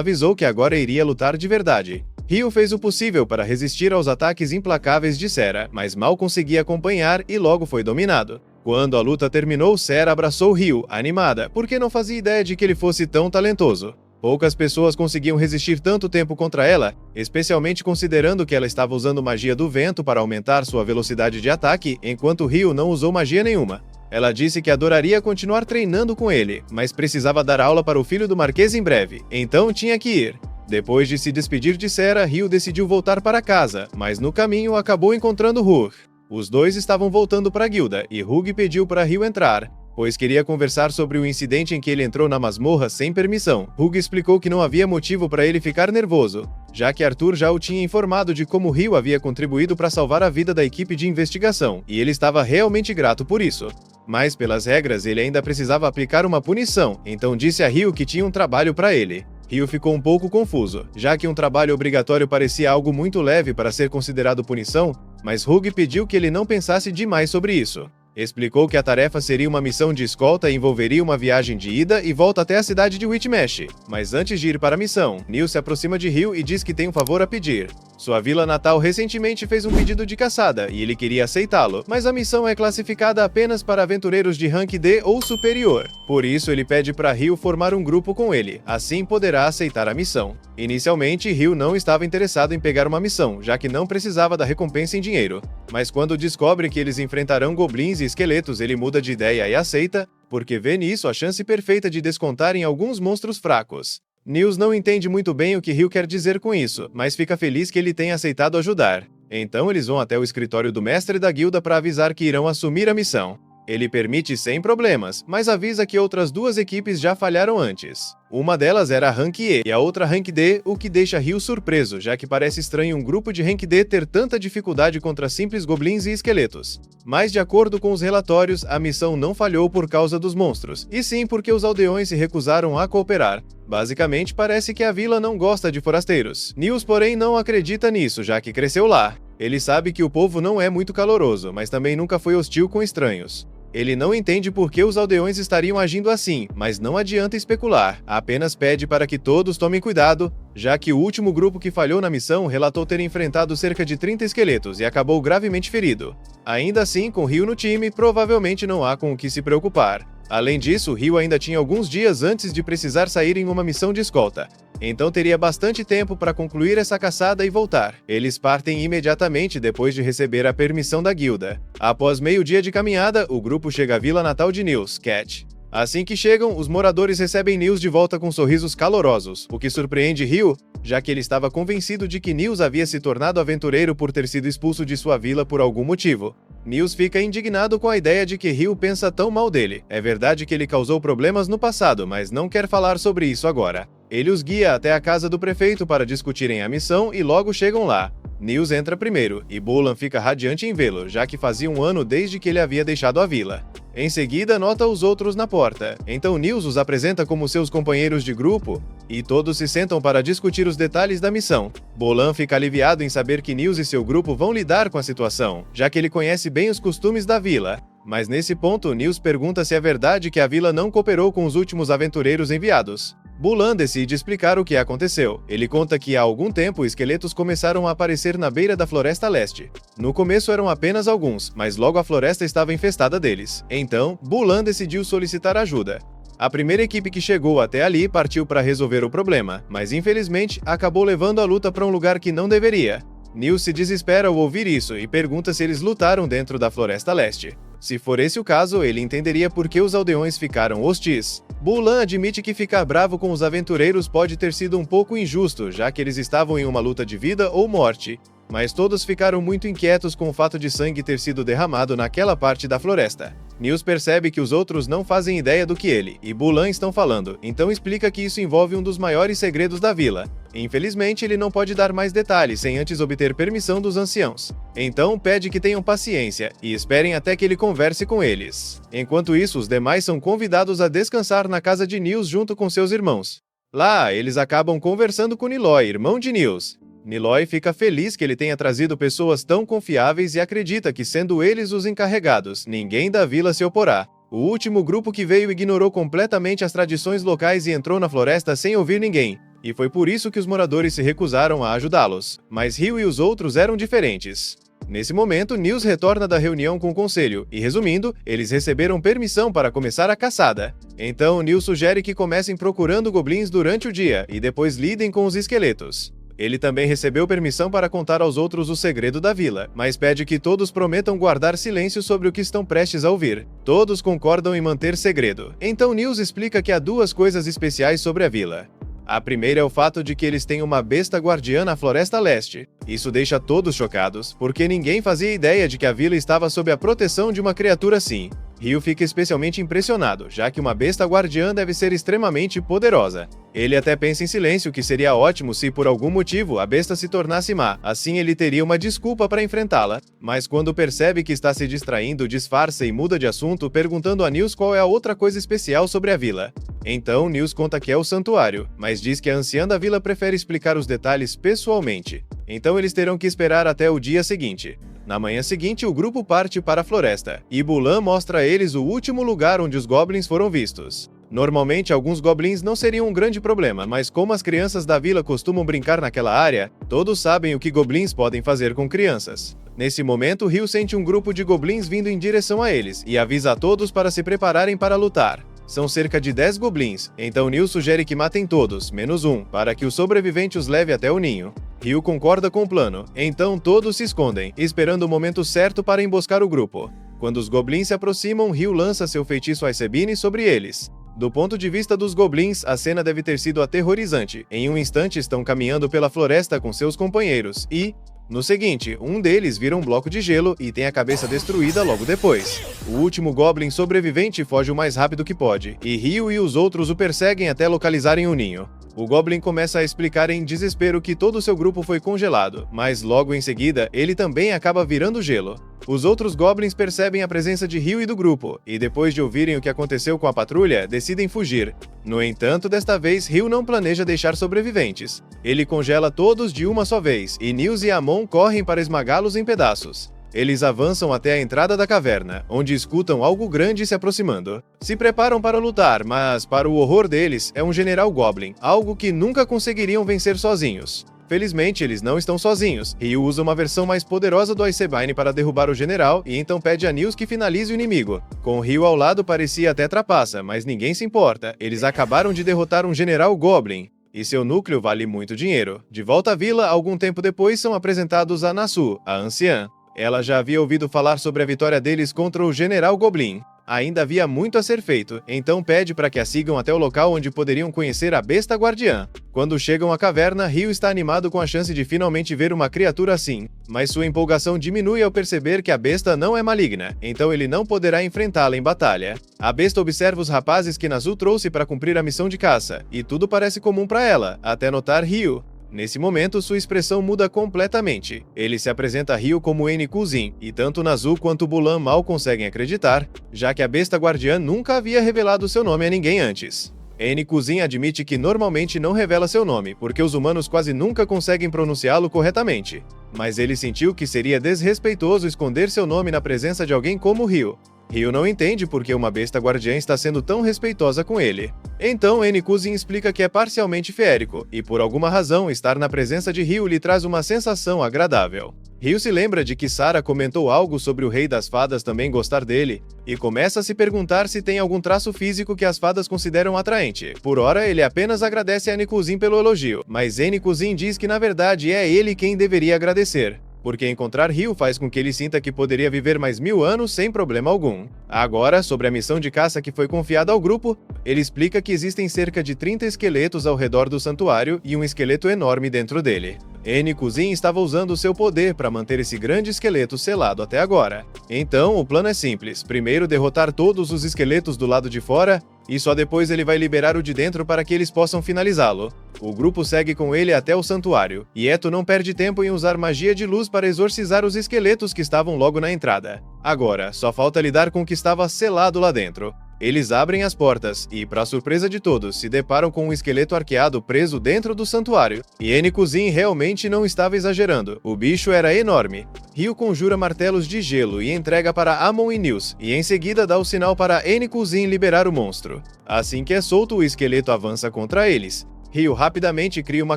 avisou que agora iria lutar de verdade. Ryu fez o possível para resistir aos ataques implacáveis de Sera, mas mal conseguia acompanhar e logo foi dominado. Quando a luta terminou, Sera abraçou Ryu, animada, porque não fazia ideia de que ele fosse tão talentoso. Poucas pessoas conseguiam resistir tanto tempo contra ela, especialmente considerando que ela estava usando magia do vento para aumentar sua velocidade de ataque, enquanto Ryu não usou magia nenhuma. Ela disse que adoraria continuar treinando com ele, mas precisava dar aula para o filho do Marquês em breve, então tinha que ir. Depois de se despedir de Sera, Ryu decidiu voltar para casa, mas no caminho acabou encontrando Hug. Os dois estavam voltando para a guilda, e Hug pediu para Ryu entrar, pois queria conversar sobre o incidente em que ele entrou na masmorra sem permissão. Hug explicou que não havia motivo para ele ficar nervoso, já que Arthur já o tinha informado de como Ryu havia contribuído para salvar a vida da equipe de investigação, e ele estava realmente grato por isso. Mas, pelas regras, ele ainda precisava aplicar uma punição, então disse a Ryu que tinha um trabalho para ele. Ryu ficou um pouco confuso, já que um trabalho obrigatório parecia algo muito leve para ser considerado punição, mas Hug pediu que ele não pensasse demais sobre isso. Explicou que a tarefa seria uma missão de escolta e envolveria uma viagem de ida e volta até a cidade de Whitmesh. Mas antes de ir para a missão, Neil se aproxima de Ryu e diz que tem um favor a pedir. Sua vila natal recentemente fez um pedido de caçada e ele queria aceitá-lo, mas a missão é classificada apenas para aventureiros de rank D ou superior. Por isso, ele pede para Ryu formar um grupo com ele, assim poderá aceitar a missão. Inicialmente, Ryu não estava interessado em pegar uma missão, já que não precisava da recompensa em dinheiro. Mas quando descobre que eles enfrentarão goblins e esqueletos, ele muda de ideia e aceita, porque vê nisso a chance perfeita de descontar em alguns monstros fracos. Nils não entende muito bem o que Ryu quer dizer com isso, mas fica feliz que ele tenha aceitado ajudar. Então eles vão até o escritório do mestre da guilda para avisar que irão assumir a missão. Ele permite sem problemas, mas avisa que outras duas equipes já falharam antes. Uma delas era a Rank E e a outra Rank D, o que deixa Ryu surpreso, já que parece estranho um grupo de Rank D ter tanta dificuldade contra simples goblins e esqueletos. Mas de acordo com os relatórios, a missão não falhou por causa dos monstros, e sim porque os aldeões se recusaram a cooperar. Basicamente, parece que a vila não gosta de forasteiros. Nils, porém, não acredita nisso, já que cresceu lá. Ele sabe que o povo não é muito caloroso, mas também nunca foi hostil com estranhos. Ele não entende por que os aldeões estariam agindo assim, mas não adianta especular, apenas pede para que todos tomem cuidado, já que o último grupo que falhou na missão relatou ter enfrentado cerca de 30 esqueletos e acabou gravemente ferido. Ainda assim, com Ryu no time, provavelmente não há com o que se preocupar. Além disso, Ryu ainda tinha alguns dias antes de precisar sair em uma missão de escolta, então teria bastante tempo para concluir essa caçada e voltar. Eles partem imediatamente depois de receber a permissão da guilda. Após meio-dia de caminhada, o grupo chega à vila natal de Nils, Cat. Assim que chegam, os moradores recebem Nils de volta com sorrisos calorosos, o que surpreende Ryu, já que ele estava convencido de que Nils havia se tornado aventureiro por ter sido expulso de sua vila por algum motivo. Nils fica indignado com a ideia de que Ryu pensa tão mal dele. É verdade que ele causou problemas no passado, mas não quer falar sobre isso agora. Ele os guia até a casa do prefeito para discutirem a missão e logo chegam lá. Nils entra primeiro, e Bolan fica radiante em vê-lo, já que fazia um ano desde que ele havia deixado a vila. Em seguida, nota os outros na porta. Então Nils os apresenta como seus companheiros de grupo, e todos se sentam para discutir os detalhes da missão. Bolan fica aliviado em saber que Nils e seu grupo vão lidar com a situação, já que ele conhece bem os costumes da vila. Mas nesse ponto, Nils pergunta se é verdade que a vila não cooperou com os últimos aventureiros enviados. Bolan decide explicar o que aconteceu. Ele conta que há algum tempo esqueletos começaram a aparecer na beira da Floresta Leste. No começo eram apenas alguns, mas logo a floresta estava infestada deles. Então, Bolan decidiu solicitar ajuda. A primeira equipe que chegou até ali partiu para resolver o problema, mas infelizmente acabou levando a luta para um lugar que não deveria. Nils se desespera ao ouvir isso e pergunta se eles lutaram dentro da Floresta Leste. Se for esse o caso, ele entenderia por que os aldeões ficaram hostis. Bulan admite que ficar bravo com os aventureiros pode ter sido um pouco injusto, já que eles estavam em uma luta de vida ou morte. Mas todos ficaram muito inquietos com o fato de sangue ter sido derramado naquela parte da floresta. Nils percebe que os outros não fazem ideia do que ele e Bulan estão falando, então explica que isso envolve um dos maiores segredos da vila. Infelizmente, ele não pode dar mais detalhes sem antes obter permissão dos anciãos. Então, pede que tenham paciência e esperem até que ele converse com eles. Enquanto isso, os demais são convidados a descansar na casa de Nils junto com seus irmãos. Lá, eles acabam conversando com Niloy, irmão de Nils. Niloy fica feliz que ele tenha trazido pessoas tão confiáveis e acredita que, sendo eles os encarregados, ninguém da vila se oporá. O último grupo que veio ignorou completamente as tradições locais e entrou na floresta sem ouvir ninguém, e foi por isso que os moradores se recusaram a ajudá-los. Mas Ryu e os outros eram diferentes. Nesse momento, Nils retorna da reunião com o conselho, e resumindo, eles receberam permissão para começar a caçada. Então, Nils sugere que comecem procurando goblins durante o dia, e depois lidem com os esqueletos. Ele também recebeu permissão para contar aos outros o segredo da vila, mas pede que todos prometam guardar silêncio sobre o que estão prestes a ouvir. Todos concordam em manter segredo. Então Nils explica que há duas coisas especiais sobre a vila. A primeira é o fato de que eles têm uma besta guardiã na Floresta Leste. Isso deixa todos chocados, porque ninguém fazia ideia de que a vila estava sob a proteção de uma criatura assim. Ryu fica especialmente impressionado, já que uma besta guardiã deve ser extremamente poderosa. Ele até pensa em silêncio que seria ótimo se, por algum motivo, a besta se tornasse má, assim ele teria uma desculpa para enfrentá-la. Mas quando percebe que está se distraindo, disfarça e muda de assunto, perguntando a Nils qual é a outra coisa especial sobre a vila. Então, Nils conta que é o santuário, mas diz que a anciã da vila prefere explicar os detalhes pessoalmente. Então eles terão que esperar até o dia seguinte. Na manhã seguinte, o grupo parte para a floresta, e Bulan mostra a eles o último lugar onde os goblins foram vistos. Normalmente, alguns goblins não seriam um grande problema, mas como as crianças da vila costumam brincar naquela área, todos sabem o que goblins podem fazer com crianças. Nesse momento, Ryu sente um grupo de goblins vindo em direção a eles, e avisa a todos para se prepararem para lutar. São cerca de 10 goblins, então Nils sugere que matem todos, menos um, para que o sobrevivente os leve até o ninho. Ryu concorda com o plano, então todos se escondem, esperando o momento certo para emboscar o grupo. Quando os goblins se aproximam, Ryu lança seu feitiço Aisebine sobre eles. Do ponto de vista dos goblins, a cena deve ter sido aterrorizante. Em um instante estão caminhando pela floresta com seus companheiros e, no seguinte, um deles vira um bloco de gelo e tem a cabeça destruída logo depois. O último goblin sobrevivente foge o mais rápido que pode, e Ryu e os outros o perseguem até localizarem o ninho. O goblin começa a explicar em desespero que todo o seu grupo foi congelado, mas logo em seguida, ele também acaba virando gelo. Os outros goblins percebem a presença de Ryu e do grupo, e depois de ouvirem o que aconteceu com a patrulha, decidem fugir. No entanto, desta vez, Ryu não planeja deixar sobreviventes. Ele congela todos de uma só vez, e Nils e Amon correm para esmagá-los em pedaços. Eles avançam até a entrada da caverna, onde escutam algo grande se aproximando. Se preparam para lutar, mas, para o horror deles, é um general Goblin, algo que nunca conseguiriam vencer sozinhos. Felizmente, eles não estão sozinhos. Ryu usa uma versão mais poderosa do Aisebine para derrubar o general e então pede a Nils que finalize o inimigo. Com Ryu ao lado parecia até trapaça, mas ninguém se importa. Eles acabaram de derrotar um general Goblin. E seu núcleo vale muito dinheiro. De volta à vila, algum tempo depois são apresentados a Nasu, a anciã. Ela já havia ouvido falar sobre a vitória deles contra o General Goblin. Ainda havia muito a ser feito, então pede para que a sigam até o local onde poderiam conhecer a besta guardiã. Quando chegam à caverna, Ryu está animado com a chance de finalmente ver uma criatura assim, mas sua empolgação diminui ao perceber que a besta não é maligna, então ele não poderá enfrentá-la em batalha. A besta observa os rapazes que Nasu trouxe para cumprir a missão de caça, e tudo parece comum para ela, até notar Ryu. Nesse momento, sua expressão muda completamente. Ele se apresenta a Ryu como Enikuzin, e tanto Nasu quanto Bulan mal conseguem acreditar, já que a besta guardiã nunca havia revelado seu nome a ninguém antes. Enikuzin admite que normalmente não revela seu nome, porque os humanos quase nunca conseguem pronunciá-lo corretamente. Mas ele sentiu que seria desrespeitoso esconder seu nome na presença de alguém como Ryu. Ryu não entende por que uma besta guardiã está sendo tão respeitosa com ele. Então, Enikuzin explica que é parcialmente feérico, e por alguma razão, estar na presença de Ryu lhe traz uma sensação agradável. Ryu se lembra de que Sara comentou algo sobre o Rei das Fadas também gostar dele, e começa a se perguntar se tem algum traço físico que as fadas consideram atraente. Por ora, ele apenas agradece a Enikuzin pelo elogio, mas Enikuzin diz que na verdade é ele quem deveria agradecer. porque encontrar Ryu faz com que ele sinta que poderia viver mais 1000 anos sem problema algum. Agora, sobre a missão de caça que foi confiada ao grupo, ele explica que existem cerca de 30 esqueletos ao redor do santuário e um esqueleto enorme dentro dele. N-Kuzin estava usando seu poder para manter esse grande esqueleto selado até agora. Então, o plano é simples: primeiro derrotar todos os esqueletos do lado de fora, e só depois ele vai liberar o de dentro para que eles possam finalizá-lo. O grupo segue com ele até o santuário, e Eto não perde tempo em usar magia de luz para exorcizar os esqueletos que estavam logo na entrada. Agora, só falta lidar com o que estava selado lá dentro. Eles abrem as portas e, para surpresa de todos, se deparam com um esqueleto arqueado preso dentro do santuário. E N-Kuzin realmente não estava exagerando, o bicho era enorme. Ryu conjura martelos de gelo e entrega para Amon e Nils, e em seguida dá o sinal para N-Kuzin liberar o monstro. Assim que é solto, o esqueleto avança contra eles. Ryu rapidamente cria uma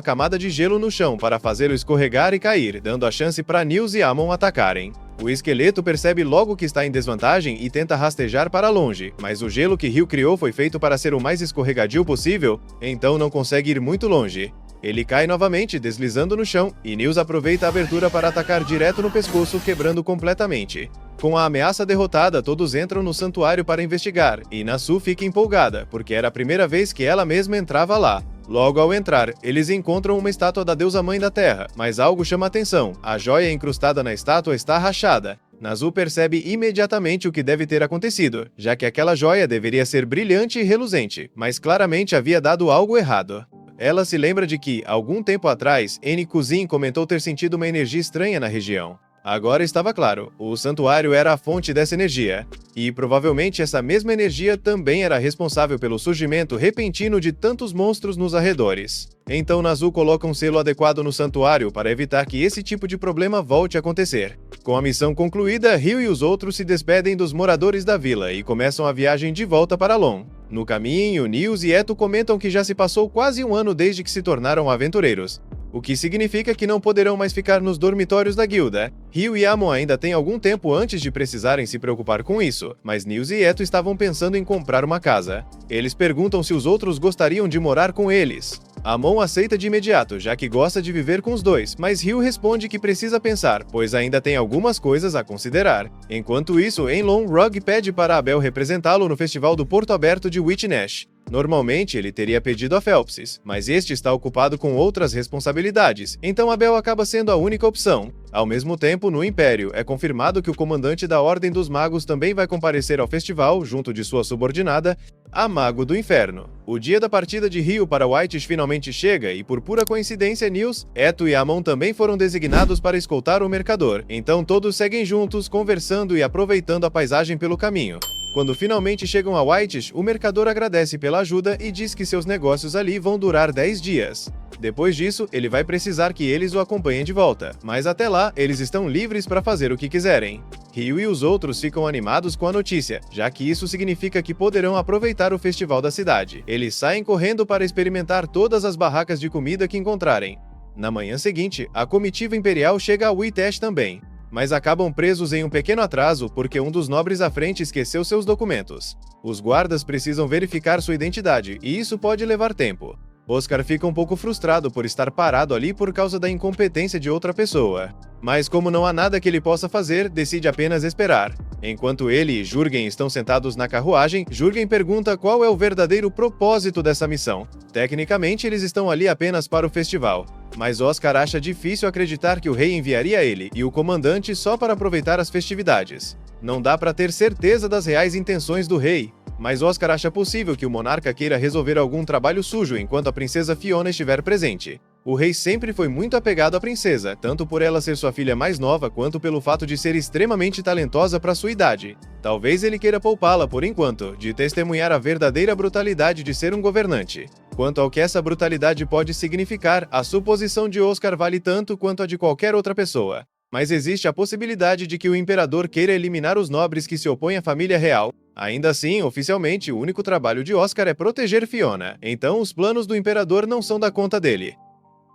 camada de gelo no chão para fazê-lo escorregar e cair, dando a chance para Nils e Amon atacarem. O esqueleto percebe logo que está em desvantagem e tenta rastejar para longe, mas o gelo que Ryu criou foi feito para ser o mais escorregadio possível, então não consegue ir muito longe. Ele cai novamente, deslizando no chão, e Nils aproveita a abertura para atacar direto no pescoço, quebrando completamente. Com a ameaça derrotada, todos entram no santuário para investigar, e Nasu fica empolgada, porque era a primeira vez que ela mesma entrava lá. Logo ao entrar, eles encontram uma estátua da deusa mãe da terra, mas algo chama atenção: a joia incrustada na estátua está rachada. Nasu percebe imediatamente o que deve ter acontecido, já que aquela joia deveria ser brilhante e reluzente, mas claramente havia dado algo errado. Ela se lembra de que, algum tempo atrás, N-Kuzin comentou ter sentido uma energia estranha na região. Agora estava claro, o santuário era a fonte dessa energia, e provavelmente essa mesma energia também era responsável pelo surgimento repentino de tantos monstros nos arredores. Então Nasu coloca um selo adequado no santuário para evitar que esse tipo de problema volte a acontecer. Com a missão concluída, Ryu e os outros se despedem dos moradores da vila e começam a viagem de volta para Lon. No caminho, Nils e Eto comentam que já se passou quase um ano desde que se tornaram aventureiros, o que significa que não poderão mais ficar nos dormitórios da guilda. Ryu e Amon ainda têm algum tempo antes de precisarem se preocupar com isso, mas Nils e Eto estavam pensando em comprar uma casa. Eles perguntam se os outros gostariam de morar com eles. Amon aceita de imediato, já que gosta de viver com os dois, mas Ryu responde que precisa pensar, pois ainda tem algumas coisas a considerar. Enquanto isso, em Lon, Rogue pede para Abel representá-lo no festival do Porto Aberto de Witchnash. Normalmente, ele teria pedido a Phelps, mas este está ocupado com outras responsabilidades, então Abel acaba sendo a única opção. Ao mesmo tempo, no Império, é confirmado que o comandante da Ordem dos Magos também vai comparecer ao festival, junto de sua subordinada, a Mago do Inferno. O dia da partida de Ryu para Whitish finalmente chega e, por pura coincidência, Nils, Eto e Amon também foram designados para escoltar o mercador, então todos seguem juntos, conversando e aproveitando a paisagem pelo caminho. Quando finalmente chegam a Whitish, o mercador agradece pela ajuda e diz que seus negócios ali vão durar 10 dias. Depois disso, ele vai precisar que eles o acompanhem de volta, mas até lá, eles estão livres para fazer o que quiserem. Ryu e os outros ficam animados com a notícia, já que isso significa que poderão aproveitar o festival da cidade. Eles saem correndo para experimentar todas as barracas de comida que encontrarem. Na manhã seguinte, a comitiva imperial chega a Witesh também, mas acabam presos em um pequeno atraso porque um dos nobres à frente esqueceu seus documentos. Os guardas precisam verificar sua identidade, e isso pode levar tempo. Oscar fica um pouco frustrado por estar parado ali por causa da incompetência de outra pessoa. Mas como não há nada que ele possa fazer, decide apenas esperar. Enquanto ele e Jürgen estão sentados na carruagem, Jürgen pergunta qual é o verdadeiro propósito dessa missão. Tecnicamente, eles estão ali apenas para o festival, mas Oscar acha difícil acreditar que o rei enviaria ele e o comandante só para aproveitar as festividades. Não dá para ter certeza das reais intenções do rei, mas Oscar acha possível que o monarca queira resolver algum trabalho sujo enquanto a princesa Fiona estiver presente. O rei sempre foi muito apegado à princesa, tanto por ela ser sua filha mais nova quanto pelo fato de ser extremamente talentosa para sua idade. Talvez ele queira poupá-la por enquanto, de testemunhar a verdadeira brutalidade de ser um governante. Quanto ao que essa brutalidade pode significar, a suposição de Oscar vale tanto quanto a de qualquer outra pessoa. Mas existe a possibilidade de que o imperador queira eliminar os nobres que se opõem à família real. Ainda assim, oficialmente, o único trabalho de Oscar é proteger Fiona, então os planos do imperador não são da conta dele.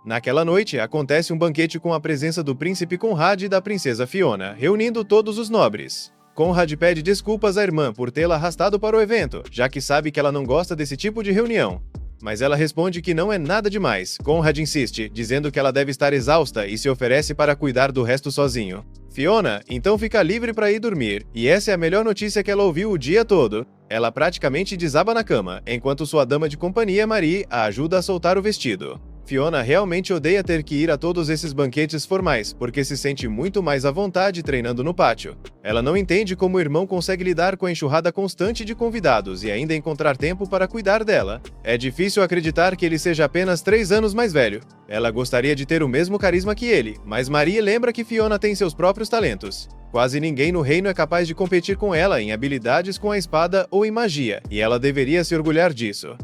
Naquela noite, acontece um banquete com a presença do príncipe Conrad e da princesa Fiona, reunindo todos os nobres. Conrad pede desculpas à irmã por tê-la arrastado para o evento, já que sabe que ela não gosta desse tipo de reunião. Mas ela responde que não é nada demais. Conrad insiste, dizendo que ela deve estar exausta e se oferece para cuidar do resto sozinho. Fiona, então fica livre para ir dormir, e essa é a melhor notícia que ela ouviu o dia todo. Ela praticamente desaba na cama, enquanto sua dama de companhia, Marie, a ajuda a soltar o vestido. Fiona realmente odeia ter que ir a todos esses banquetes formais, porque se sente muito mais à vontade treinando no pátio. Ela não entende como o irmão consegue lidar com a enxurrada constante de convidados e ainda encontrar tempo para cuidar dela. É difícil acreditar que ele seja apenas 3 anos mais velho. Ela gostaria de ter o mesmo carisma que ele, mas Marie lembra que Fiona tem seus próprios talentos. Quase ninguém no reino é capaz de competir com ela em habilidades com a espada ou em magia, e ela deveria se orgulhar disso.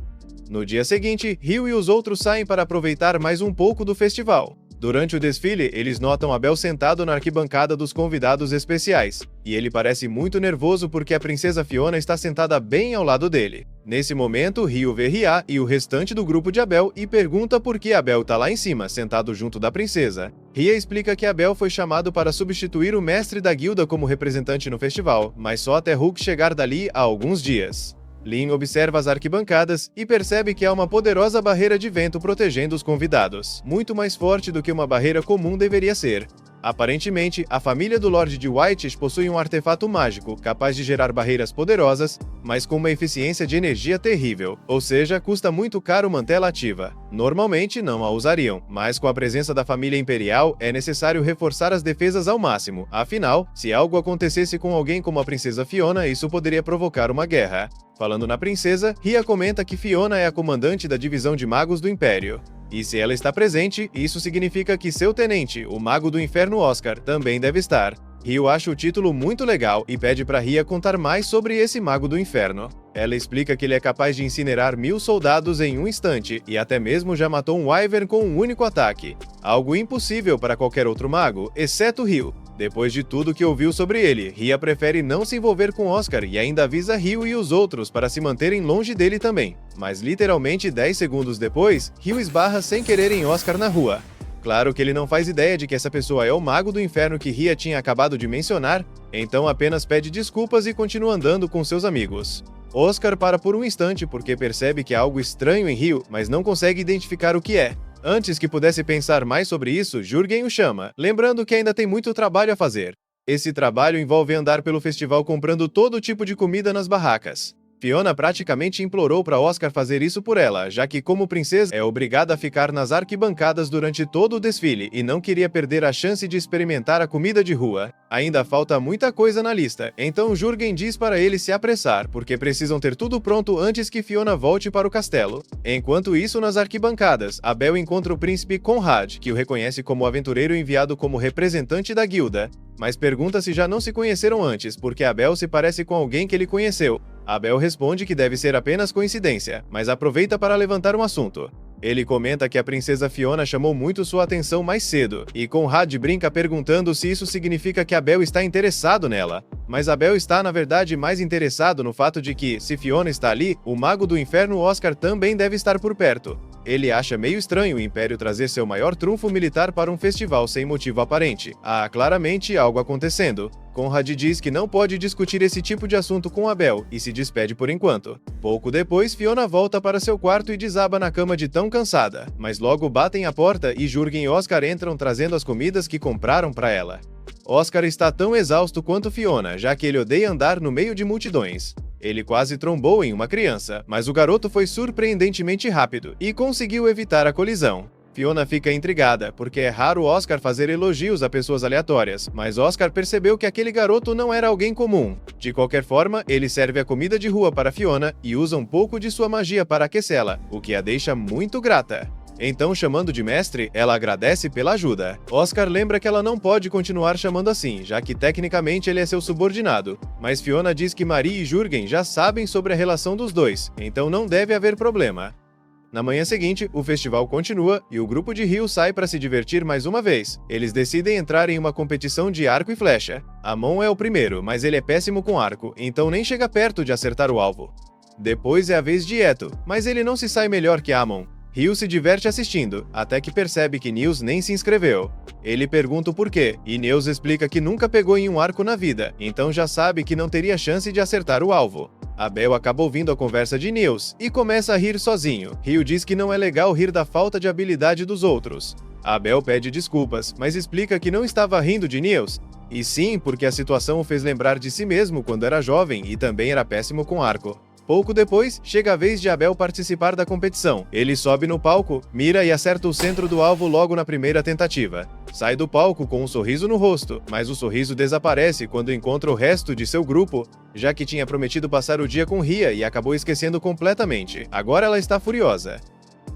No dia seguinte, Hugh e os outros saem para aproveitar mais um pouco do festival. Durante o desfile, eles notam Abel sentado na arquibancada dos convidados especiais, e ele parece muito nervoso porque a princesa Fiona está sentada bem ao lado dele. Nesse momento, Hugh vê Ria e o restante do grupo de Abel e pergunta por que Abel está lá em cima, sentado junto da princesa. Ria explica que Abel foi chamado para substituir o mestre da guilda como representante no festival, mas só até Hook chegar dali há alguns dias. Lynn observa as arquibancadas e percebe que há uma poderosa barreira de vento protegendo os convidados, muito mais forte do que uma barreira comum deveria ser. Aparentemente, a família do Lorde de White's possui um artefato mágico capaz de gerar barreiras poderosas, mas com uma eficiência de energia terrível, ou seja, custa muito caro mantê-la ativa. Normalmente não a usariam, mas com a presença da família imperial é necessário reforçar as defesas ao máximo, afinal, se algo acontecesse com alguém como a princesa Fiona, isso poderia provocar uma guerra. Falando na princesa, Ria comenta que Fiona é a comandante da divisão de magos do Império. E se ela está presente, isso significa que seu tenente, o Mago do Inferno Oscar, também deve estar. Hugh acha o título muito legal e pede para Ria contar mais sobre esse Mago do Inferno. Ela explica que ele é capaz de incinerar 1000 soldados em um instante e até mesmo já matou um Wyvern com um único ataque. Algo impossível para qualquer outro mago, exceto Hugh. Depois de tudo que ouviu sobre ele, Ria prefere não se envolver com Oscar e ainda avisa Hugh e os outros para se manterem longe dele também. Mas literalmente 10 segundos depois, Hugh esbarra sem querer em Oscar na rua. Claro que ele não faz ideia de que essa pessoa é o Mago do Inferno que Ria tinha acabado de mencionar, então apenas pede desculpas e continua andando com seus amigos. Oscar para por um instante porque percebe que há algo estranho em Hugh, mas não consegue identificar o que é. Antes que pudesse pensar mais sobre isso, Jürgen o chama, lembrando que ainda tem muito trabalho a fazer. Esse trabalho envolve andar pelo festival comprando todo tipo de comida nas barracas. Fiona praticamente implorou para Oscar fazer isso por ela, já que como princesa é obrigada a ficar nas arquibancadas durante todo o desfile e não queria perder a chance de experimentar a comida de rua. Ainda falta muita coisa na lista, então Jürgen diz para ele se apressar, porque precisam ter tudo pronto antes que Fiona volte para o castelo. Enquanto isso, nas arquibancadas, Abel encontra o príncipe Conrad, que o reconhece como aventureiro enviado como representante da guilda, mas pergunta se já não se conheceram antes, porque Abel se parece com alguém que ele conheceu. Abel responde que deve ser apenas coincidência, mas aproveita para levantar um assunto. Ele comenta que a princesa Fiona chamou muito sua atenção mais cedo, e Conrad brinca perguntando se isso significa que Abel está interessado nela. Mas Abel está, na verdade, mais interessado no fato de que, se Fiona está ali, o Mago do Inferno Oscar também deve estar por perto. Ele acha meio estranho o Império trazer seu maior trunfo militar para um festival sem motivo aparente. Há claramente algo acontecendo. Conrad diz que não pode discutir esse tipo de assunto com Abel e se despede por enquanto. Pouco depois, Fiona volta para seu quarto e desaba na cama de tão cansada, mas logo batem a porta e Jürgen e Oscar entram trazendo as comidas que compraram para ela. Oscar está tão exausto quanto Fiona, já que ele odeia andar no meio de multidões. Ele quase trombou em uma criança, mas o garoto foi surpreendentemente rápido e conseguiu evitar a colisão. Fiona fica intrigada, porque é raro Oscar fazer elogios a pessoas aleatórias, mas Oscar percebeu que aquele garoto não era alguém comum. De qualquer forma, ele serve a comida de rua para Fiona e usa um pouco de sua magia para aquecê-la, o que a deixa muito grata. Então, chamando de mestre, ela agradece pela ajuda. Oscar lembra que ela não pode continuar chamando assim, já que tecnicamente ele é seu subordinado. Mas Fiona diz que Marie e Jürgen já sabem sobre a relação dos dois, então não deve haver problema. Na manhã seguinte, o festival continua e o grupo de Hugh sai para se divertir mais uma vez. Eles decidem entrar em uma competição de arco e flecha. Amon é o primeiro, mas ele é péssimo com arco, então nem chega perto de acertar o alvo. Depois é a vez de Eto, mas ele não se sai melhor que Amon. Hugh se diverte assistindo, até que percebe que Nils nem se inscreveu. Ele pergunta o porquê, e Nils explica que nunca pegou em um arco na vida, então já sabe que não teria chance de acertar o alvo. Abel acaba ouvindo a conversa de Niels e começa a rir sozinho. Ryu diz que não é legal rir da falta de habilidade dos outros. Abel pede desculpas, mas explica que não estava rindo de Niels, e sim porque a situação o fez lembrar de si mesmo quando era jovem e também era péssimo com arco. Pouco depois, chega a vez de Abel participar da competição. Ele sobe no palco, mira e acerta o centro do alvo logo na primeira tentativa. Sai do palco com um sorriso no rosto, mas o sorriso desaparece quando encontra o resto de seu grupo, já que tinha prometido passar o dia com Ria e acabou esquecendo completamente. Agora ela está furiosa.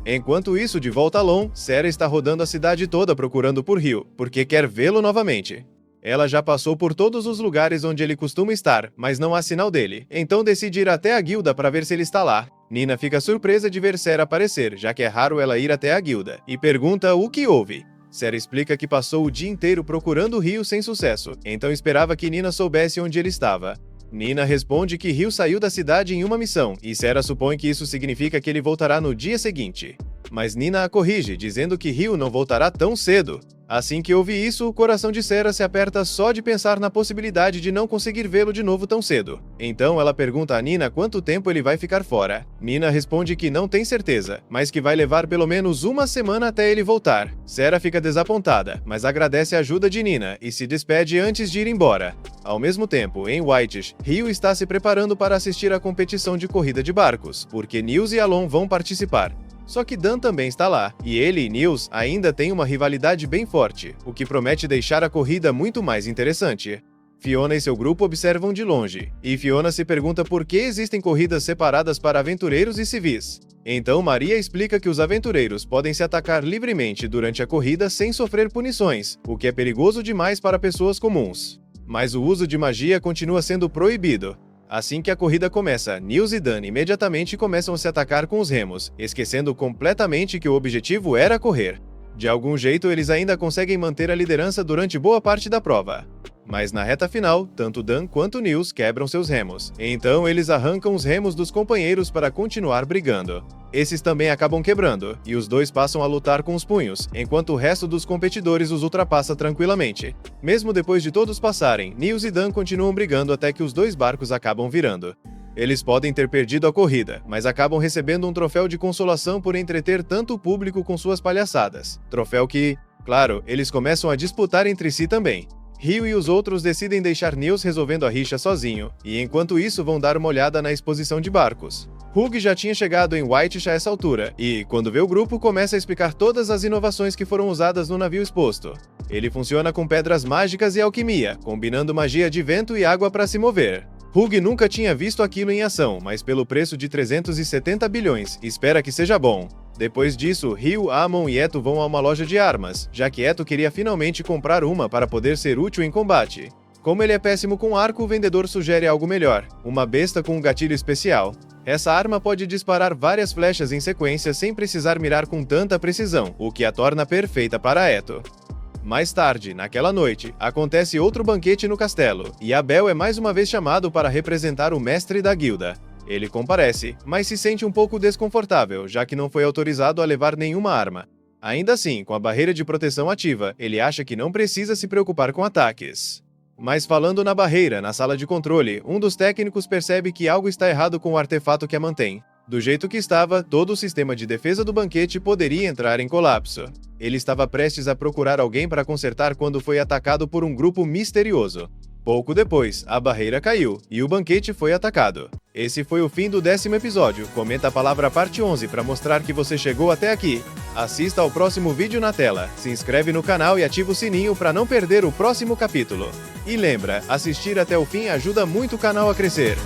Enquanto isso, de volta a Lon, Sarah está rodando a cidade toda procurando por Ryu, porque quer vê-lo novamente. Ela já passou por todos os lugares onde ele costuma estar, mas não há sinal dele, então decide ir até a guilda para ver se ele está lá. Nina fica surpresa de ver Sarah aparecer, já que é raro ela ir até a guilda, e pergunta o que houve. Sarah explica que passou o dia inteiro procurando Ryu sem sucesso, então esperava que Nina soubesse onde ele estava. Nina responde que Ryu saiu da cidade em uma missão, e Sarah supõe que isso significa que ele voltará no dia seguinte. Mas Nina a corrige, dizendo que Ryu não voltará tão cedo. Assim que ouve isso, o coração de Sarah se aperta só de pensar na possibilidade de não conseguir vê-lo de novo tão cedo. Então ela pergunta a Nina quanto tempo ele vai ficar fora. Nina responde que não tem certeza, mas que vai levar pelo menos uma semana até ele voltar. Sarah fica desapontada, mas agradece a ajuda de Nina e se despede antes de ir embora. Ao mesmo tempo, em Whitish, Ryu está se preparando para assistir à competição de corrida de barcos, porque Niels e Alon vão participar. Só que Dan também está lá, e ele e Niels ainda têm uma rivalidade bem forte, o que promete deixar a corrida muito mais interessante. Fiona e seu grupo observam de longe, e Fiona se pergunta por que existem corridas separadas para aventureiros e civis. Então Maria explica que os aventureiros podem se atacar livremente durante a corrida sem sofrer punições, o que é perigoso demais para pessoas comuns. Mas o uso de magia continua sendo proibido. Assim que a corrida começa, Niels e Dan imediatamente começam a se atacar com os remos, esquecendo completamente que o objetivo era correr. De algum jeito, eles ainda conseguem manter a liderança durante boa parte da prova. Mas na reta final, tanto Dan quanto Niels quebram seus remos. Então eles arrancam os remos dos companheiros para continuar brigando. Esses também acabam quebrando, e os dois passam a lutar com os punhos, enquanto o resto dos competidores os ultrapassa tranquilamente. Mesmo depois de todos passarem, Niels e Dan continuam brigando até que os dois barcos acabam virando. Eles podem ter perdido a corrida, mas acabam recebendo um troféu de consolação por entreter tanto o público com suas palhaçadas. Troféu que, claro, eles começam a disputar entre si também. Ryu e os outros decidem deixar Niels resolvendo a rixa sozinho, e enquanto isso vão dar uma olhada na exposição de barcos. Hug já tinha chegado em Whitish a essa altura, e, quando vê o grupo, começa a explicar todas as inovações que foram usadas no navio exposto. Ele funciona com pedras mágicas e alquimia, combinando magia de vento e água para se mover. Hug nunca tinha visto aquilo em ação, mas pelo preço de 370 bilhões, espera que seja bom. Depois disso, Ryu, Amon e Eto vão a uma loja de armas, já que Eto queria finalmente comprar uma para poder ser útil em combate. Como ele é péssimo com arco, o vendedor sugere algo melhor, uma besta com um gatilho especial. Essa arma pode disparar várias flechas em sequência sem precisar mirar com tanta precisão, o que a torna perfeita para Eto. Mais tarde, naquela noite, acontece outro banquete no castelo, e Abel é mais uma vez chamado para representar o mestre da guilda. Ele comparece, mas se sente um pouco desconfortável, já que não foi autorizado a levar nenhuma arma. Ainda assim, com a barreira de proteção ativa, ele acha que não precisa se preocupar com ataques. Mas falando na barreira, na sala de controle, um dos técnicos percebe que algo está errado com o artefato que a mantém. Do jeito que estava, todo o sistema de defesa do banquete poderia entrar em colapso. Ele estava prestes a procurar alguém para consertar quando foi atacado por um grupo misterioso. Pouco depois, a barreira caiu e o banquete foi atacado. Esse foi o fim do 10º episódio. Comenta a palavra parte 11 para mostrar que você chegou até aqui. Assista ao próximo vídeo na tela, se inscreve no canal e ativa o sininho para não perder o próximo capítulo. E lembra, assistir até o fim ajuda muito o canal a crescer.